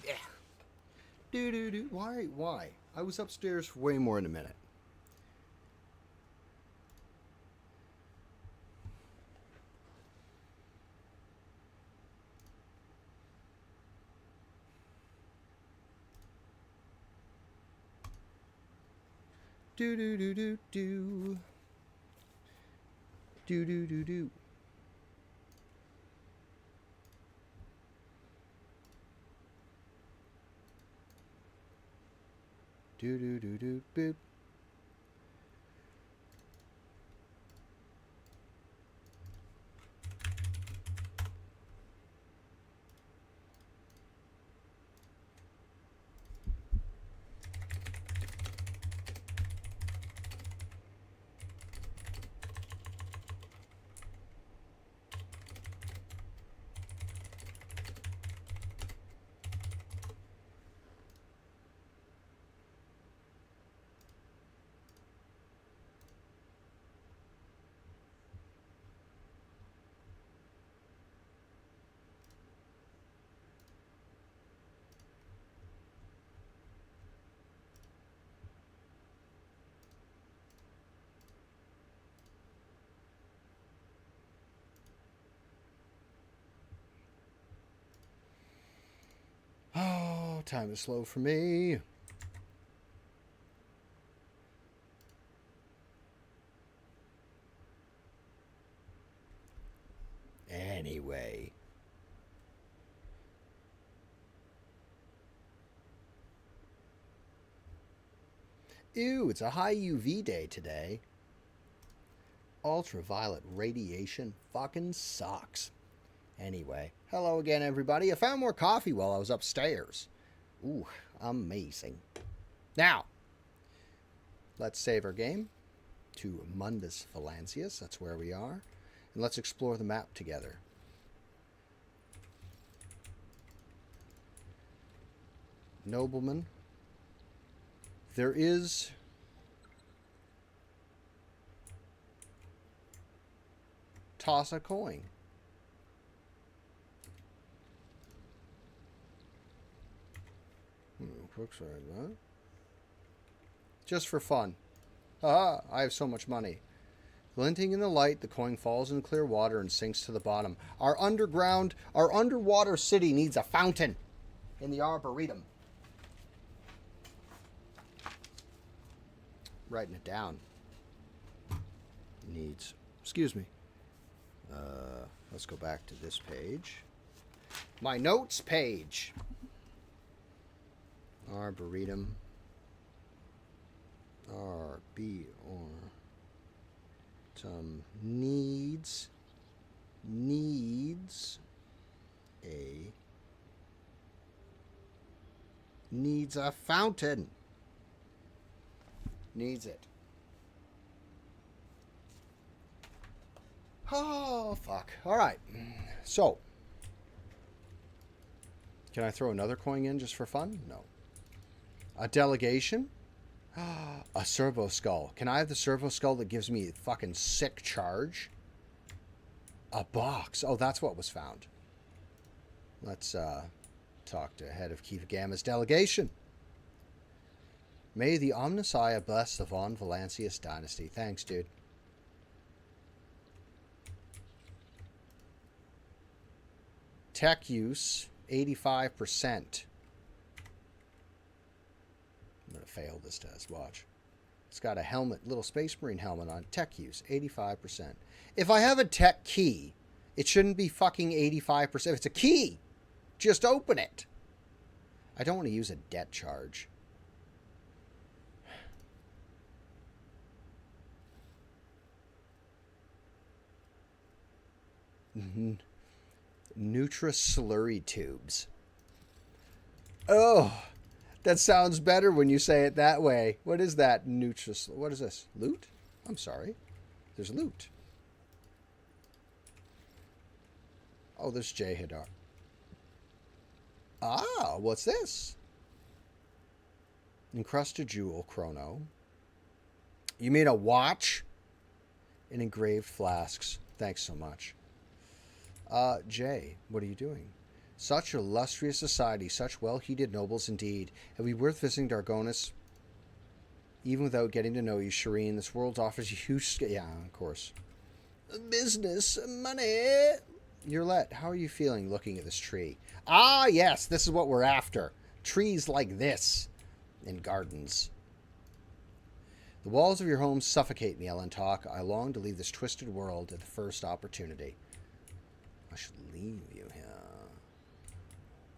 Yeah. Why? I was upstairs for way more than a minute. Do do do do do. Do do do do. Do do do do boop. time is slow for me. Anyway. Ew, it's a high UV day today. Ultraviolet radiation fucking sucks. Anyway, hello again, everybody. I found more coffee while I was upstairs. Ooh, amazing. Now, let's save our game to Mundus, Valancius. That's where we are. And let's explore the map together. Nobleman. There is... toss a coin. Looks like that. Just for fun. Ah, I have so much money. Glinting in the light, the coin falls in clear water and sinks to the bottom. Our underwater city needs a fountain in the Arboretum. Writing it down. Needs. Excuse me. Let's go back to this page. My notes page. Arboretum. Needs a fountain. Needs it. Oh, fuck. All right. So, can I throw another coin in just for fun? No. A delegation? A servo skull. Can I have the servo skull that gives me a fucking sick charge? A box. Oh, that's what was found. Let's talk to head of Kiva Gamma's delegation. May the Omnissiah bless the Von Valancius dynasty. Thanks, dude. Tech use, 85%. I'm going to fail this test. Watch. It's got a helmet, little Space Marine helmet on. Tech use, 85%. If I have a tech key, it shouldn't be fucking 85%. If it's a key, just open it. I don't want to use a debt charge. Nutra slurry tubes. Oh, that sounds better when you say it that way. What is that? What is this? Loot? I'm sorry. There's loot. Oh, there's Jehadar. Ah, what's this? Encrusted jewel, chrono. You mean a watch? And engraved flasks. Thanks so much. Jay, what are you doing? Such illustrious society, such well-heated nobles indeed. It would be worth visiting Dargonis, even without getting to know you, Shireen. This world offers you huge... Yeah, of course. Business, money. Yurlet, how are you feeling looking at this tree? Ah, yes, this is what we're after. Trees like this in gardens. The walls of your home suffocate me, Elentok. I long to leave this twisted world at the first opportunity. I should leave you here.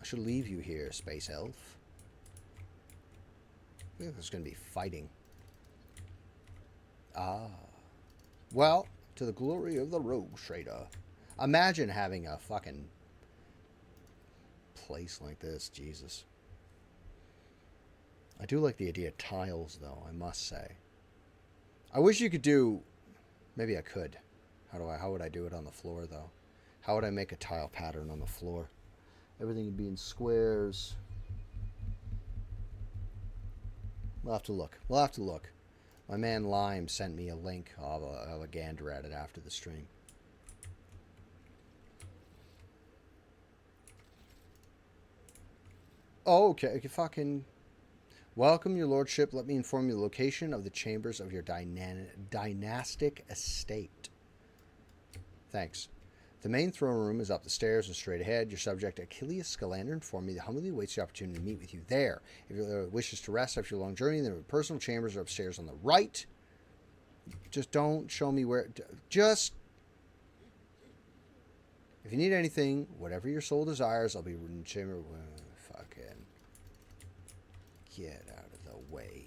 I should leave you here, Space Elf. I think there's going to be fighting. Ah. Well, to the glory of the Rogue Trader. Imagine having a fucking place like this. Jesus. I do like the idea of tiles, though, I must say. I wish you could do... Maybe I could. How would I do it on the floor, though? How would I make a tile pattern on the floor? Everything would be in squares. We'll have to look. We'll have to look. My man Lime sent me a link. I'll have a gander at it after the stream. Oh, okay. Fucking... Welcome, your lordship. Let me inform you the location of the chambers of your dynastic estate. Thanks. The main throne room is up the stairs and straight ahead. Your subject, Achilles Scalander, informed me that humbly awaits the opportunity to meet with you there. If you wishes to rest after your long journey, then personal chambers are upstairs on the right. Just don't show me where... Just... If you need anything, whatever your soul desires, I'll be in the chamber. Fucking... Get out of the way.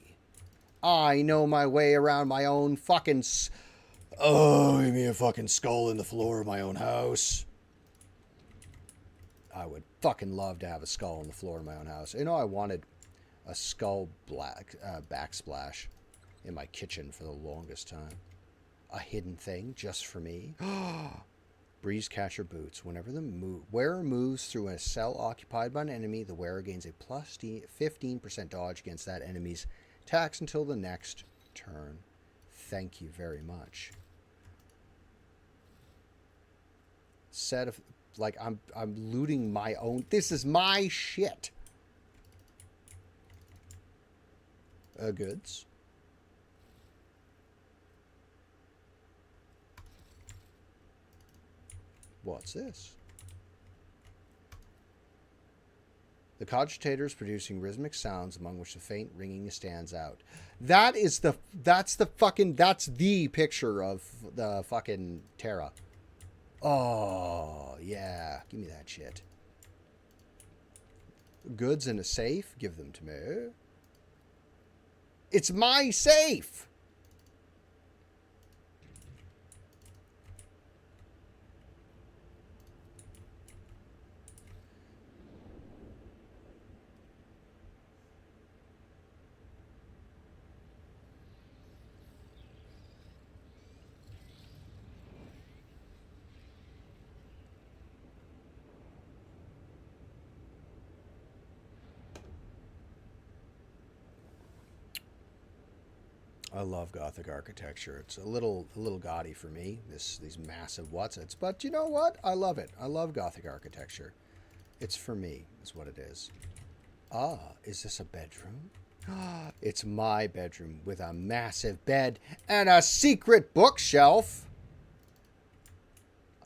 I know my way around my own fucking... Oh, give me a fucking skull in the floor of my own house. I would fucking love to have a skull in the floor of my own house. You know, I wanted a skull backsplash in my kitchen for the longest time. A hidden thing just for me. Breeze catcher boots. Whenever the wearer moves through a cell occupied by an enemy, the wearer gains a plus 15% dodge against that enemy's attacks until the next turn. Thank you very much. Set of like I'm looting my own. This is my shit. Goods. What's this? The cogitator is producing rhythmic sounds among which the faint ringing stands out. That's the picture of the fucking Terra. Oh, yeah. Give me that shit. Goods in a safe. Give them to me. It's my safe! I love Gothic architecture. It's a little gaudy for me, these massive whatsits. But you know what? I love it. I love Gothic architecture. It's for me, is what it is. Ah, is this a bedroom? It's my bedroom with a massive bed and a secret bookshelf.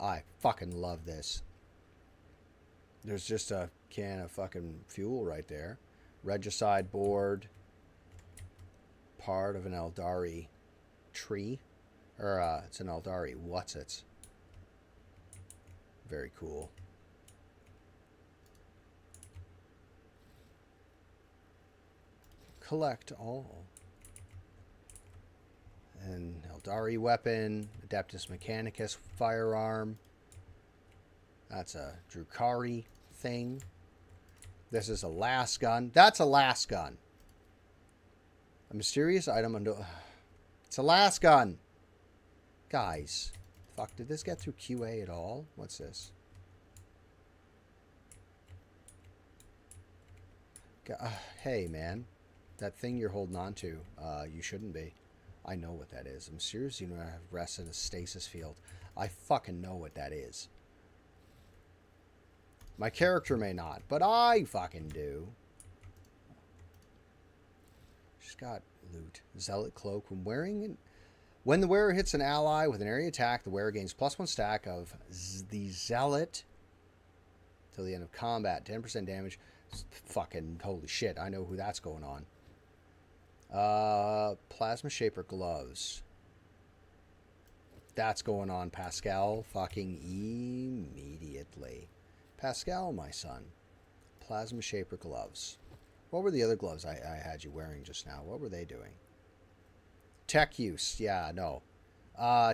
I fucking love this. There's just a can of fucking fuel right there. Regicide board. Part of an Eldari tree. Or, it's an Eldari whatsits. Very cool. Collect all. An Eldari weapon. Adeptus Mechanicus firearm. That's a Drukari thing. This is a las gun. That's a las gun. A mysterious item under... It's a las gun. Guys. Fuck, did this get through QA at all? What's this? Hey, man. That thing you're holding on to, you shouldn't be. I know what that is. A mysterious unit have rests in a stasis field. I fucking know what that is. My character may not, but I fucking do. She's got loot. Zealot cloak. When the wearer hits an ally with an area attack, the wearer gains +1 stack of the Zealot till the end of combat. 10% damage. Fucking holy shit. I know who that's going on. Plasma Shaper gloves. That's going on Pascal fucking immediately. Pascal, my son. Plasma Shaper gloves. What were the other gloves I had you wearing just now? What were they doing? Tech use. Yeah, no.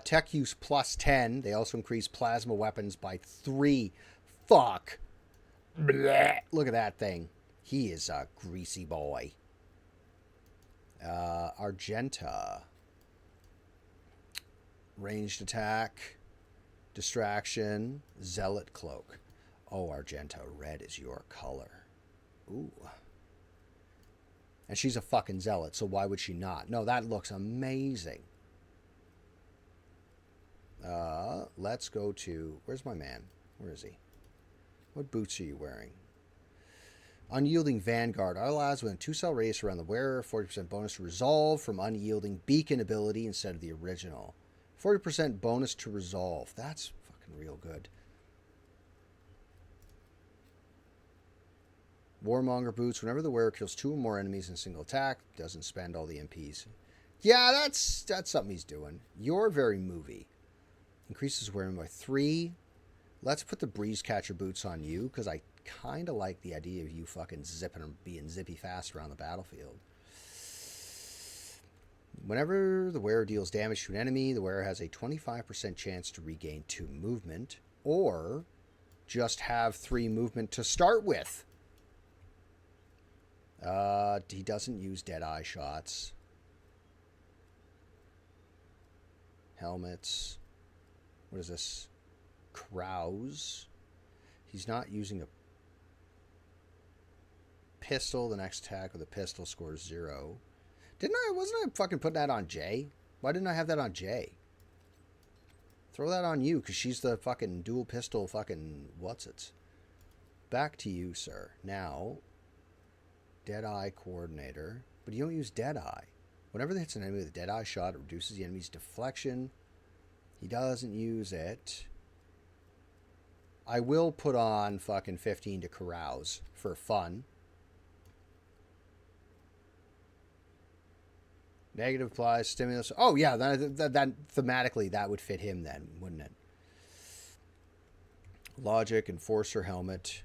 Tech use +10. They also increase plasma weapons by 3. Fuck. Blech. Look at that thing. He is a greasy boy. Argenta. Ranged attack. Distraction. Zealot cloak. Oh, Argenta, red is your color. Ooh. And she's a fucking zealot, so why would she not? No, that looks amazing. Let's go to... Where's my man? Where is he? What boots are you wearing? Unyielding Vanguard. Allies with a 2-cell radius around the wearer. 40% bonus to resolve from unyielding beacon ability instead of the original. 40% bonus to resolve. That's fucking real good. Warmonger boots. Whenever the wearer kills 2 or more enemies in a single attack, doesn't spend all the MPs. Yeah, that's something he's doing. You're very movie. Increases wearing by 3. Let's put the breeze catcher boots on you, because I kind of like the idea of you fucking zipping and being zippy fast around the battlefield. Whenever the wearer deals damage to an enemy, the wearer has a 25% chance to regain 2 movement, or just have 3 movement to start with. He doesn't use Deadeye shots. Helmets. What is this? Crows. He's not using a pistol. The next attack with a pistol scores 0. Wasn't I fucking putting that on Jay? Why didn't I have that on Jay? Throw that on you, because she's the fucking dual pistol fucking what's-its. Back to you, sir. Now, Deadeye coordinator. But you don't use Deadeye. Whenever they hits an enemy with a Deadeye shot, it reduces the enemy's deflection. He doesn't use it. I will put on fucking 15 to carouse for fun. Negative applies stimulus. Oh, yeah, that thematically, that would fit him then, wouldn't it? Logic, Enforcer helmet.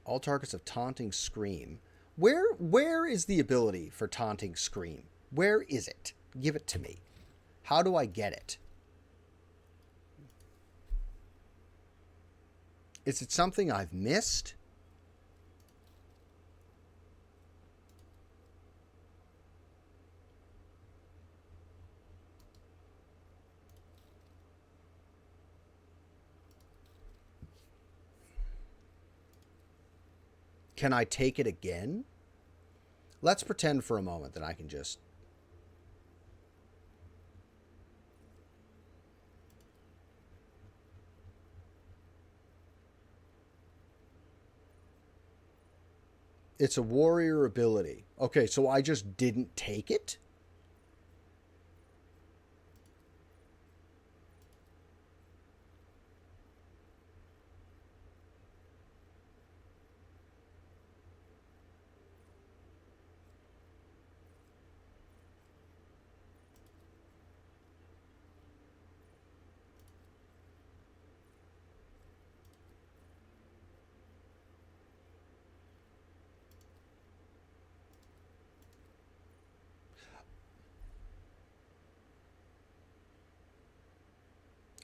All targets of taunting scream. Where is the ability for taunting scream? Where is it? Give it to me. How do I get it? Is it something I've missed? Can I take it again? Let's pretend for a moment that I can just... It's a warrior ability. Okay, so I just didn't take it?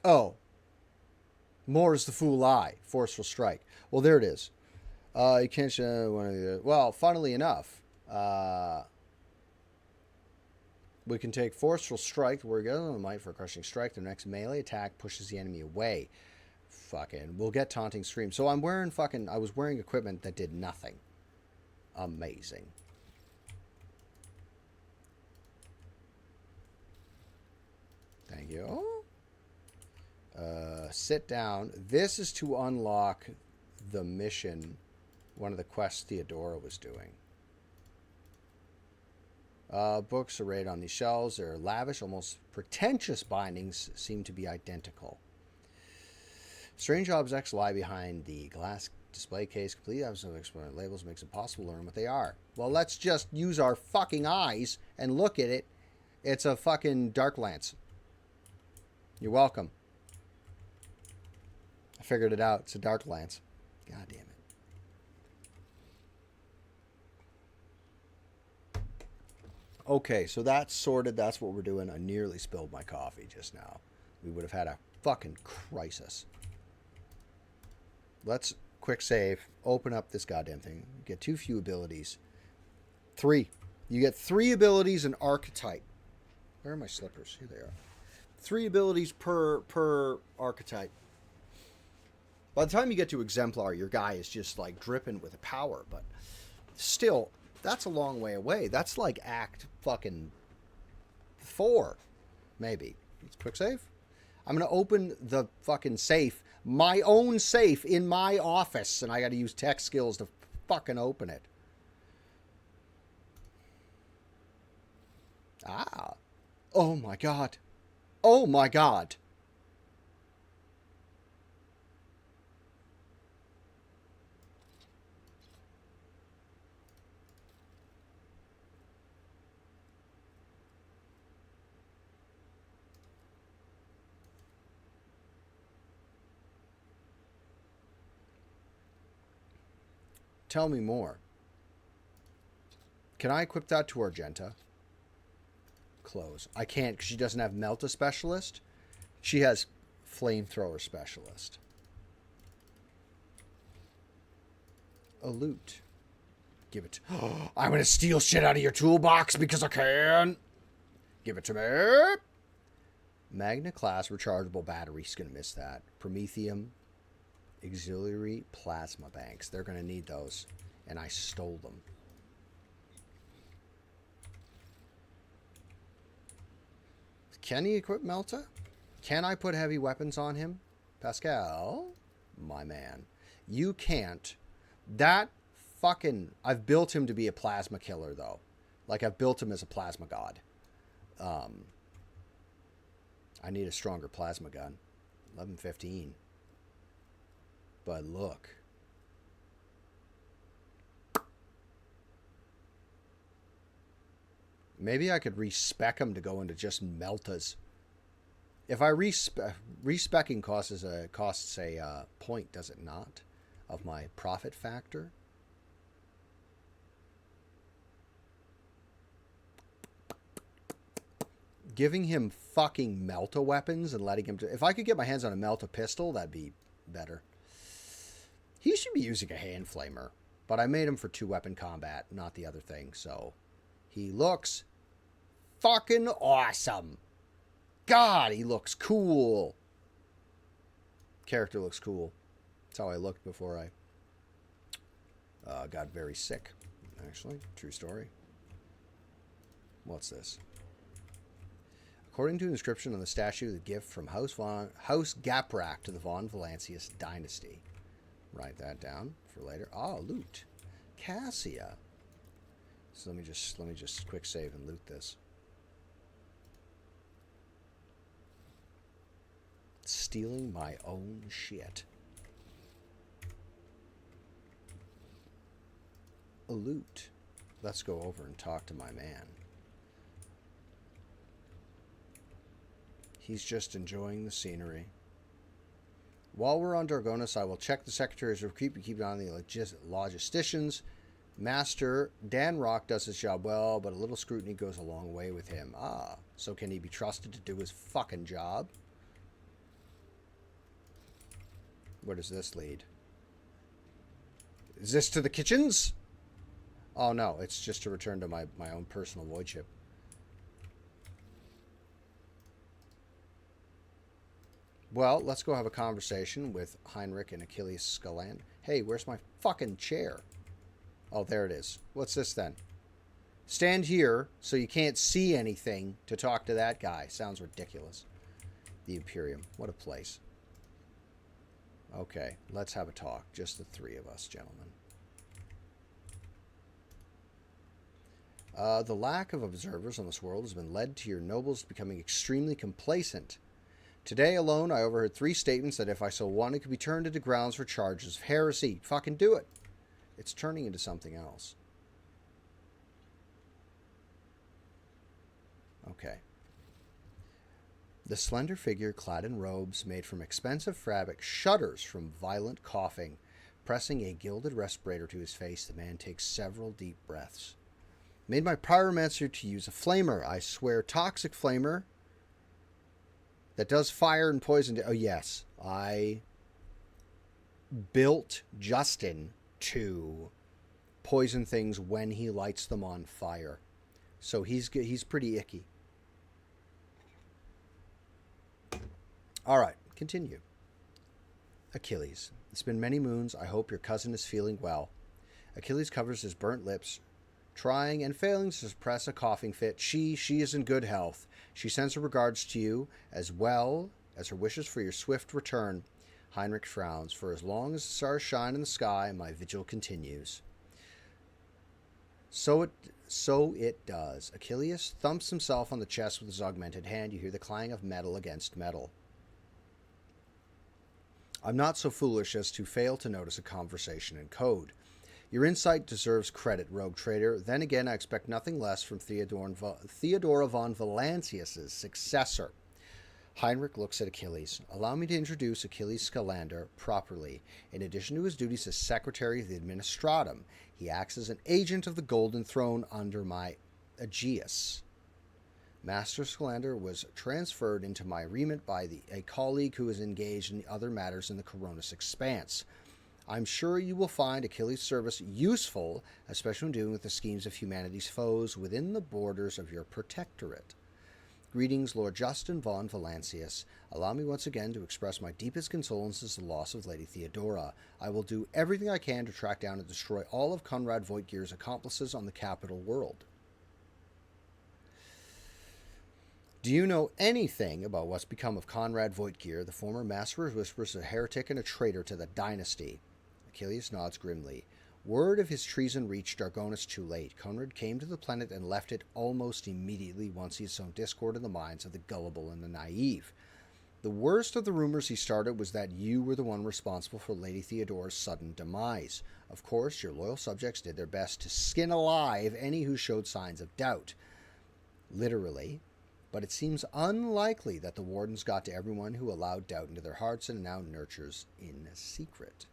Oh. More is the fool lie. Forceful strike. Well, there it is. You can't show one of the... Well, funnily enough, we can take forceful strike. We're going to might for a crushing strike. The next melee attack pushes the enemy away. Fucking... We'll get taunting scream. So I'm wearing fucking... I was wearing equipment that did nothing. Amazing. Thank you. Sit down. This is to unlock the mission, one of the quests Theodora was doing. Books arrayed on these shelves. Their lavish, almost pretentious bindings seem to be identical. Strange objects lie behind the glass display case. Complete absence of exponent labels makes it possible to learn what they are. Well, let's just use our fucking eyes and look at it. It's a fucking dark lance. You're welcome. I figured it out. It's a dark lance. God damn it. Okay, so that's sorted. That's what we're doing. I nearly spilled my coffee just now. We would have had a fucking crisis. Let's quick save. Open up this goddamn thing. Get too few abilities. 3. You get 3 abilities an archetype. Where are my slippers? Here they are. 3 abilities per archetype. By the time you get to Exemplar, your guy is just like dripping with power, but still, that's a long way away. That's like Act fucking 4, maybe. Let's quick save. I'm going to open the fucking safe, my own safe in my office, and I got to use tech skills to fucking open it. Ah. Oh my God. Oh my God. Tell me more. Can I equip that to Argenta? Close. I can't because she doesn't have Melta Specialist. She has Flamethrower Specialist. A loot. Give it. I'm going to steal shit out of your toolbox because I can. Give it to me. Magna class rechargeable batteries. Going to miss that. Promethium. Auxiliary plasma banks. They're going to need those. And I stole them. Can he equip Melta? Can I put heavy weapons on him? Pascal? My man. You can't. That fucking... I've built him to be a plasma killer, though. Like, I've built him as a plasma god. I need a stronger plasma gun. 1115. But look. Maybe I could respec him to go into just Meltas. If I respecking costs a point, does it not? Of my profit factor? Giving him fucking Melta weapons and letting him... If I could get my hands on a Melta pistol, that'd be better. He should be using a hand flamer. But I made him for 2-weapon combat, not the other thing, so... He looks fucking awesome. God, he looks cool. Character looks cool. That's how I looked before I got very sick. Actually, true story. What's this? According to an inscription on the statue, the gift from House Gaprak to the Von Valancius dynasty. Write that down for later. Ah, loot. Cassia. So let me just quick save and loot this. Stealing my own shit. A loot. Let's go over and talk to my man. He's just enjoying the scenery. While we're on Dargonis, I will check the secretaries of keep on the logisticians. Master Dan Rock does his job well, but a little scrutiny goes a long way with him. Ah, so can he be trusted to do his fucking job? Where does this lead? Is this to the kitchens? Oh no, it's just to return to my own personal void ship. Well, let's go have a conversation with Heinrich and Achilles Scalan. Hey, where's my fucking chair? Oh, there it is. What's this then? Stand here so you can't see anything to talk to that guy. Sounds ridiculous. The Imperium. What a place. Okay, let's have a talk. Just the three of us, gentlemen. The lack of observers on this world has been led to your nobles becoming extremely complacent. Today alone, I overheard 3 statements that if I so wanted could be turned into grounds for charges of heresy. Fucking do it. It's turning into something else. Okay. The slender figure clad in robes made from expensive fabric shudders from violent coughing. Pressing a gilded respirator to his face, the man takes several deep breaths. Made my pyromancer to use a flamer. I swear, toxic flamer that does fire and poison. Oh, yes. I built Justin to poison things when he lights them on fire. So he's pretty icky. All right, continue. Achilles. It's been many moons. I hope your cousin is feeling well. Achilles covers his burnt lips, trying and failing to suppress a coughing fit. She is in good health. She sends her regards to you, as well as her wishes for your swift return. Heinrich frowns. For as long as the stars shine in the sky, my vigil continues. So it does. Achilles thumps himself on the chest with his augmented hand. You hear the clang of metal against metal. I'm not so foolish as to fail to notice a conversation in code. Your insight deserves credit, rogue trader. Then again, I expect nothing less from Theodora von Valancius' successor. Heinrich looks at Achilles. Allow me to introduce Achilles Scalander properly. In addition to his duties as secretary of the Administratum, he acts as an agent of the Golden Throne under my aegis. Master Scalander was transferred into my remit by a colleague who is engaged in other matters in the Coronis Expanse. I'm sure you will find Achilles' service useful, especially when dealing with the schemes of humanity's foes within the borders of your protectorate. Greetings, Lord Justin von Valancius. Allow me once again to express my deepest condolences to the loss of Lady Theodora. I will do everything I can to track down and destroy all of Conrad Voigtgear's accomplices on the capital world. Do you know anything about what's become of Conrad Voigtgear, the former Master of Whispers, a heretic and a traitor to the dynasty? Achilles nods grimly. Word of his treason reached Dargonus too late. Conrad came to the planet and left it almost immediately once he had sown discord in the minds of the gullible and the naive. The worst of the rumors he started was that you were the one responsible for Lady Theodora's sudden demise. Of course, your loyal subjects did their best to skin alive any who showed signs of doubt. Literally. But it seems unlikely that the wardens got to everyone who allowed doubt into their hearts and now nurtures in secret.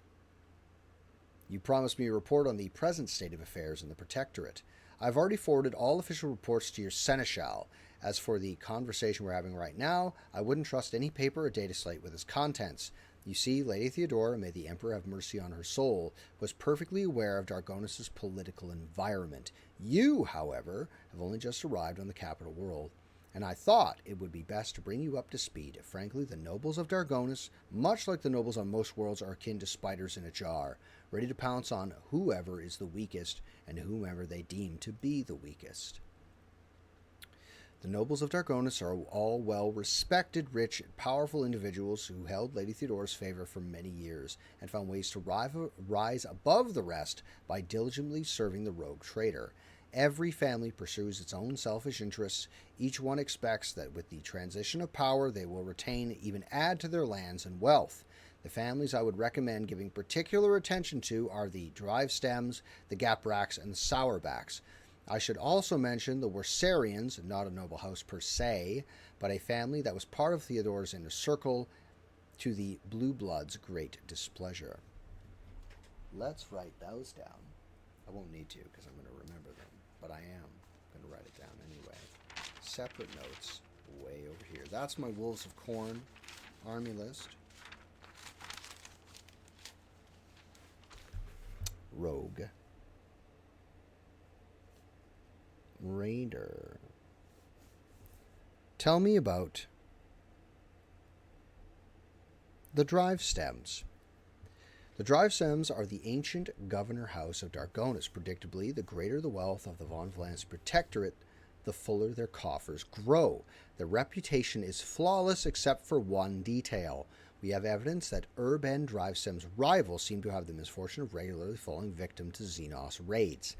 You promised me a report on the present state of affairs in the Protectorate. I've already forwarded all official reports to your Seneschal. As for the conversation we're having right now, I wouldn't trust any paper or data slate with its contents. You see, Lady Theodora, may the Emperor have mercy on her soul, was perfectly aware of Dargonus' political environment. You, however, have only just arrived on the capital world, and I thought it would be best to bring you up to speed. Frankly, the nobles of Dargonus, much like the nobles on most worlds, are akin to spiders in a jar, ready to pounce on whoever is the weakest and whomever they deem to be the weakest. The nobles of Dargonus are all well-respected, rich, and powerful individuals who held Lady Theodora's favor for many years and found ways to rise above the rest by diligently serving the rogue traitor. Every family pursues its own selfish interests. Each one expects that with the transition of power, they will retain, even add to their lands and wealth. The families I would recommend giving particular attention to are the Drive Stems, the Gapraks, and the Sourbacks. I should also mention the Worsarians, not a noble house per se, but a family that was part of Theodora's inner circle, to the Blue Bloods' great displeasure. Let's write those down. I won't need to because I'm going to remember them, but I am going to write it down anyway. Separate notes way over here. That's my Wolves of Corn army list. Rogue. Raider. Tell me about the Drive Stems. The Drive Stems are the ancient governor house of Dargonus. Predictably, the greater the wealth of the Von Valancius Protectorate, the fuller their coffers grow. Their reputation is flawless except for one detail. We have evidence that Urban Drive Stems rivals seem to have the misfortune of regularly falling victim to Xenos raids.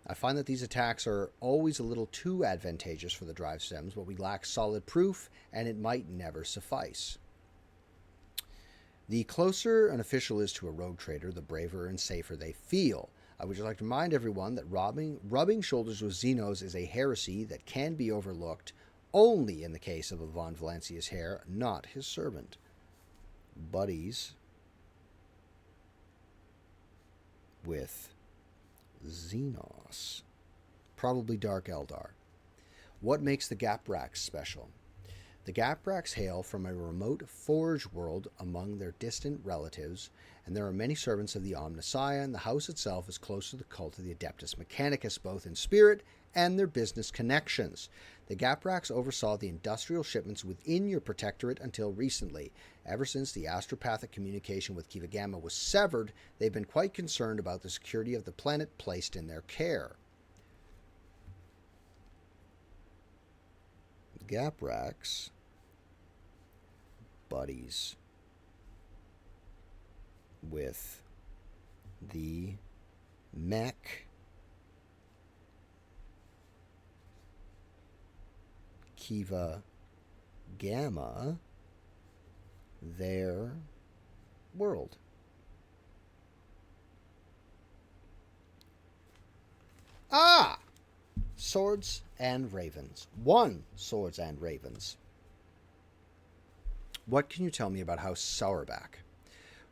I find that these attacks are always a little too advantageous for the Drive Stems, but we lack solid proof, and it might never suffice. The closer an official is to a rogue trader, the braver and safer they feel. I would just like to remind everyone that rubbing shoulders with Xenos is a heresy that can be overlooked only in the case of a Von Valancius heir, not his servant. Buddies with Xenos. Probably Dark Eldar. What makes the Gapraks special? The Gapraks hail from a remote forge world among their distant relatives, and there are many servants of the Omnissiah, and the house itself is close to the cult of the Adeptus Mechanicus, both in spirit and their business connections. The Gapraks oversaw the industrial shipments within your protectorate until recently. Ever since the astropathic communication with Kiva Gamma was severed, they've been quite concerned about the security of the planet placed in their care. Gapraks, buddies with the mech Kiva Gamma, their world. Ah! Swords and Ravens. 1 Swords and Ravens. What can you tell me about House Sauerback?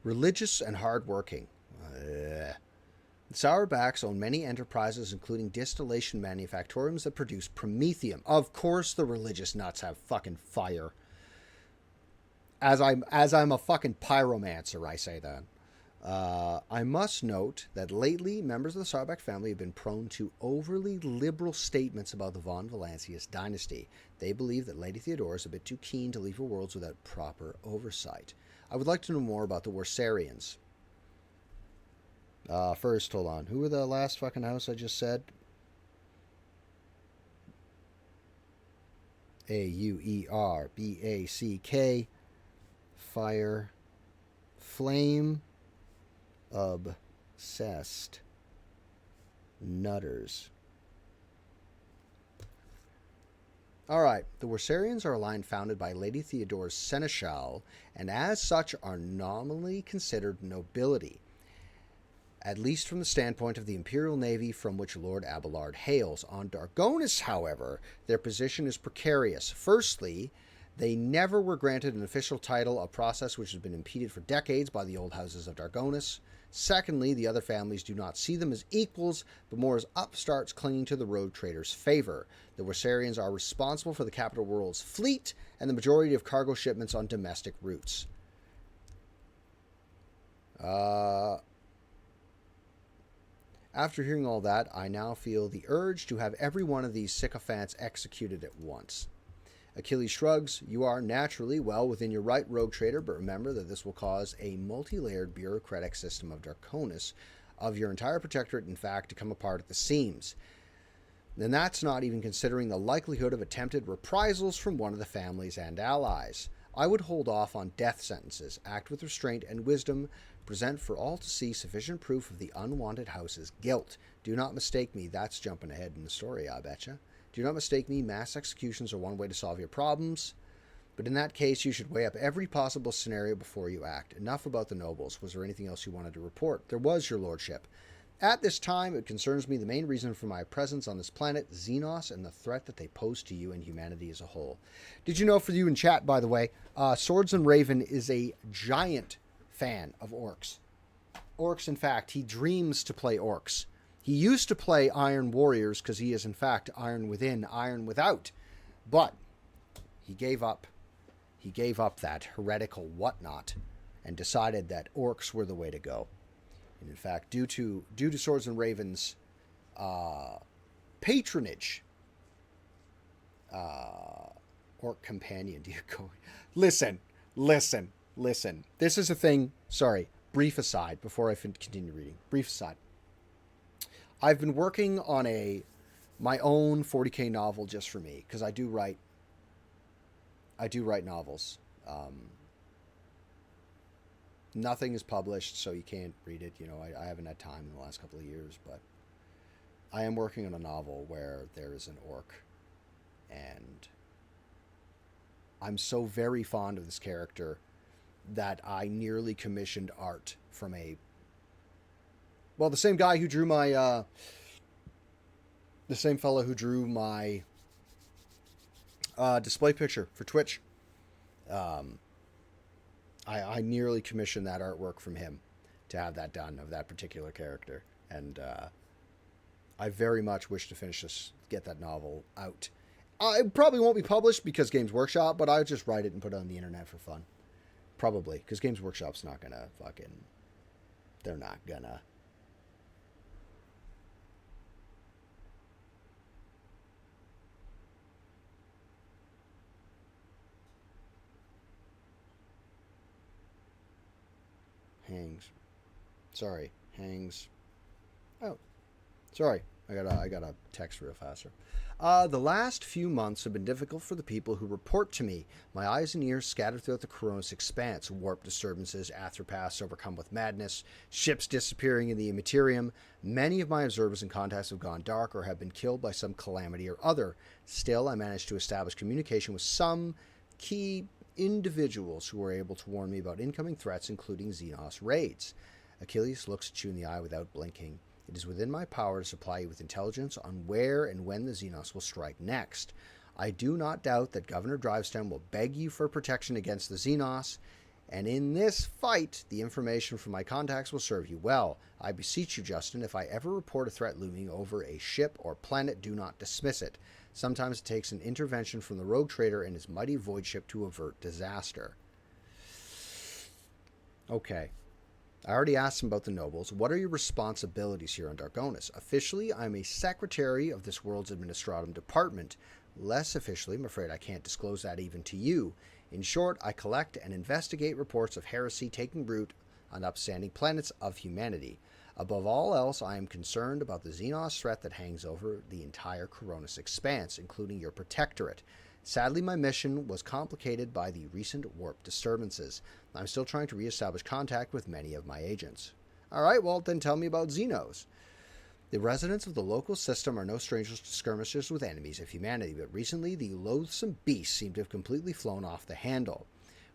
Religious and hardworking. The Sauerbachs own many enterprises, including distillation manufactoriums that produce promethium. Of course the religious nuts have fucking fire. As I'm a fucking pyromancer, I say that. I must note that lately, members of the Sauerbach family have been prone to overly liberal statements about the von Valancius dynasty. They believe that Lady Theodora is a bit too keen to leave her worlds without proper oversight. I would like to know more about the Warsarians. First, hold on. Who were the last fucking house I just said? Auerback. Fire. Flame. Obsessed. Nutters. Alright, the Warsarians are a line founded by Lady Theodora's seneschal, and as such are nominally considered nobility, at least from the standpoint of the Imperial Navy from which Lord Abelard hails. On Dargonis, however, their position is precarious. Firstly, they never were granted an official title, a process which has been impeded for decades by the old houses of Dargonis. Secondly, the other families do not see them as equals, but more as upstarts clinging to the rogue traders' favor. The Warsarians are responsible for the capital world's fleet and the majority of cargo shipments on domestic routes. After hearing all that, I now feel the urge to have every one of these sycophants executed at once. Achilles shrugs. You are naturally well within your right, rogue trader, but remember that this will cause a multi-layered bureaucratic system of Darkonis, of your entire protectorate, in fact, to come apart at the seams. And that's not even considering the likelihood of attempted reprisals from one of the families and allies. I would hold off on death sentences, act with restraint and wisdom, present for all to see sufficient proof of the unwanted house's guilt. Do not mistake me, that's jumping ahead in the story, I betcha. Do not mistake me, mass executions are one way to solve your problems, but in that case you should weigh up every possible scenario before you act. Enough about the nobles. Was there anything else you wanted to report? There was, your lordship. At this time, it concerns me the main reason for my presence on this planet, Xenos, and the threat that they pose to you and humanity as a whole. Did you know, for you in chat, by the way, Swords and Raven is a giant fan of orcs. Orcs, in fact, he dreams to play orcs. He used to play Iron Warriors because he is, in fact, Iron Within, Iron Without. But he gave up. He gave up that heretical whatnot and decided that orcs were the way to go. And in fact, due to Swords and Ravens' patronage, orc companion, do you go? Listen. This is a thing. Sorry, brief aside before I continue reading. Brief aside. I've been working on my own 40K novel just for me because I do write novels. Nothing is published, so you can't read it. You know, I haven't had time in the last couple of years, but I am working on a novel where there is an orc, and I'm so very fond of this character that I nearly commissioned art from the same guy who drew my, the same fellow who drew my display picture for Twitch. I nearly commissioned that artwork from him to have that done of that particular character. And I very much wish to finish this, get that novel out. It probably won't be published because Games Workshop, but I'll just write it and put it on the internet for fun. Probably, because Games Workshop's not gonna they're not gonna. Hangs. Oh, sorry. I got a text real faster. The last few months have been difficult for the people who report to me. My eyes and ears scattered throughout the Coronis expanse. Warp disturbances, athropaths overcome with madness, ships disappearing in the immaterium. Many of my observers and contacts have gone dark or have been killed by some calamity or other. Still, I managed to establish communication with some key individuals who were able to warn me about incoming threats, including Xenos raids. Achilles looks at you in the eye without blinking. It is within my power to supply you with intelligence on where and when the Xenos will strike next. I do not doubt that Governor Drivestem will beg you for protection against the Xenos, and in this fight, the information from my contacts will serve you well. I beseech you, Justin, if I ever report a threat looming over a ship or planet, do not dismiss it. Sometimes it takes an intervention from the rogue trader and his mighty void ship to avert disaster. Okay. I already asked him about the nobles. What are your responsibilities here on Dargonis? Officially, I'm a secretary of this world's administratum department. Less officially, I'm afraid I can't disclose that even to you. In short, I collect and investigate reports of heresy taking root on upstanding planets of humanity. Above all else, I am concerned about the Xenos threat that hangs over the entire Coronis expanse, including your protectorate. Sadly, my mission was complicated by the recent warp disturbances. I'm still trying to reestablish contact with many of my agents. All right, well, then tell me about Xenos. The residents of the local system are no strangers to skirmishes with enemies of humanity, but recently the loathsome beasts seem to have completely flown off the handle.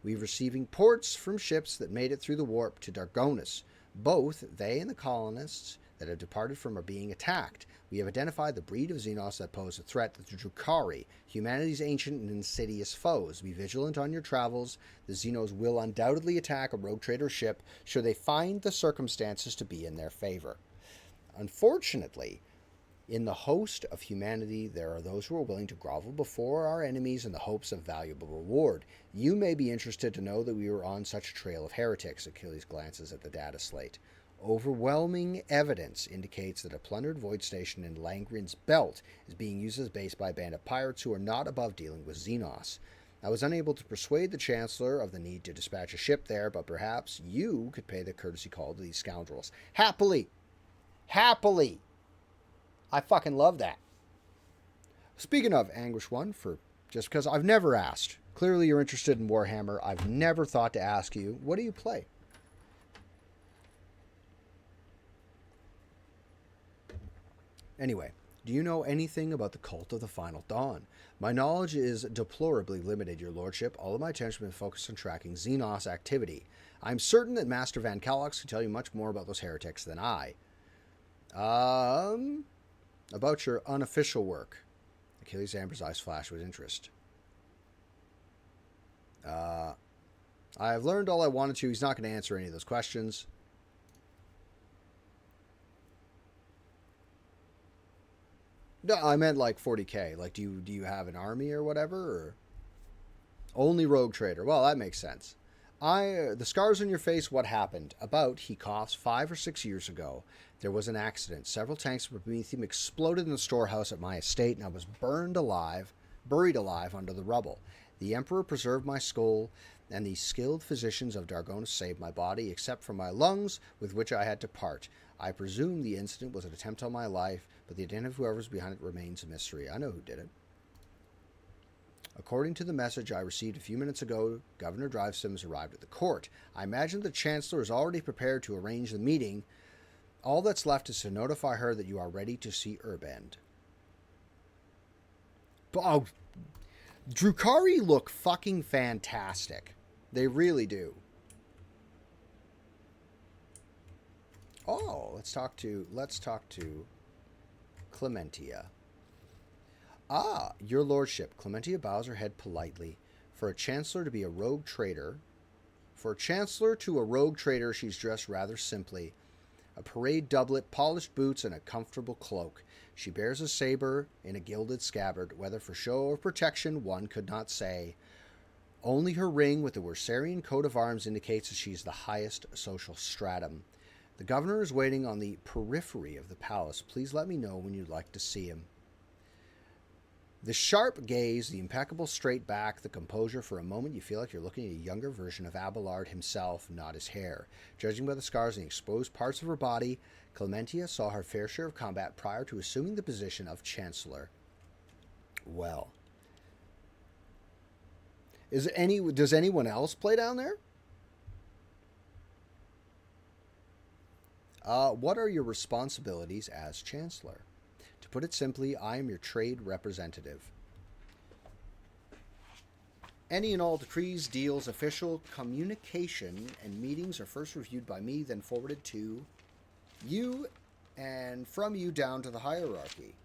We're receiving reports from ships that made it through the warp to Dargonis. Both they and the colonists that have departed from are being attacked. We have identified the breed of Xenos that pose a threat, the Drukhari, humanity's ancient and insidious foes. Be vigilant on your travels. The Xenos will undoubtedly attack a rogue trader ship should they find the circumstances to be in their favor. Unfortunately, in the host of humanity, there are those who are willing to grovel before our enemies in the hopes of valuable reward. You may be interested to know that we were on such a trail of heretics. Achilles glances at the data slate. Overwhelming evidence indicates that a plundered void station in Langren's belt is being used as base by a band of pirates who are not above dealing with Xenos. I was unable to persuade the Chancellor of the need to dispatch a ship there, but perhaps you could pay the courtesy call to these scoundrels. Happily! Happily! I fucking love that. Speaking of Anguish One, just because I've never asked. Clearly you're interested in Warhammer. I've never thought to ask you, what do you play? Anyway, do you know anything about the Cult of the Final Dawn? My knowledge is deplorably limited, your lordship. All of my attention has been focused on tracking Xenos activity. I'm certain that Master Van Calox can tell you much more about those heretics than I. About your unofficial work. Achilles Amber's eyes flashed with interest. I've learned all I wanted to. He's not going to answer any of those questions. No, I meant like 40k. Like, do you have an army or whatever? Or only rogue trader? Well, that makes sense. The scars on your face, what happened? About, he coughs, 5 or 6 years ago, there was an accident. Several tanks from beneath him exploded in the storehouse at my estate, and I was buried alive under the rubble. The Emperor preserved my skull, and the skilled physicians of Dargonis saved my body, except for my lungs, with which I had to part. I presume the incident was an attempt on my life, but the identity of whoever's behind it remains a mystery. I know who did it. According to the message I received a few minutes ago, Governor Drivestem has arrived at the court. I imagine the Chancellor is already prepared to arrange the meeting. All that's left is to notify her that you are ready to see Urband. Oh, Drukhari look fucking fantastic. They really do. Oh, let's talk to Clementia. Ah, your lordship. Clementia bows her head politely. For a chancellor to a rogue trader, she's dressed rather simply. A parade doublet, polished boots, and a comfortable cloak. She bears a saber in a gilded scabbard, whether for show or protection, one could not say. Only her ring with the Wersarian coat of arms indicates that she is the highest social stratum. The governor is waiting on the periphery of the palace. Please let me know when you'd like to see him. The sharp gaze, the impeccable straight back, the composure, for a moment you feel like you're looking at a younger version of Abelard himself, not his hair. Judging by the scars and the exposed parts of her body, Clementia saw her fair share of combat prior to assuming the position of Chancellor. Well. Does anyone else play down there? What are your responsibilities as Chancellor? To put it simply, I am your trade representative. Any and all decrees, deals, official communication, and meetings are first reviewed by me, then forwarded to you, and from you down to the hierarchy.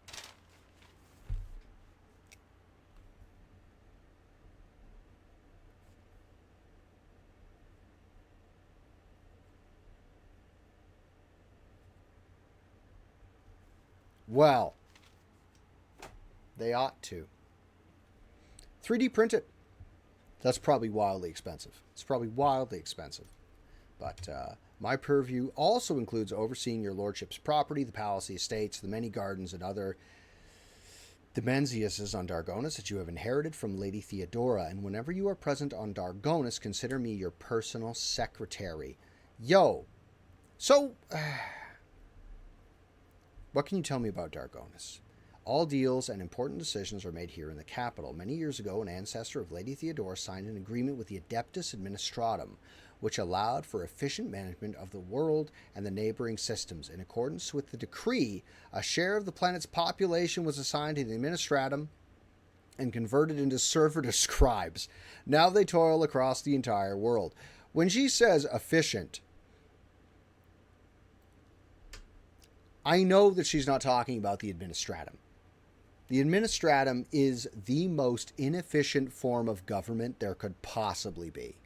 Well, they ought to. 3D print it. That's probably wildly expensive. It's probably wildly expensive. But my purview also includes overseeing your lordship's property, the palace, estates, the many gardens, and other Dimensiuses on Dargonus that you have inherited from Lady Theodora. And whenever you are present on Dargonus, consider me your personal secretary. Yo. So, what can you tell me about Dargonus? All deals and important decisions are made here in the capital. Many years ago, an ancestor of Lady Theodora signed an agreement with the Adeptus Administratum, which allowed for efficient management of the world and the neighboring systems. In accordance with the decree, a share of the planet's population was assigned to the Administratum and converted into servitor scribes. Now they toil across the entire world. When she says efficient, I know that she's not talking about the Administratum. The Administratum is the most inefficient form of government there could possibly be.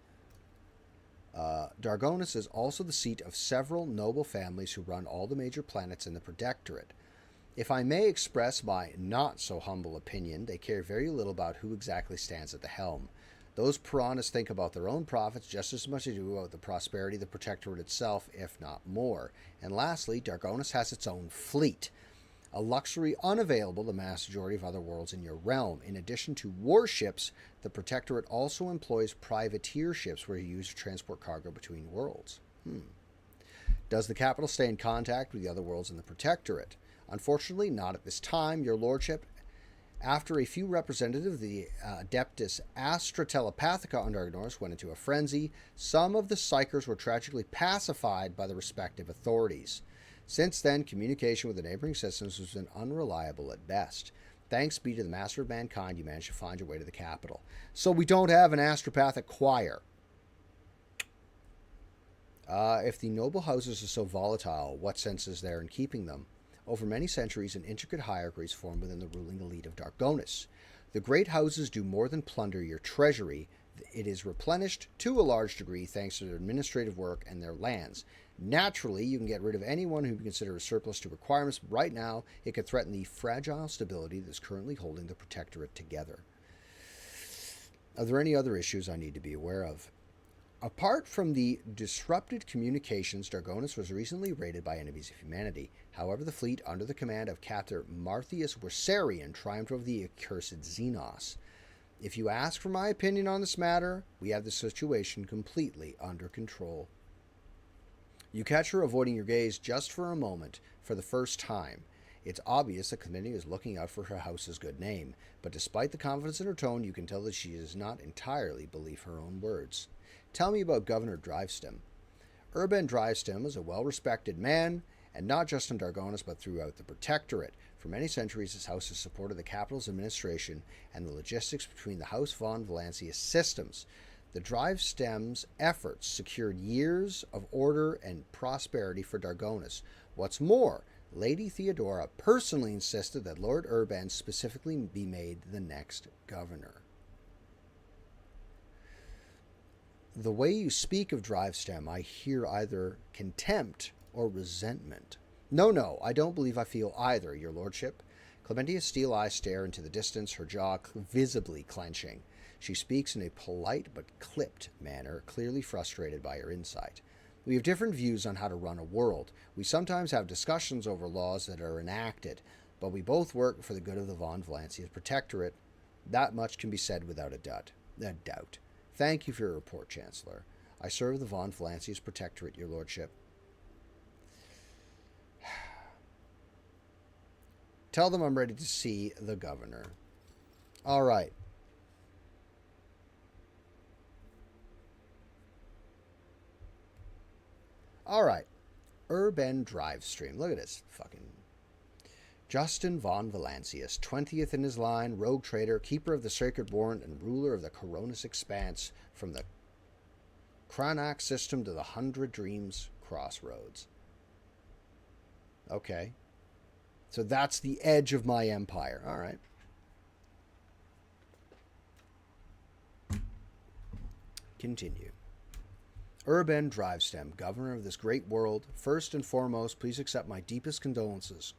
Dargonus is also the seat of several noble families who run all the major planets in the Protectorate. If I may express my not-so-humble opinion, they care very little about who exactly stands at the helm. Those piranhas think about their own profits just as much as they do about the prosperity of the Protectorate itself, if not more. And lastly, Dargonus has its own fleet, a luxury unavailable to the vast majority of other worlds in your realm. In addition to warships, the Protectorate also employs privateer ships where you use to transport cargo between worlds. Does the capital stay in contact with the other worlds in the Protectorate? Unfortunately, not at this time, your lordship. After a few representatives of the Adeptus Astra Telepathica under Dargonus went into a frenzy, some of the Psychers were tragically pacified by the respective authorities. Since then, communication with the neighboring systems has been unreliable at best. Thanks be to the Master of Mankind, you managed to find your way to the capital. So we don't have an astropathic choir. If the noble houses are so volatile, what sense is there in keeping them? Over many centuries, an intricate hierarchy is formed within the ruling elite of Dargonus. The great houses do more than plunder your treasury. It is replenished to a large degree thanks to their administrative work and their lands. Naturally, you can get rid of anyone who you consider a surplus to requirements, but right now it could threaten the fragile stability that is currently holding the Protectorate together. Are there any other issues I need to be aware of? Apart from the disrupted communications, Dargonus was recently raided by enemies of humanity. However, the fleet under the command of Captain Marthius Wersarian triumphed over the accursed Xenos. If you ask for my opinion on this matter, we have the situation completely under control. You catch her avoiding your gaze just for a moment, for the first time. It's obvious the committee is looking out for her house's good name, but despite the confidence in her tone, you can tell that she does not entirely believe her own words. Tell me about Governor Drivestem. Urban Drivestem is a well-respected man, and not just in Dargonus, but throughout the Protectorate. For many centuries, his house has supported the capital's administration and the logistics between the House von Valancius systems. The Drivestem's efforts secured years of order and prosperity for Dargonus. What's more, Lady Theodora personally insisted that Lord Urban specifically be made the next governor. The way you speak of Drivestem, I hear either contempt or resentment. No, I don't believe I feel either, your lordship. Clementia's steel eyes stare into the distance, her jaw visibly clenching. She speaks in a polite but clipped manner, clearly frustrated by her insight. We have different views on how to run a world. We sometimes have discussions over laws that are enacted, but we both work for the good of the von Valancius Protectorate. That much can be said without a doubt. Thank you for your report, Chancellor. I serve the von Valancius Protectorate, your lordship. Tell them I'm ready to see the governor. All right. Urban Drivestream. Look at this fucking Justin von Valancius, 20th in his line, rogue trader, keeper of the sacred warrant, and ruler of the Coronis Expanse, from the Cranach system to the 100 Dreams crossroads. Okay. So that's the edge of my empire. All right. Continue. Urban Drivestem, governor of this great world, first and foremost, please accept my deepest condolences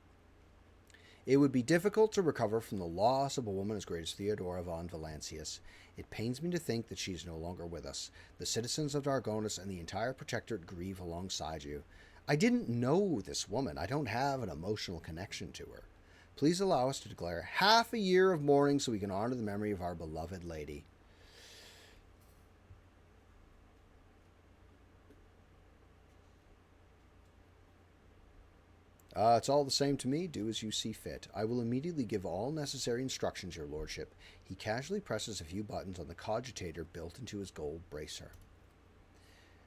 It would be difficult to recover from the loss of a woman as great as Theodora von Valancius. It pains me to think that she is no longer with us. The citizens of Dargonus and the entire Protectorate grieve alongside you. I didn't know this woman. I don't have an emotional connection to her. Please allow us to declare half a year of mourning so we can honor the memory of our beloved lady. It's all the same to me. Do as you see fit. I will immediately give all necessary instructions, your lordship. He casually presses a few buttons on the cogitator built into his gold bracer.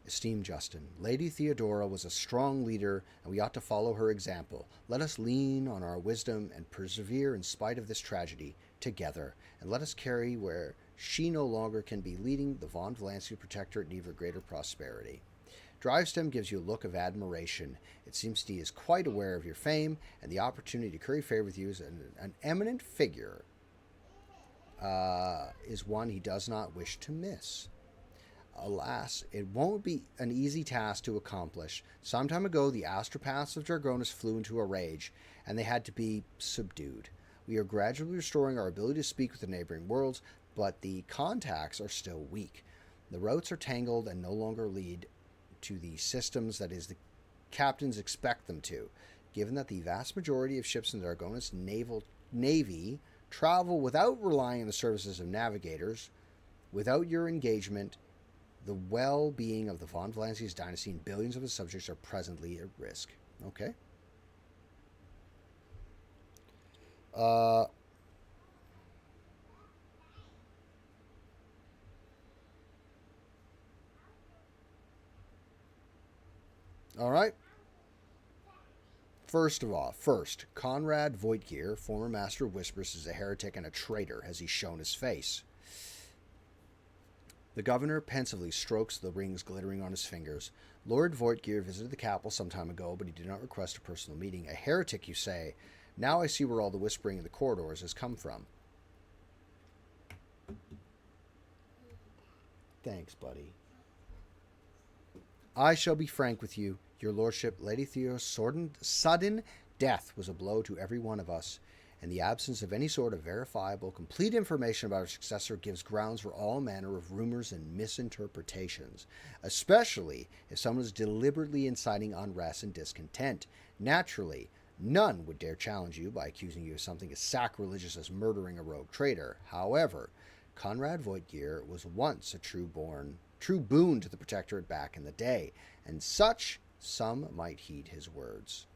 Esteemed Justin, Lady Theodora was a strong leader, and we ought to follow her example. Let us lean on our wisdom and persevere in spite of this tragedy together, and let us carry where she no longer can be, leading the Von Valancius Protectorate in even greater prosperity. Drivestem gives you a look of admiration. It seems he is quite aware of your fame, and the opportunity to curry favor with you as an eminent figure is one he does not wish to miss. Alas, it won't be an easy task to accomplish. Some time ago, the astropaths of Dargonus flew into a rage, and they had to be subdued. We are gradually restoring our ability to speak with the neighboring worlds, but the contacts are still weak. The routes are tangled and no longer lead to the systems that is the captains expect them to. Given that the vast majority of ships in the Dargonus Navy travel without relying on the services of navigators, without your engagement, the well-being of the Von Valancius dynasty and billions of its subjects are presently at risk. Okay. All right. First, Conrad Voigtgear, former Master of Whispers, is a heretic and a traitor. Has he shown his face? The governor pensively strokes the rings glittering on his fingers. Lord Voigtgear visited the capital some time ago, but he did not request a personal meeting. A heretic, you say? Now I see where all the whispering in the corridors has come from. Thanks, buddy. I shall be frank with you, your lordship. Lady Theo's sudden death was a blow to every one of us, and the absence of any sort of verifiable, complete information about her successor gives grounds for all manner of rumors and misinterpretations, especially if someone is deliberately inciting unrest and discontent. Naturally, none would dare challenge you by accusing you of something as sacrilegious as murdering a rogue traitor. However, Conrad Voigtgear was once a true boon to the Protectorate back in the day, and such some might heed his words.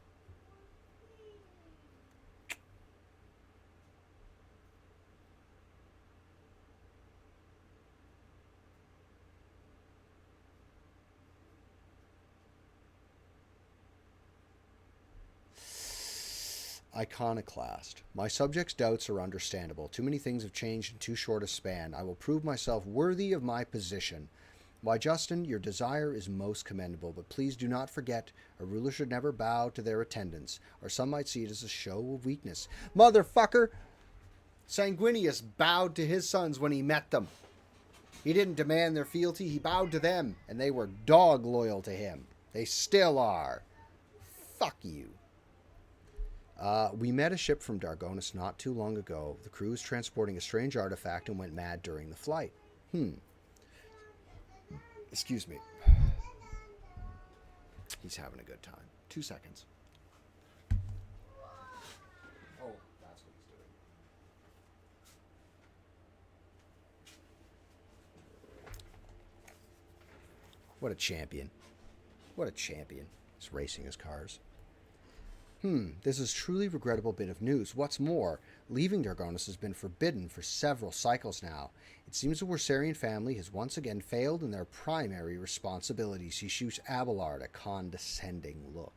Iconoclast. My subjects' doubts are understandable. Too many things have changed in too short a span. I will prove myself worthy of my position. Why, Justin, your desire is most commendable, but please do not forget, a ruler should never bow to their attendants, or some might see it as a show of weakness. Motherfucker! Sanguinius bowed to his sons when he met them. He didn't demand their fealty, he bowed to them, and they were dog loyal to him. They still are. Fuck you. We met a ship from Dargonus not too long ago. The crew was transporting a strange artifact and went mad during the flight. Excuse me. He's having a good time. 2 seconds. Oh, that's what he's doing. What a champion. What a champion. He's racing his cars. This is truly regrettable bit of news. What's more, leaving Dargonus has been forbidden for several cycles now. It seems the Worsarian family has once again failed in their primary responsibilities. He shoots Abelard a condescending look.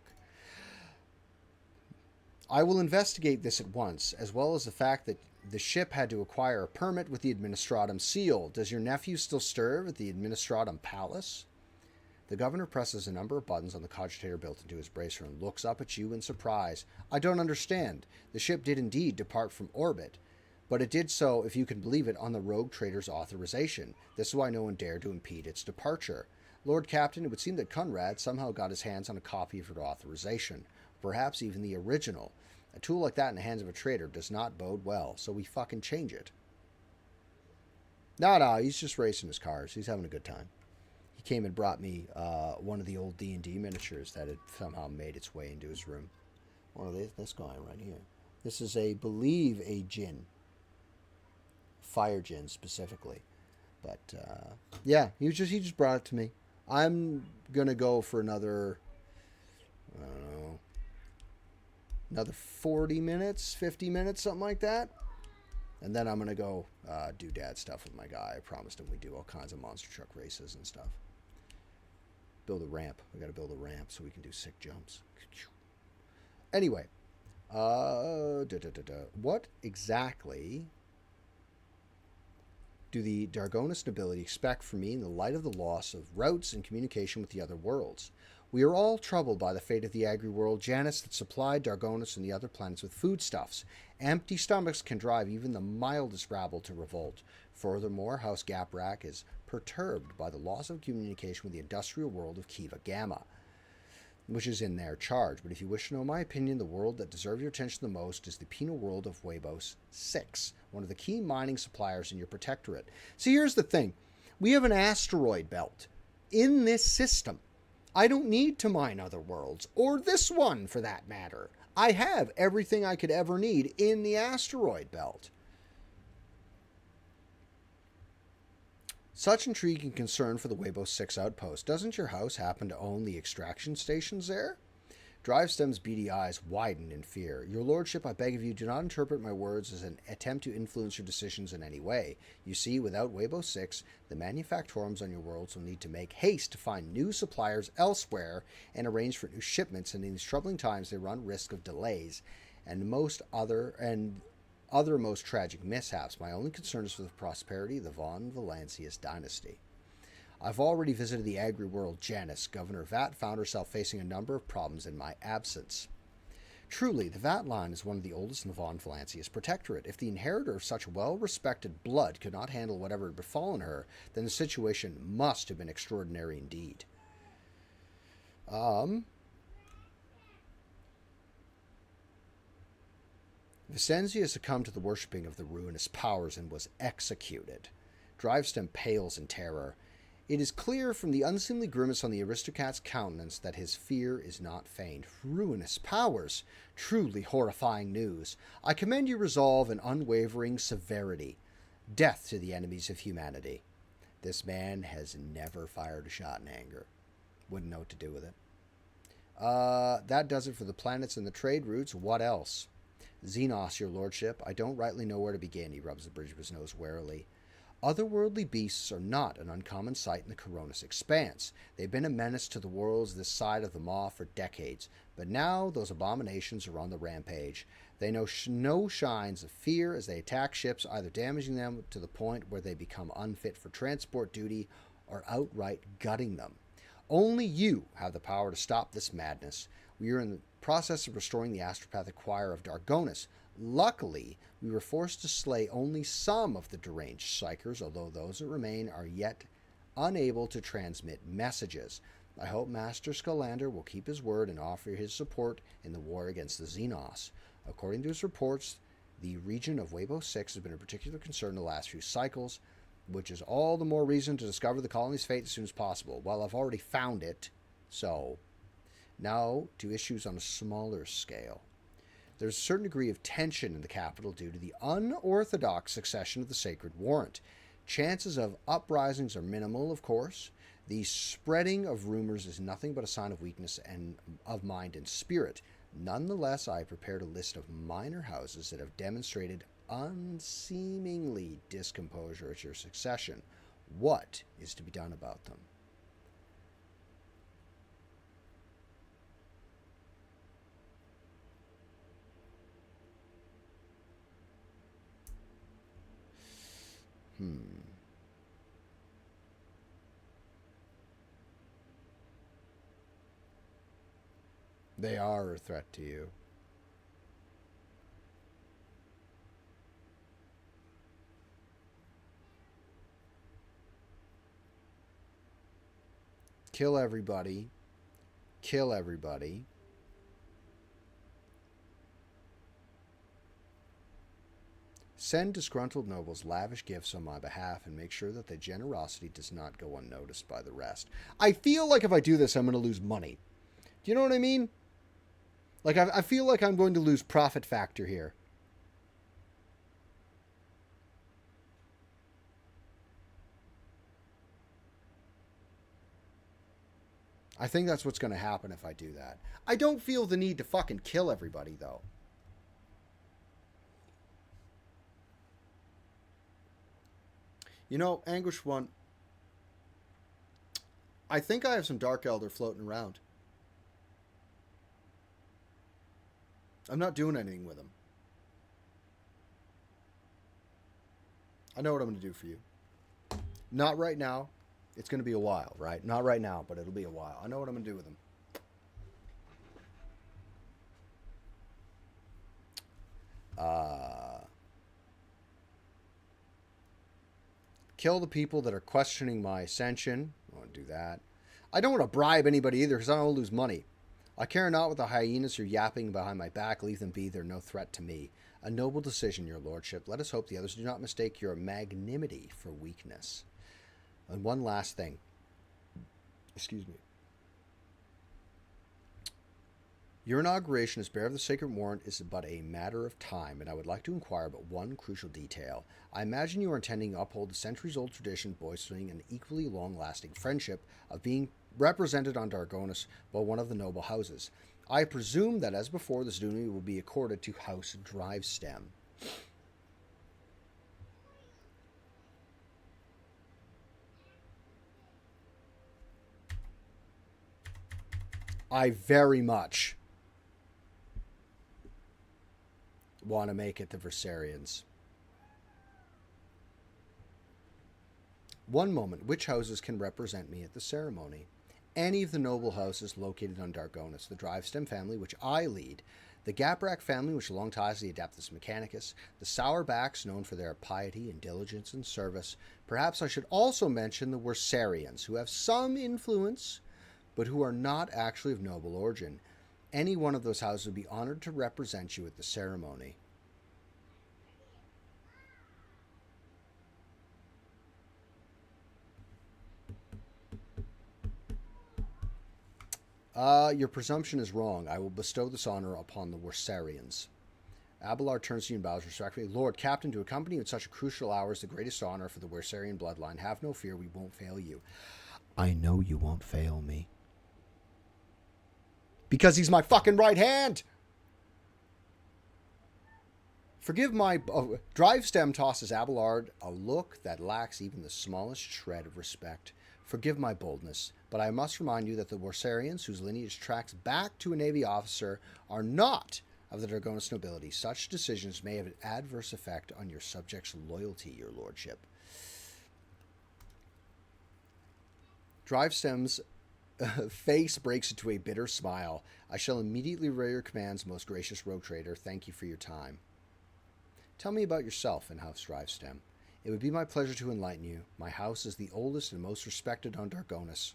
I will investigate this at once, as well as the fact that the ship had to acquire a permit with the Administratum seal. Does your nephew still serve at the Administratum Palace? The governor presses a number of buttons on the cogitator built into his bracer and looks up at you in surprise. I don't understand. The ship did indeed depart from orbit, but it did so, if you can believe it, on the rogue trader's authorization. This is why no one dared to impede its departure. Lord Captain, it would seem that Conrad somehow got his hands on a copy of her authorization, perhaps even the original. A tool like that in the hands of a traitor does not bode well, so we fucking change it. No, he's just racing his cars. He's having a good time. He came and brought me one of the old D&D miniatures that had somehow made its way into his room. One of this guy right here. This is believe a djinn. Fire djinn specifically. But yeah, he just brought it to me. I'm gonna go for another, I don't know, another 40 minutes, 50 minutes, something like that. And then I'm gonna go do dad stuff with my guy. I promised him we'd do all kinds of monster truck races and stuff. Build a ramp. We gotta build a ramp so we can do sick jumps. Anyway, what exactly do the Dargonis nobility expect from me in the light of the loss of routes and communication with the other worlds? We are all troubled by the fate of the agri-world Janus that supplied Dargonis and the other planets with foodstuffs. Empty stomachs can drive even the mildest rabble to revolt. Furthermore, House Gaprak is perturbed by the loss of communication with the industrial world of Kiva Gamma, which is in their charge. But if you wish to know my opinion, the world that deserves your attention the most is the penal world of Webos 6, one of the key mining suppliers in your protectorate. See, here's the thing. We have an asteroid belt in this system. I don't need to mine other worlds, or this one for that matter. I have everything I could ever need in the asteroid belt. Such intrigue and concern for the Webos 6 outpost. Doesn't your house happen to own the extraction stations there? Drivestem's beady eyes widen in fear. Your lordship, I beg of you, do not interpret my words as an attempt to influence your decisions in any way. You see, without Webos 6, the manufactorums on your worlds will need to make haste to find new suppliers elsewhere and arrange for new shipments, and in these troubling times they run risk of delays and other most tragic mishaps. My only concern is for the prosperity of the von Valancius dynasty. I've already visited the agri-world Janus. Governor Vat found herself facing a number of problems in my absence. Truly, the Vat line is one of the oldest in the von Valancius protectorate. If the inheritor of such well-respected blood could not handle whatever had befallen her, then the situation must have been extraordinary indeed. Vicentia succumbed to the worshipping of the ruinous powers and was executed. Drivestem pales in terror. It is clear from the unseemly grimace on the aristocrat's countenance that his fear is not feigned. Ruinous powers! Truly horrifying news. I commend your resolve and unwavering severity. Death to the enemies of humanity. This man has never fired a shot in anger. Wouldn't know what to do with it. That does it for the planets and the trade routes. What else? Xenos, your lordship, I don't rightly know where to begin. He rubs the bridge of his nose warily. Otherworldly beasts are not an uncommon sight in the Coronis expanse. They've been a menace to the worlds this side of the Maw for decades, but now those abominations are on the rampage. They know no signs of fear as they attack ships, either damaging them to the point where they become unfit for transport duty or outright gutting them. Only you have the power to stop this madness. We are in the process of restoring the astropathic choir of Dargonis. Luckily, we were forced to slay only some of the deranged psychers, although those that remain are yet unable to transmit messages. I hope Master Scalander will keep his word and offer his support in the war against the Xenos. According to his reports, the region of Webos 6 has been a particular concern the last few cycles, which is all the more reason to discover the colony's fate as soon as possible. Well, I've already found it, so now to issues on a smaller scale. There's a certain degree of tension in the capital due to the unorthodox succession of the Sacred Warrant. Chances of uprisings are minimal, of course. The spreading of rumors is nothing but a sign of weakness and of mind and spirit. Nonetheless, I have prepared a list of minor houses that have demonstrated unseemingly discomposure at your succession. What is to be done about them? They are a threat to you. Kill everybody. Kill everybody. Send disgruntled nobles lavish gifts on my behalf and make sure that their generosity does not go unnoticed by the rest. I feel like if I do this, I'm going to lose money. Do you know what I mean? Like, I feel like I'm going to lose profit factor here. I think that's what's going to happen if I do that. I don't feel the need to fucking kill everybody, though. You know, Anguish One, I think I have some Dark Elder floating around. I'm not doing anything with them. I know what I'm going to do for you. Not right now. It's going to be a while, right? Not right now, but it'll be a while. I know what I'm going to do with them. Kill the people that are questioning my ascension. I want to do that. I don't want to bribe anybody either because I don't want to lose money. I care not what the hyenas are yapping behind my back. Leave them be. They're no threat to me. A noble decision, your lordship. Let us hope the others do not mistake your magnanimity for weakness. And one last thing. Excuse me. Your inauguration as bearer of the sacred warrant is but a matter of time, and I would like to inquire about one crucial detail. I imagine you are intending to uphold the centuries-old tradition, bolstering an equally long-lasting friendship of being represented on Dargonis by one of the noble houses. I presume that, as before, this duty will be accorded to House Drivestem. I very much want to make it the Versarians. One moment. Which houses can represent me at the ceremony? Any of the noble houses located on Dargonis, the Drivestem family, which I lead, the Gaprak family, which long ties the Adeptus Mechanicus, the Sourbacks, known for their piety and diligence in service. Perhaps I should also mention the Wersarians, who have some influence, but who are not actually of noble origin. Any one of those houses would be honored to represent you at the ceremony. Your presumption is wrong. I will bestow this honor upon the Wersarians. Abelard turns to you and bows respectfully. Lord Captain, to accompany you at such a crucial hour is the greatest honor for the Wersarian bloodline. Have no fear, we won't fail you. I know you won't fail me. Because he's my fucking right hand! Forgive my... Drivestem tosses Abelard a look that lacks even the smallest shred of respect. Forgive my boldness, but I must remind you that the Wersarians, whose lineage tracks back to a Navy officer, are not of the Dargonis nobility. Such decisions may have an adverse effect on your subjects' loyalty, your lordship. Drivestem's face breaks into a bitter smile. I shall immediately obey your commands, most gracious rogue trader. Thank you for your time. Tell me about yourself in House Drivestem. It would be my pleasure to enlighten you. My house is the oldest and most respected on Dargonis.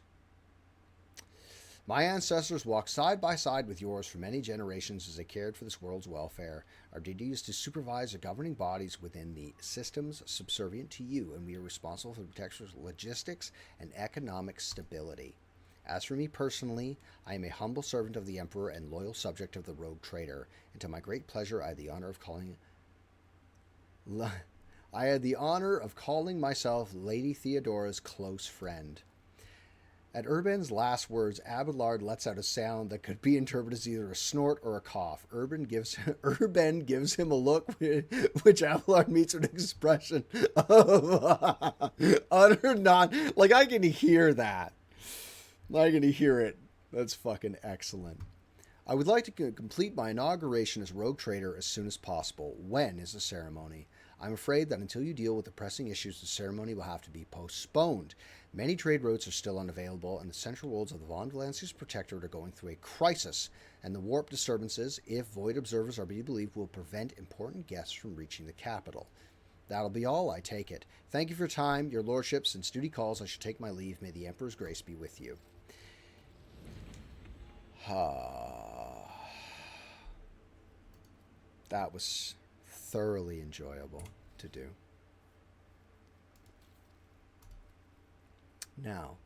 My ancestors walked side by side with yours for many generations as they cared for this world's welfare. Our duty is to supervise the governing bodies within the systems subservient to you, and we are responsible for the protection of logistics and economic stability. As for me personally, I am a humble servant of the Emperor and loyal subject of the rogue trader, and to my great pleasure I had the honor of calling myself Lady Theodora's close friend. At Urban's last words, Abelard lets out a sound that could be interpreted as either a snort or a cough. Urban gives him a look, which Abelard meets with an expression of utter non... Like, I can hear that. I can hear it. That's fucking excellent. I would like to complete my inauguration as rogue trader as soon as possible. When is the ceremony? I'm afraid that until you deal with the pressing issues, the ceremony will have to be postponed. Many trade routes are still unavailable, and the central worlds of the Von Valancius Protectorate are going through a crisis, and the warp disturbances, if void observers are to be believed, will prevent important guests from reaching the capital. That'll be all, I take it. Thank you for your time, your lordship. Since duty calls, I should take my leave. May the Emperor's grace be with you. That was thoroughly enjoyable to do. Now,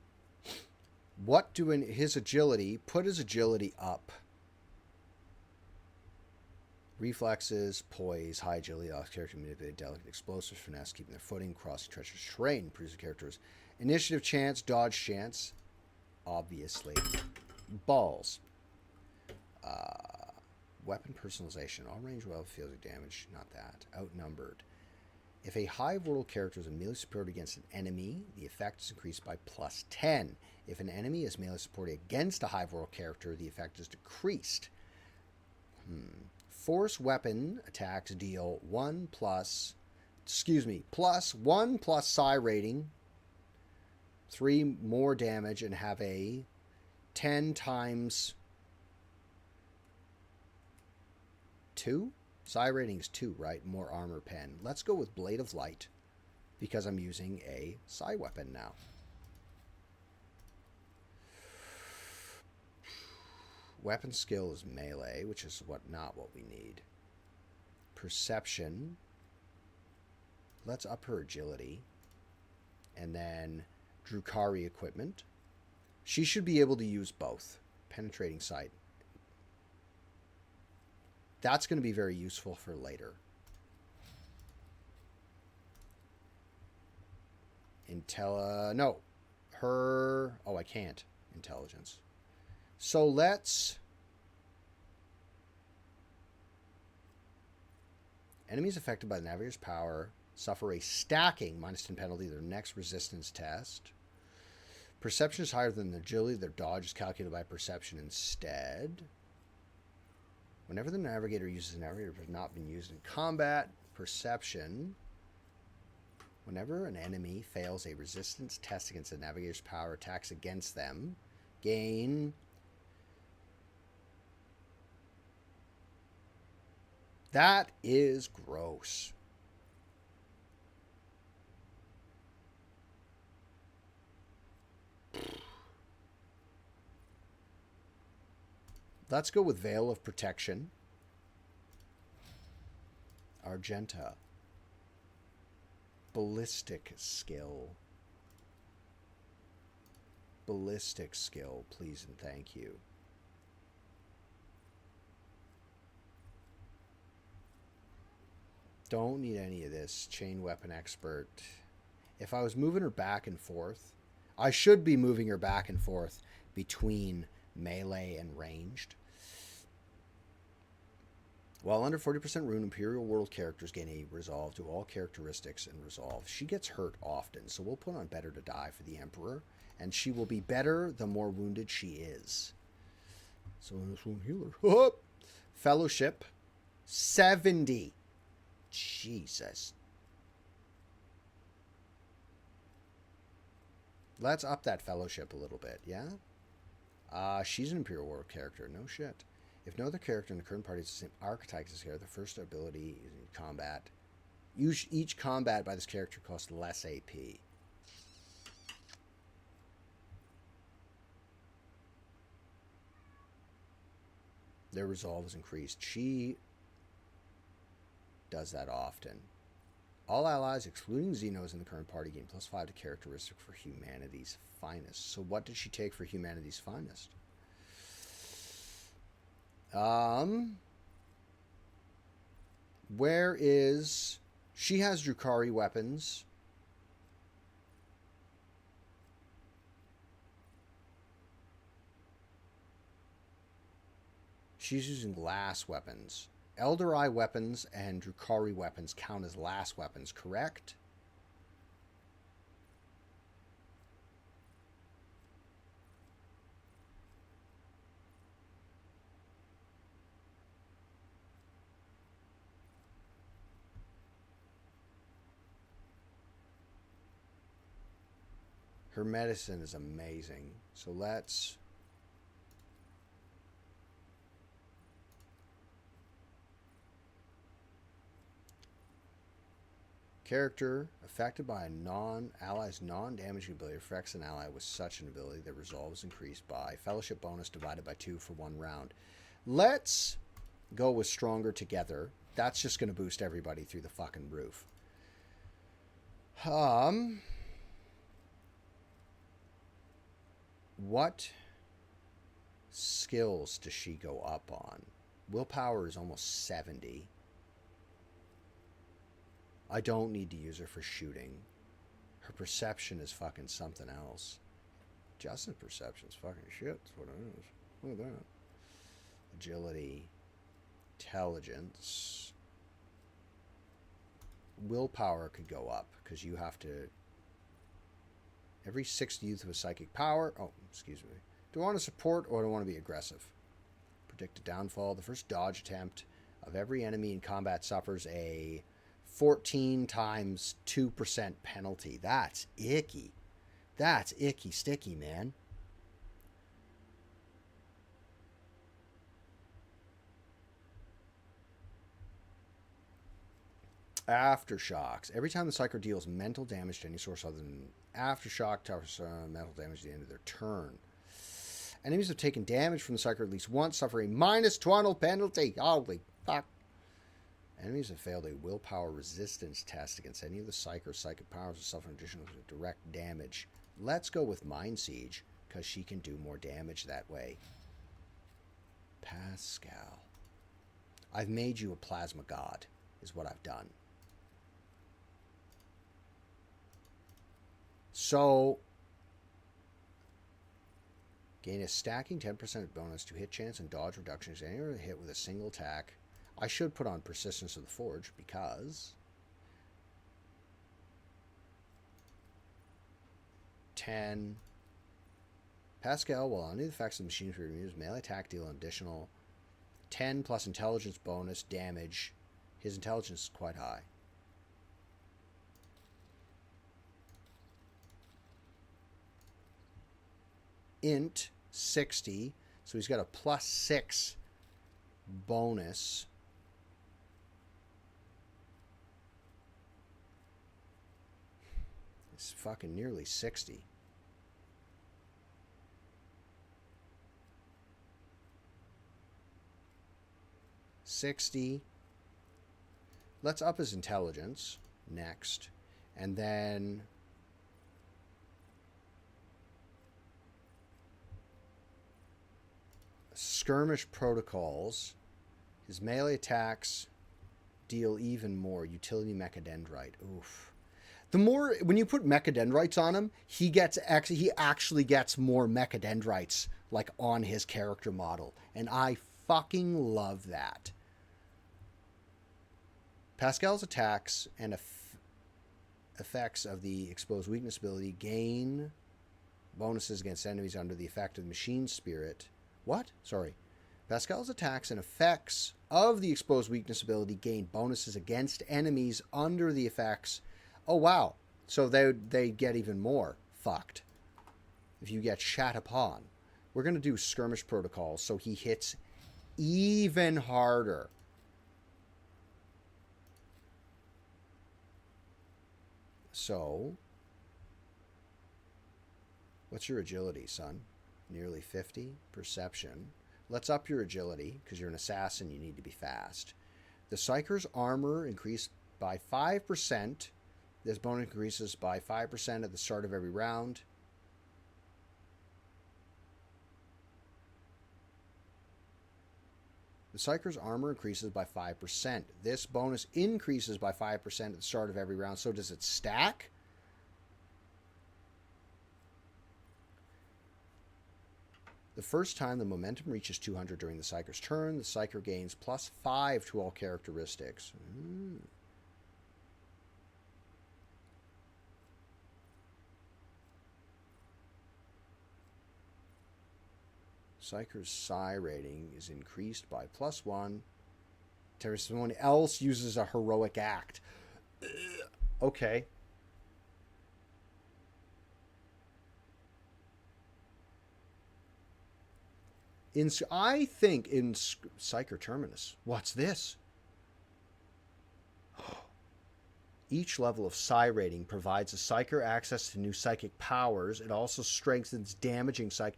what do his agility, put his agility up. Reflexes, poise, high agility, allows character to manipulate delicate explosives, finesse, keeping their footing, crossing treacherous terrain, produces characters. Initiative chance, dodge chance, obviously. Balls. Weapon personalization. All range well feels like damage, not that. Outnumbered. If a high mortal character is melee supported against an enemy, the effect is increased by +10. If an enemy is melee supported against a high mortal character, the effect is decreased. Force weapon attacks deal +1 plus psi rating, 3 more damage, and have a 10 times 2? Psi rating is 2, right? More armor pen. Let's go with Blade of Light because I'm using a psi weapon now. Weapon skill is melee, which is not what we need. Perception. Let's up her agility. And then Drukhari equipment. She should be able to use both. Penetrating sight. That's going to be very useful for later. No. Her... Oh, I can't. Intelligence. So let's... Enemies affected by the Navigator's power suffer a stacking -10 penalty to their next resistance test. Perception is higher than their agility. Their dodge is calculated by perception instead. Whenever the Navigator uses a Navigator that has not been used in combat, perception... Whenever an enemy fails a resistance test against the Navigator's power attacks against them, gain... That is gross. Let's go with Veil of Protection. Argenta. Ballistic skill. Ballistic skill, please and thank you. Don't need any of this. Chain weapon expert. If I was moving her back and forth, I should be moving her back and forth between melee and ranged. While under 40% rune, Imperial World characters gain a resolve to all characteristics and resolve. She gets hurt often, so we'll put on Better to Die for the Emperor, and she will be better the more wounded she is. So this will heal her. Fellowship, 70. Jesus. Let's up that fellowship a little bit, yeah? She's an Imperial War character. No shit. If no other character in the current party is the same archetype as here, the first ability is in combat. Each combat by this character costs less AP. Their resolve is increased. She does that often. All allies, excluding Xenos in the current party, gain +5 to characteristic for Humanity's Finest. So what did she take for Humanity's Finest? Where is... She has Drukhari weapons. She's using glass weapons. Elder Eye weapons and Drukhari weapons count as glass weapons, correct? Her medicine is amazing. So let's... Character affected by a ally's non-damaging ability affects an ally with such an ability that resolve is increased by fellowship bonus divided by 2 for 1 round. Let's go with Stronger Together That's just going to boost everybody through the fucking roof. What skills does she go up on? Willpower is almost 70. I don't need to use her for shooting. Her perception is fucking something else. Justin's perception is fucking shit. That's what it is. Look at that. Agility. Intelligence. Willpower could go up because you have to... Every 6th youth with psychic power... Oh, excuse me. Do I want to support or do I want to be aggressive? Predict a downfall. The first dodge attempt of every enemy in combat suffers a 14 times 2% penalty. That's icky. That's icky sticky, man. Aftershocks. Every time the Psyker deals mental damage to any source other than Aftershock, towers mental damage at the end of their turn. Enemies have taken damage from the Psyker at least once, suffer a minus 20 penalty. Holy fuck. Enemies have failed a willpower resistance test against any of the Psyker psychic powers or suffer additional direct damage. Let's go with Mind Siege, because she can do more damage that way. Pascal. I've made you a plasma god, is what I've done. So, gain a stacking 10% bonus to hit chance and dodge reductions any other hit with a single attack. I should put on Persistence of the Forge because 10. Pascal, while under the effects of the machine's removes melee attack, deal an additional 10 plus intelligence bonus damage. His intelligence is quite high. Int 60, so he's got a +6 bonus. It's fucking nearly 60. Let's up his intelligence next, and then skirmish protocols. His melee attacks deal even more. Utility mechadendrite. Oof. The more when you put mechadendrites on him, he actually gets more mechadendrites like on his character model, and I fucking love that. Pascal's attacks and effects of the exposed weakness ability gain bonuses against enemies under the effect of the machine spirit. What? Sorry. Pascal's attacks and effects of the exposed weakness ability gain bonuses against enemies under the effects. Oh, wow. So they get even more fucked if you get shat upon. We're going to do skirmish protocols so he hits even harder. So, what's your agility, son? Nearly 50. Perception. Let's up your agility, because you're an assassin, you need to be fast. The Psyker's armor increased by 5%. This bonus increases by 5% at the start of every round. The Psyker's armor increases by 5%. This bonus increases by 5% at the start of every round. So does it stack? The first time the momentum reaches 200 during the Psyker's turn, the Psyker gains +5 to all characteristics. Psyker's psi rating is increased by +1. If someone else uses a heroic act. Okay. I think in Psyker Terminus. What's this? Each level of psi rating provides a Psyker access to new psychic powers. It also strengthens damaging psych.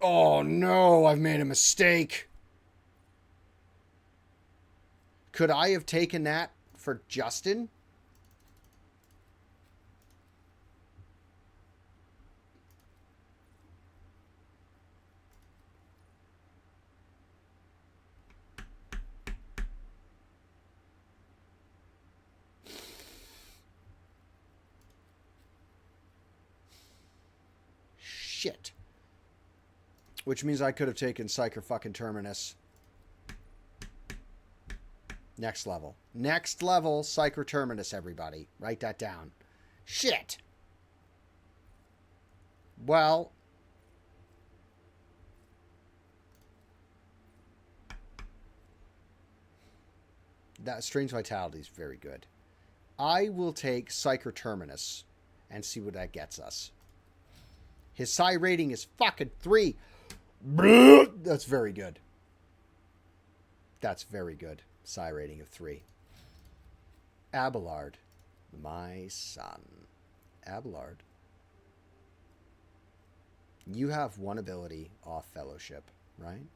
Oh no, I've made a mistake. Could I have taken that for Justin? Shit. Which means I could have taken Psyker fucking Terminus. Next level. Next level, Psyker Terminus, everybody. Write that down. Shit. Well. That Strange Vitality is very good. I will take Psyker Terminus and see what that gets us. His psi rating is fucking 3. That's very good. That's very good. Psi rating of 3. Abelard. My son. Abelard. You have one ability off Fellowship, right?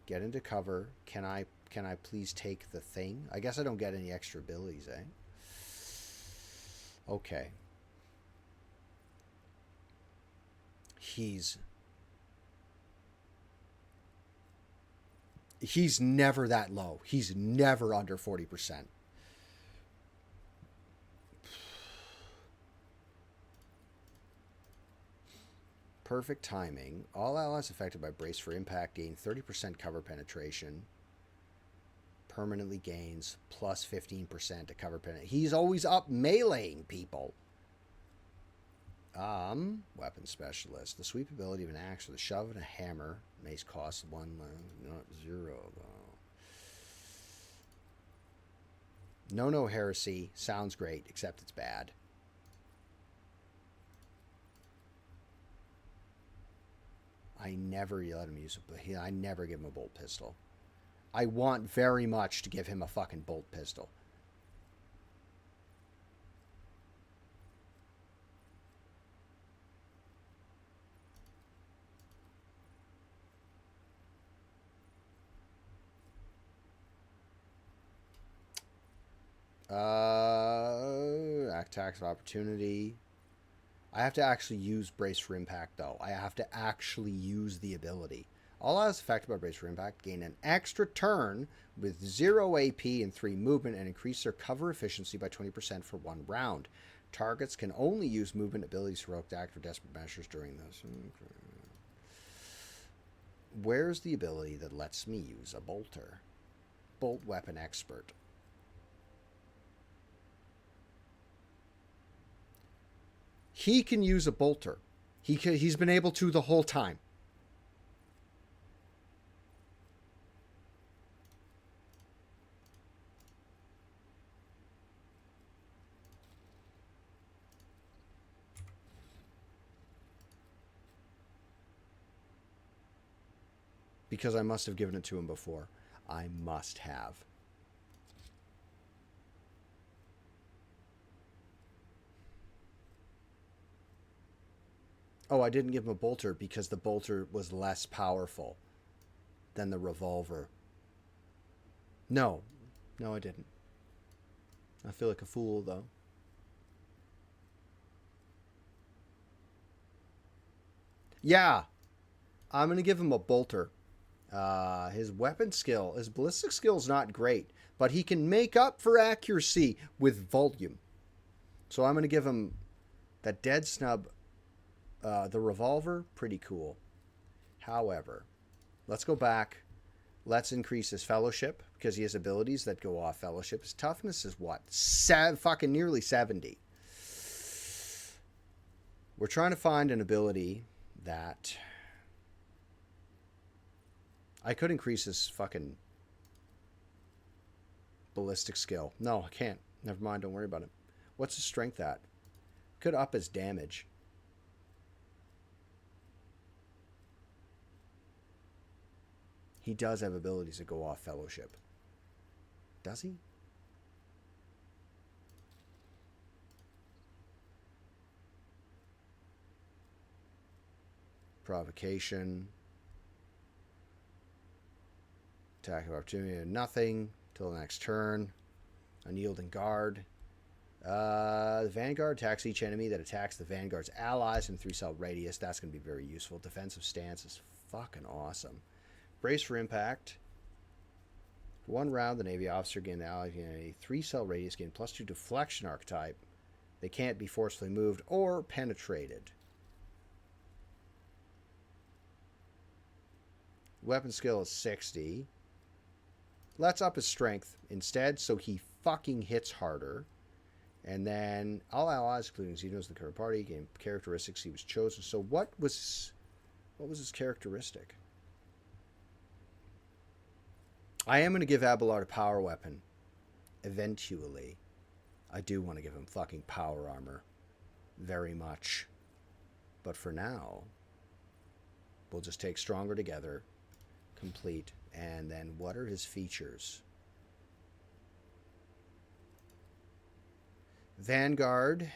Get into cover. Can I please take the thing? I guess I don't get any extra abilities, eh? Okay. He's never that low. He's never under 40%. Perfect timing. All allies affected by brace for impact gain 30% cover penetration. Permanently gains plus 15% to cover penetration. He's always up meleeing people. Weapon specialist. The sweep ability of an axe with a shove and a hammer. Mace costs 1, not 0 though. No heresy. Sounds great, except it's bad. I never let him use it. I never give him a bolt pistol. I want very much to give him a fucking bolt pistol. Attacks of opportunity. I have to actually use Brace for Impact, though. I have to actually use the ability. All odds affected by Brace for Impact gain an extra turn with 0 AP and 3 movement and increase their cover efficiency by 20% for 1 round. Targets can only use movement abilities, heroic act, or desperate measures during this. Okay. Where's the ability that lets me use a bolter? Bolt Weapon Expert. He can use a bolter. He's been able to the whole time. Because I must have given it to him before. I must have. Oh, I didn't give him a bolter because the bolter was less powerful than the revolver. No, I didn't. I feel like a fool, though. Yeah, I'm going to give him a bolter. His weapon skill, his ballistic skill is not great, but he can make up for accuracy with volume. So I'm going to give him that dead snub. The revolver, pretty cool. However, let's go back. Let's increase his fellowship because he has abilities that go off fellowship. His toughness is what? Fucking nearly 70. We're trying to find an ability that I could increase his fucking ballistic skill. No, I can't. Never mind. Don't worry about it. What's his strength at? Could up his damage. He does have abilities that go off fellowship. Does he? Provocation. Attack of opportunity, nothing till the next turn. Unyielding guard. The Vanguard attacks each enemy that attacks the Vanguard's allies in 3-cell radius. That's going to be very useful. Defensive stance is fucking awesome. Brace for impact. For 1 round, the Navy officer gained a 3-cell radius, gain +2 deflection archetype. They can't be forcefully moved or penetrated. Weapon skill is 60. Let's up his strength instead so he fucking hits harder. And then all allies, including Xenos, the current party, gain characteristics he was chosen. So what was his characteristic? I am going to give Abelard a power weapon. Eventually. I do want to give him fucking power armor. Very much. But for now, we'll just take Stronger Together. Complete. And then what are his features? Vanguard.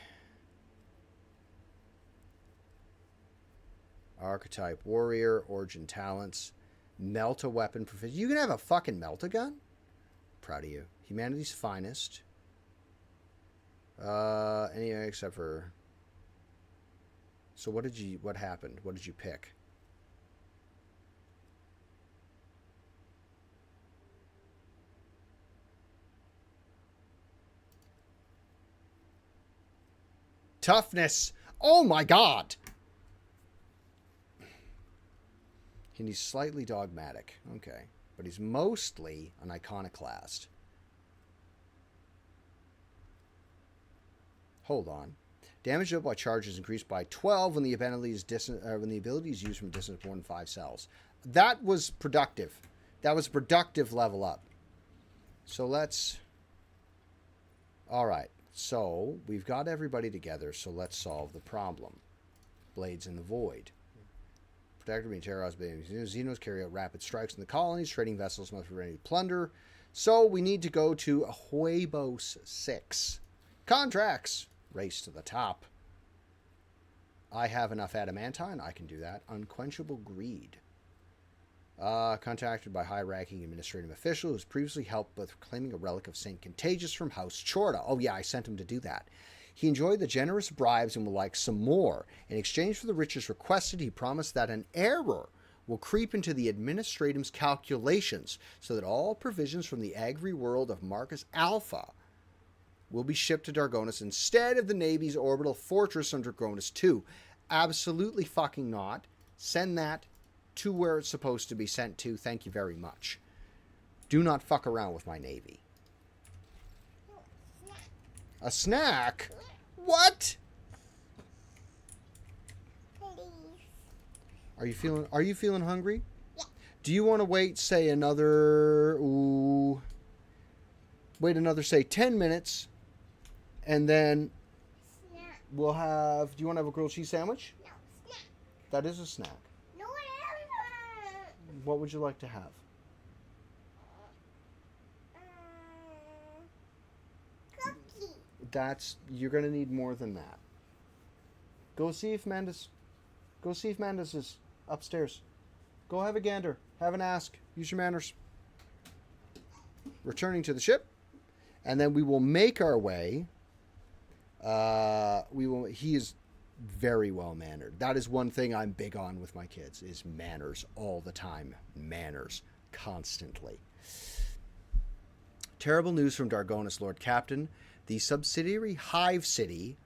Archetype Warrior. Origin Talents. Melt a weapon proficiency. You can have a fucking melt a gun? Proud of you. Humanity's finest. Anyway, except for... So what happened? What did you pick? Toughness. Oh my god. And he's slightly dogmatic. Okay. But he's mostly an iconoclast. Hold on. Damage dealt by charges increased by 12 when the ability is used from distance of more than 5 cells. That was productive. That was a productive level up. So let's... Alright. So, we've got everybody together, so let's solve the problem. Blades in the Void. Protector being terrorized by Xenos carry out rapid strikes in the colonies. Trading vessels must be ready to plunder. So, we need to go to Huebos 6. Contracts. Race to the top. I have enough adamantine. I can do that. Unquenchable Greed. Contacted by high-ranking administrative official who's previously helped with claiming a relic of Saint Contagious from House Chorda. Oh yeah, I sent him to do that. He enjoyed the generous bribes and will like some more. In exchange for the riches requested, he promised that an error will creep into the administratum's calculations so that all provisions from the agri world of Marcus Alpha will be shipped to Dargonus instead of the Navy's orbital fortress on Dargonus 2. Absolutely fucking not. Send that to where it's supposed to be sent to. Thank you very much. Do not fuck around with my Navy. A snack? What? Please. Are you feeling hungry? Yeah. Do you want to wait, say, another... Wait another, say, 10 minutes. And then Snack. we'll have... Do you want to have a grilled cheese sandwich? No, snack. That is a snack. No, I don't. What would you like to have? Cookie. You're going to need more than that. Go see if Mandus is upstairs. Go have a gander. Have an ask. Use your manners. Returning to the ship. And then we will make our way. He is very well mannered. That is one thing I'm big on with my kids, is manners all the time. Manners. Constantly. Terrible news from Dargonus, Lord Captain. The subsidiary Hive City,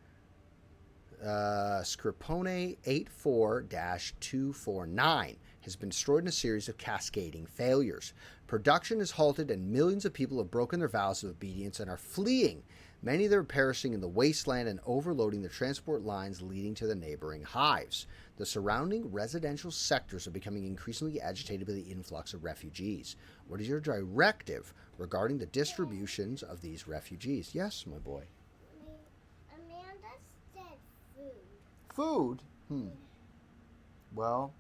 Scripone 84-249, has been destroyed in a series of cascading failures. Production is halted and millions of people have broken their vows of obedience and are fleeing. Many of them are perishing in the wasteland and overloading the transport lines leading to the neighboring hives. The surrounding residential sectors are becoming increasingly agitated by the influx of refugees. What is your directive regarding the distributions of these refugees? Yes, my boy. Amanda said food. Food? Well,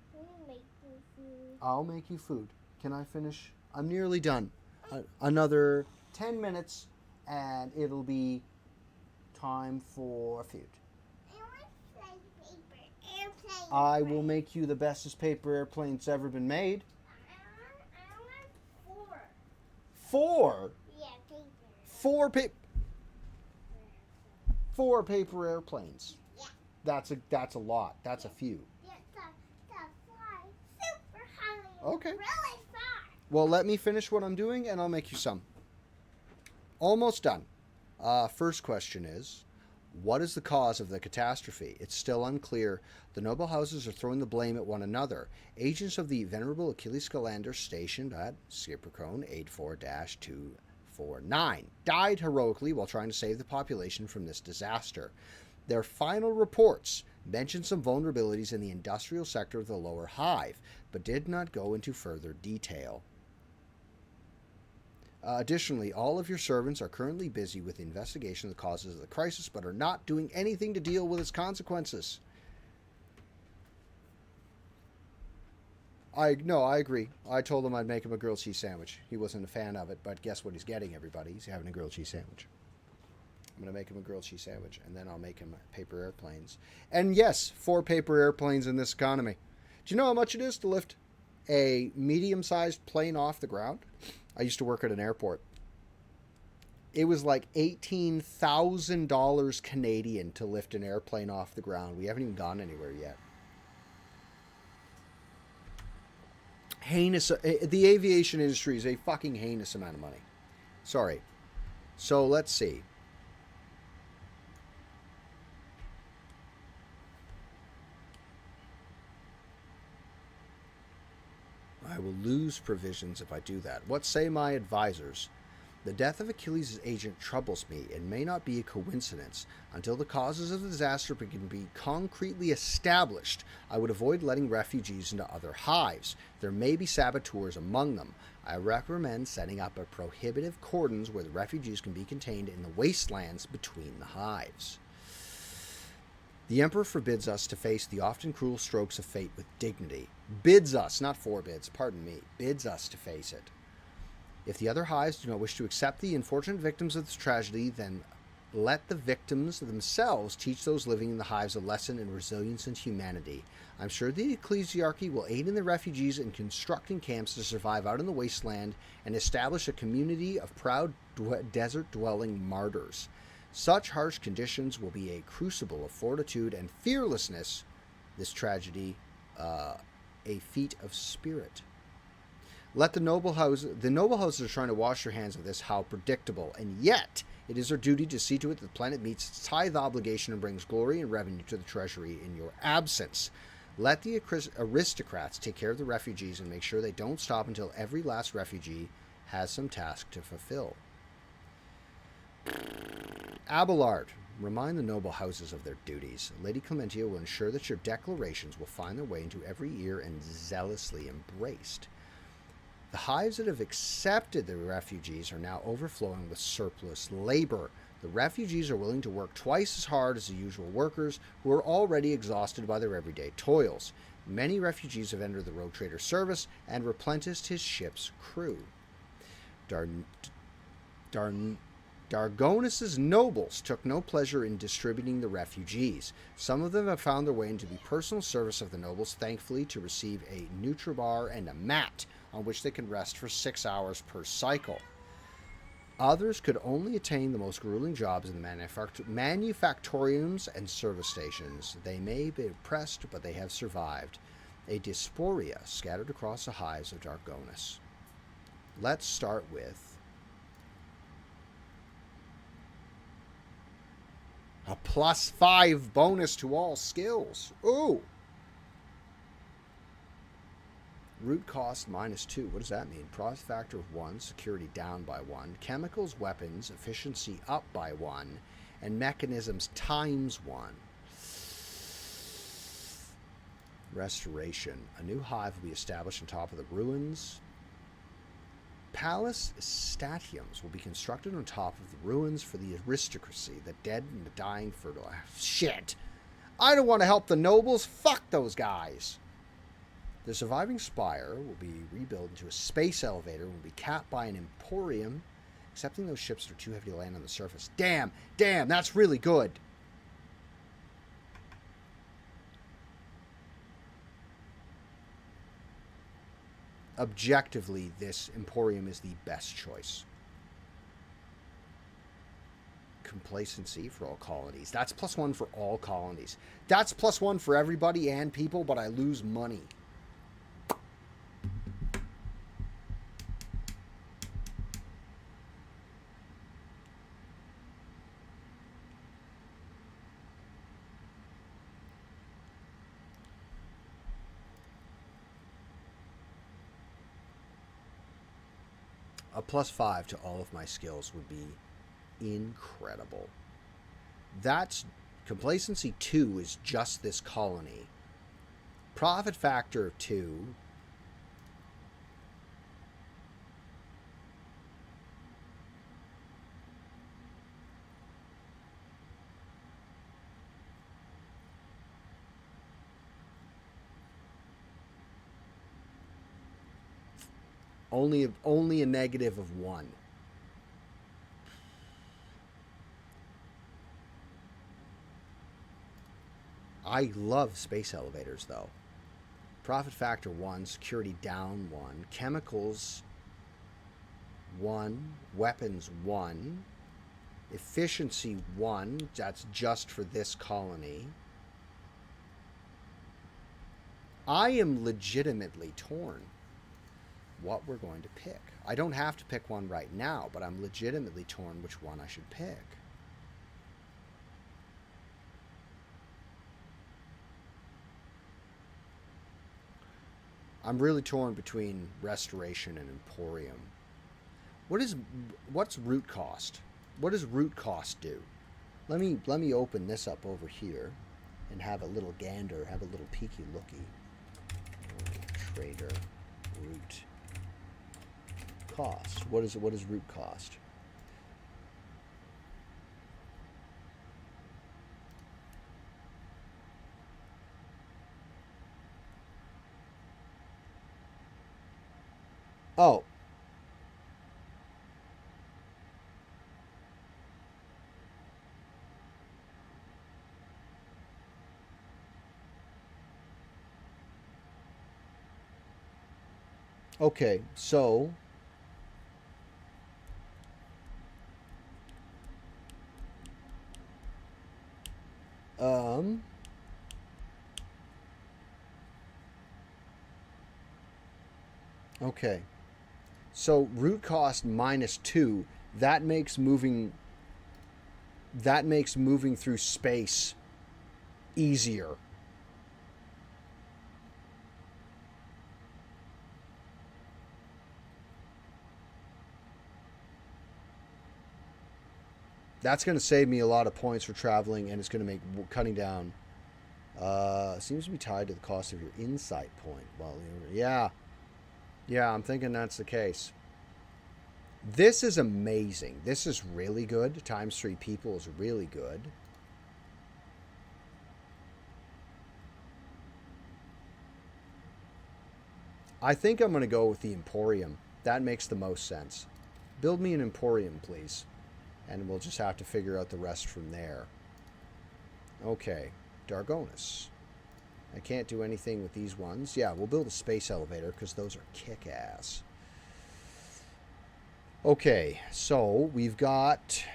Make you food. I'll make you food. Can I finish? I'm nearly done. Another 10 minutes and it'll be time for food. I want paper airplane. I will make you the bestest paper airplane's ever been made. I want 4. 4? Yeah, paper. 4 paper airplanes. Yeah. That's a lot. That's a few. Yeah, to fly super high. Okay. Really far. Well, let me finish what I'm doing, and I'll make you some. Almost done. First question is, what is the cause of the catastrophe? It's still unclear. The noble houses are throwing the blame at one another. Agents of the Venerable Achilles Scalander stationed at Skippercone 84-249 died heroically while trying to save the population from this disaster. Their final reports mentioned some vulnerabilities in the industrial sector of the lower hive, but did not go into further detail. Additionally, all of your servants are currently busy with the investigation of the causes of the crisis, but are not doing anything to deal with its consequences. I agree. I told him I'd make him a grilled cheese sandwich. He wasn't a fan of it, but guess what he's getting, everybody? He's having a grilled cheese sandwich. I'm going to make him a grilled cheese sandwich, and then I'll make him paper airplanes. And yes, 4 paper airplanes in this economy. Do you know how much it is to lift a medium-sized plane off the ground? I used to work at an airport. It was like $18,000 Canadian to lift an airplane off the ground. We haven't even gone anywhere yet. Heinous. The aviation industry is a fucking heinous amount of money. Sorry. So let's see. I will lose provisions if I do that. What say my advisors? The death of Achilles' agent troubles me and may not be a coincidence. Until the causes of the disaster can be concretely established, I would avoid letting refugees into other hives. There may be saboteurs among them. I recommend setting up a prohibitive cordons where the refugees can be contained in the wastelands between the hives. The Emperor forbids us to face the often cruel strokes of fate with dignity. Bids us, not forbids, pardon me, bids us to face it. If the other hives do not wish to accept the unfortunate victims of this tragedy, then let the victims themselves teach those living in the hives a lesson in resilience and humanity. I'm sure the ecclesiarchy will aid in the refugees in constructing camps to survive out in the wasteland and establish a community of proud desert-dwelling martyrs. Such harsh conditions will be a crucible of fortitude and fearlessness. This tragedy, a feat of spirit. Let the noble houses are trying to wash their hands of this. How predictable. And yet, it is their duty to see to it that the planet meets its tithe obligation and brings glory and revenue to the treasury in your absence. Let the aristocrats take care of the refugees and make sure they don't stop until every last refugee has some task to fulfill. Abelard, remind the noble houses of their duties. Lady Clementia will ensure that your declarations will find their way into every ear and zealously embraced. The hives that have accepted the refugees are now overflowing with surplus labor. The refugees are willing to work twice as hard as the usual workers, who are already exhausted by their everyday toils. Many refugees have entered the Rogue Trader service and replenished his ship's crew. Dargonus' nobles took no pleasure in distributing the refugees. Some of them have found their way into the personal service of the nobles, thankfully to receive a Nutribar and a mat on which they can rest for 6 hours per cycle. Others could only attain the most grueling jobs in the manufactoriums and service stations. They may be oppressed, but they have survived. A dysphoria scattered across the hives of Dargonus. Let's start with a +5 bonus to all skills. Ooh! Root cost -2. What does that mean? Profit factor of 1, security down by 1, chemicals, weapons, efficiency up by 1, and mechanisms ×1. Restoration. A new hive will be established on top of the ruins. Palace statiums will be constructed on top of the ruins for the aristocracy, the dead and the dying fertile. Shit! I don't want to help the nobles. Fuck those guys. The surviving spire will be rebuilt into a space elevator and will be capped by an emporium, excepting those ships that are too heavy to land on the surface. Damn, that's really good. objectively, this Emporium is the best choice. Complacency for all colonies. That's +1 for all colonies. That's +1 for everybody and people, but I lose money. A +5 to all of my skills would be incredible. That's complacency 2 is just this colony. Profit factor of 2. Only a negative of 1. I love space elevators, though. Profit factor 1, security down 1, chemicals 1, weapons 1, efficiency 1, that's just for this colony. I am legitimately torn what we're going to pick. I don't have to pick one right now, but I'm legitimately torn which one I should pick. I'm really torn between Restoration and Emporium. What's root cost? What does root cost do? Let me open this up over here and have a little gander, have a little peeky looky. Trader root cost. What is root cost? Oh. Okay, so okay. So root cost -2, that makes moving through space easier. That's going to save me a lot of points for traveling, and it's going to make cutting down. Seems to be tied to the cost of your insight point. Well, yeah, I'm thinking that's the case. This is amazing. This is really good. ×3 people is really good. I think I'm going to go with the Emporium. That makes the most sense. Build me an Emporium, please. And we'll just have to figure out the rest from there. Okay, Dargonus. I can't do anything with these ones. Yeah, we'll build a space elevator because those are kick-ass. Okay, so we've got...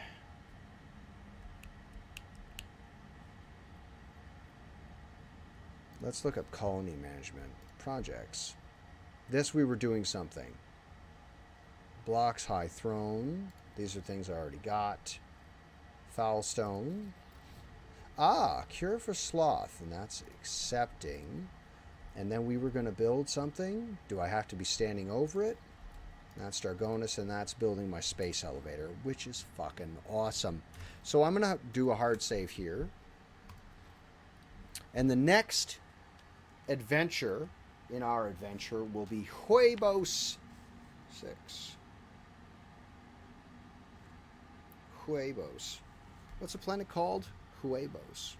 Let's look up colony management. Projects. This we were doing something. Blocks High Throne. These are things I already got. Foulstone. Ah, Cure for Sloth, and that's accepting. And then we were going to build something. Do I have to be standing over it? That's Dargonus, and that's building my space elevator, which is fucking awesome. So I'm going to do a hard save here. And the next adventure in our adventure will be Huevos 6. Huevos. What's the planet called? Huevos.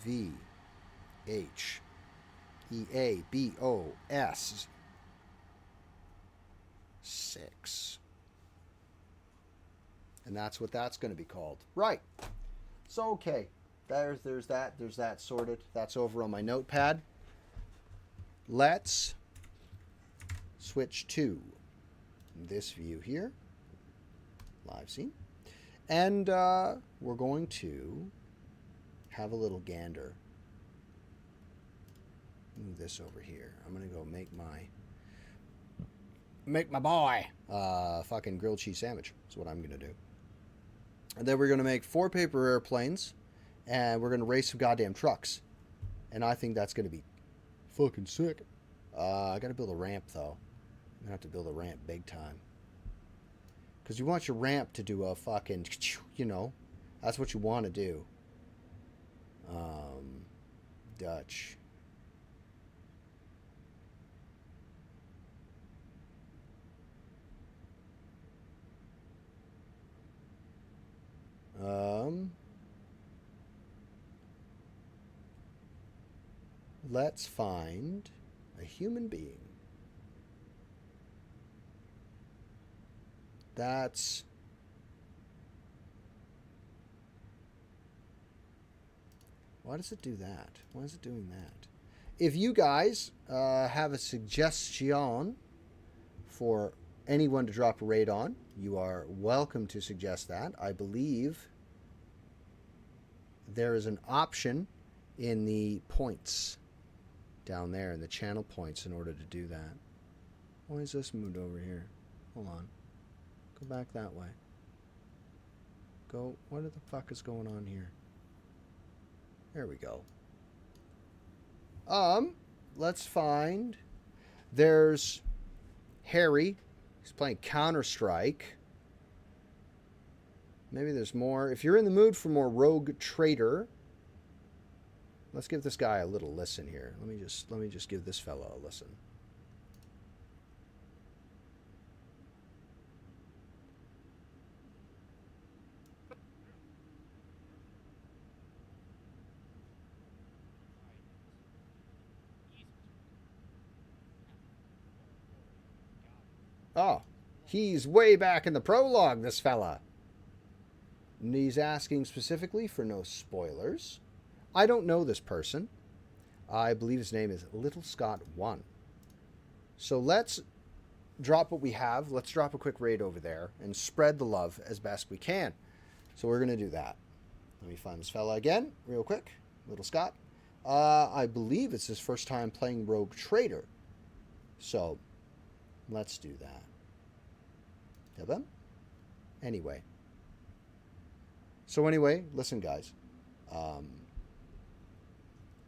VHEABOS 6. And that's what that's going to be called. Right. So, okay. There's that sorted. That's over on my notepad. Let's switch to this view here. Live scene. And we're going to have a little gander. Move this over here. I'm going to go make my boy fucking grilled cheese sandwich. That's what I'm going to do. And then we're going to make 4 paper airplanes. And we're going to race some goddamn trucks. And I think that's going to be fucking sick. I got to build a ramp, though. I'm going to have to build a ramp big time. Because you want your ramp to do a fucking, you know, that's what you want to do. Dutch. Let's find a human being. That's... Why does it do that? Why is it doing that? If you guys have a suggestion for anyone to drop a raid on, you are welcome to suggest that. I believe there is an option in the points down there, in the channel points, in order to do that. Why is this moved over here? Hold on. Go back that way. Go. What the fuck is going on here? There we go. Let's find... There's Harry. He's playing Counter-Strike. Maybe there's more. If you're in the mood for more Rogue Trader, let's give this guy a little listen here. Let me just give this fellow a listen. Oh, he's way back in the prologue, this fella. And he's asking specifically for no spoilers. I don't know this person. I believe his name is Little Scott 1. So let's drop what we have. Let's drop a quick raid over there and spread the love as best we can. So we're going to do that. Let me find this fella again real quick. Little Scott. I believe it's his first time playing Rogue Trader. So let's do that. Anyway. So anyway, listen, guys.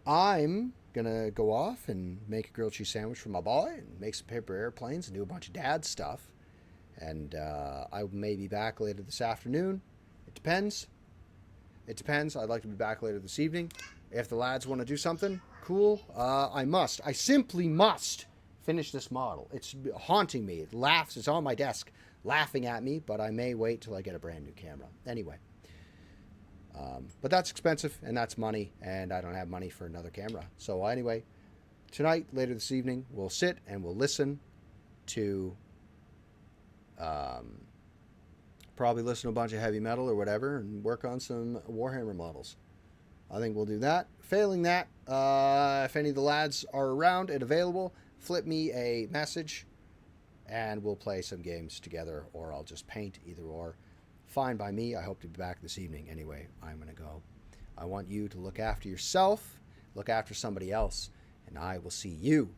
I'm going to go off and make a grilled cheese sandwich for my boy and make some paper airplanes and do a bunch of dad stuff. And I may be back later this afternoon. It depends. It depends. I'd like to be back later this evening. If the lads want to do something, cool. I simply must finish this model. It's haunting me. It laughs. It's on my desk laughing at me, but I may wait till I get a brand new camera. Anyway. But that's expensive, and that's money, and I don't have money for another camera. So anyway, tonight, later this evening, we'll sit and we'll listen to... probably listen to a bunch of heavy metal or whatever and work on some Warhammer models. I think we'll do that. Failing that, if any of the lads are around and available, flip me a message and we'll play some games together, or I'll just paint, either or. Fine by me. I hope to be back this evening. Anyway, I'm going to go. I want you to look after yourself, look after somebody else, and I will see you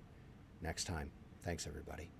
next time. Thanks, everybody.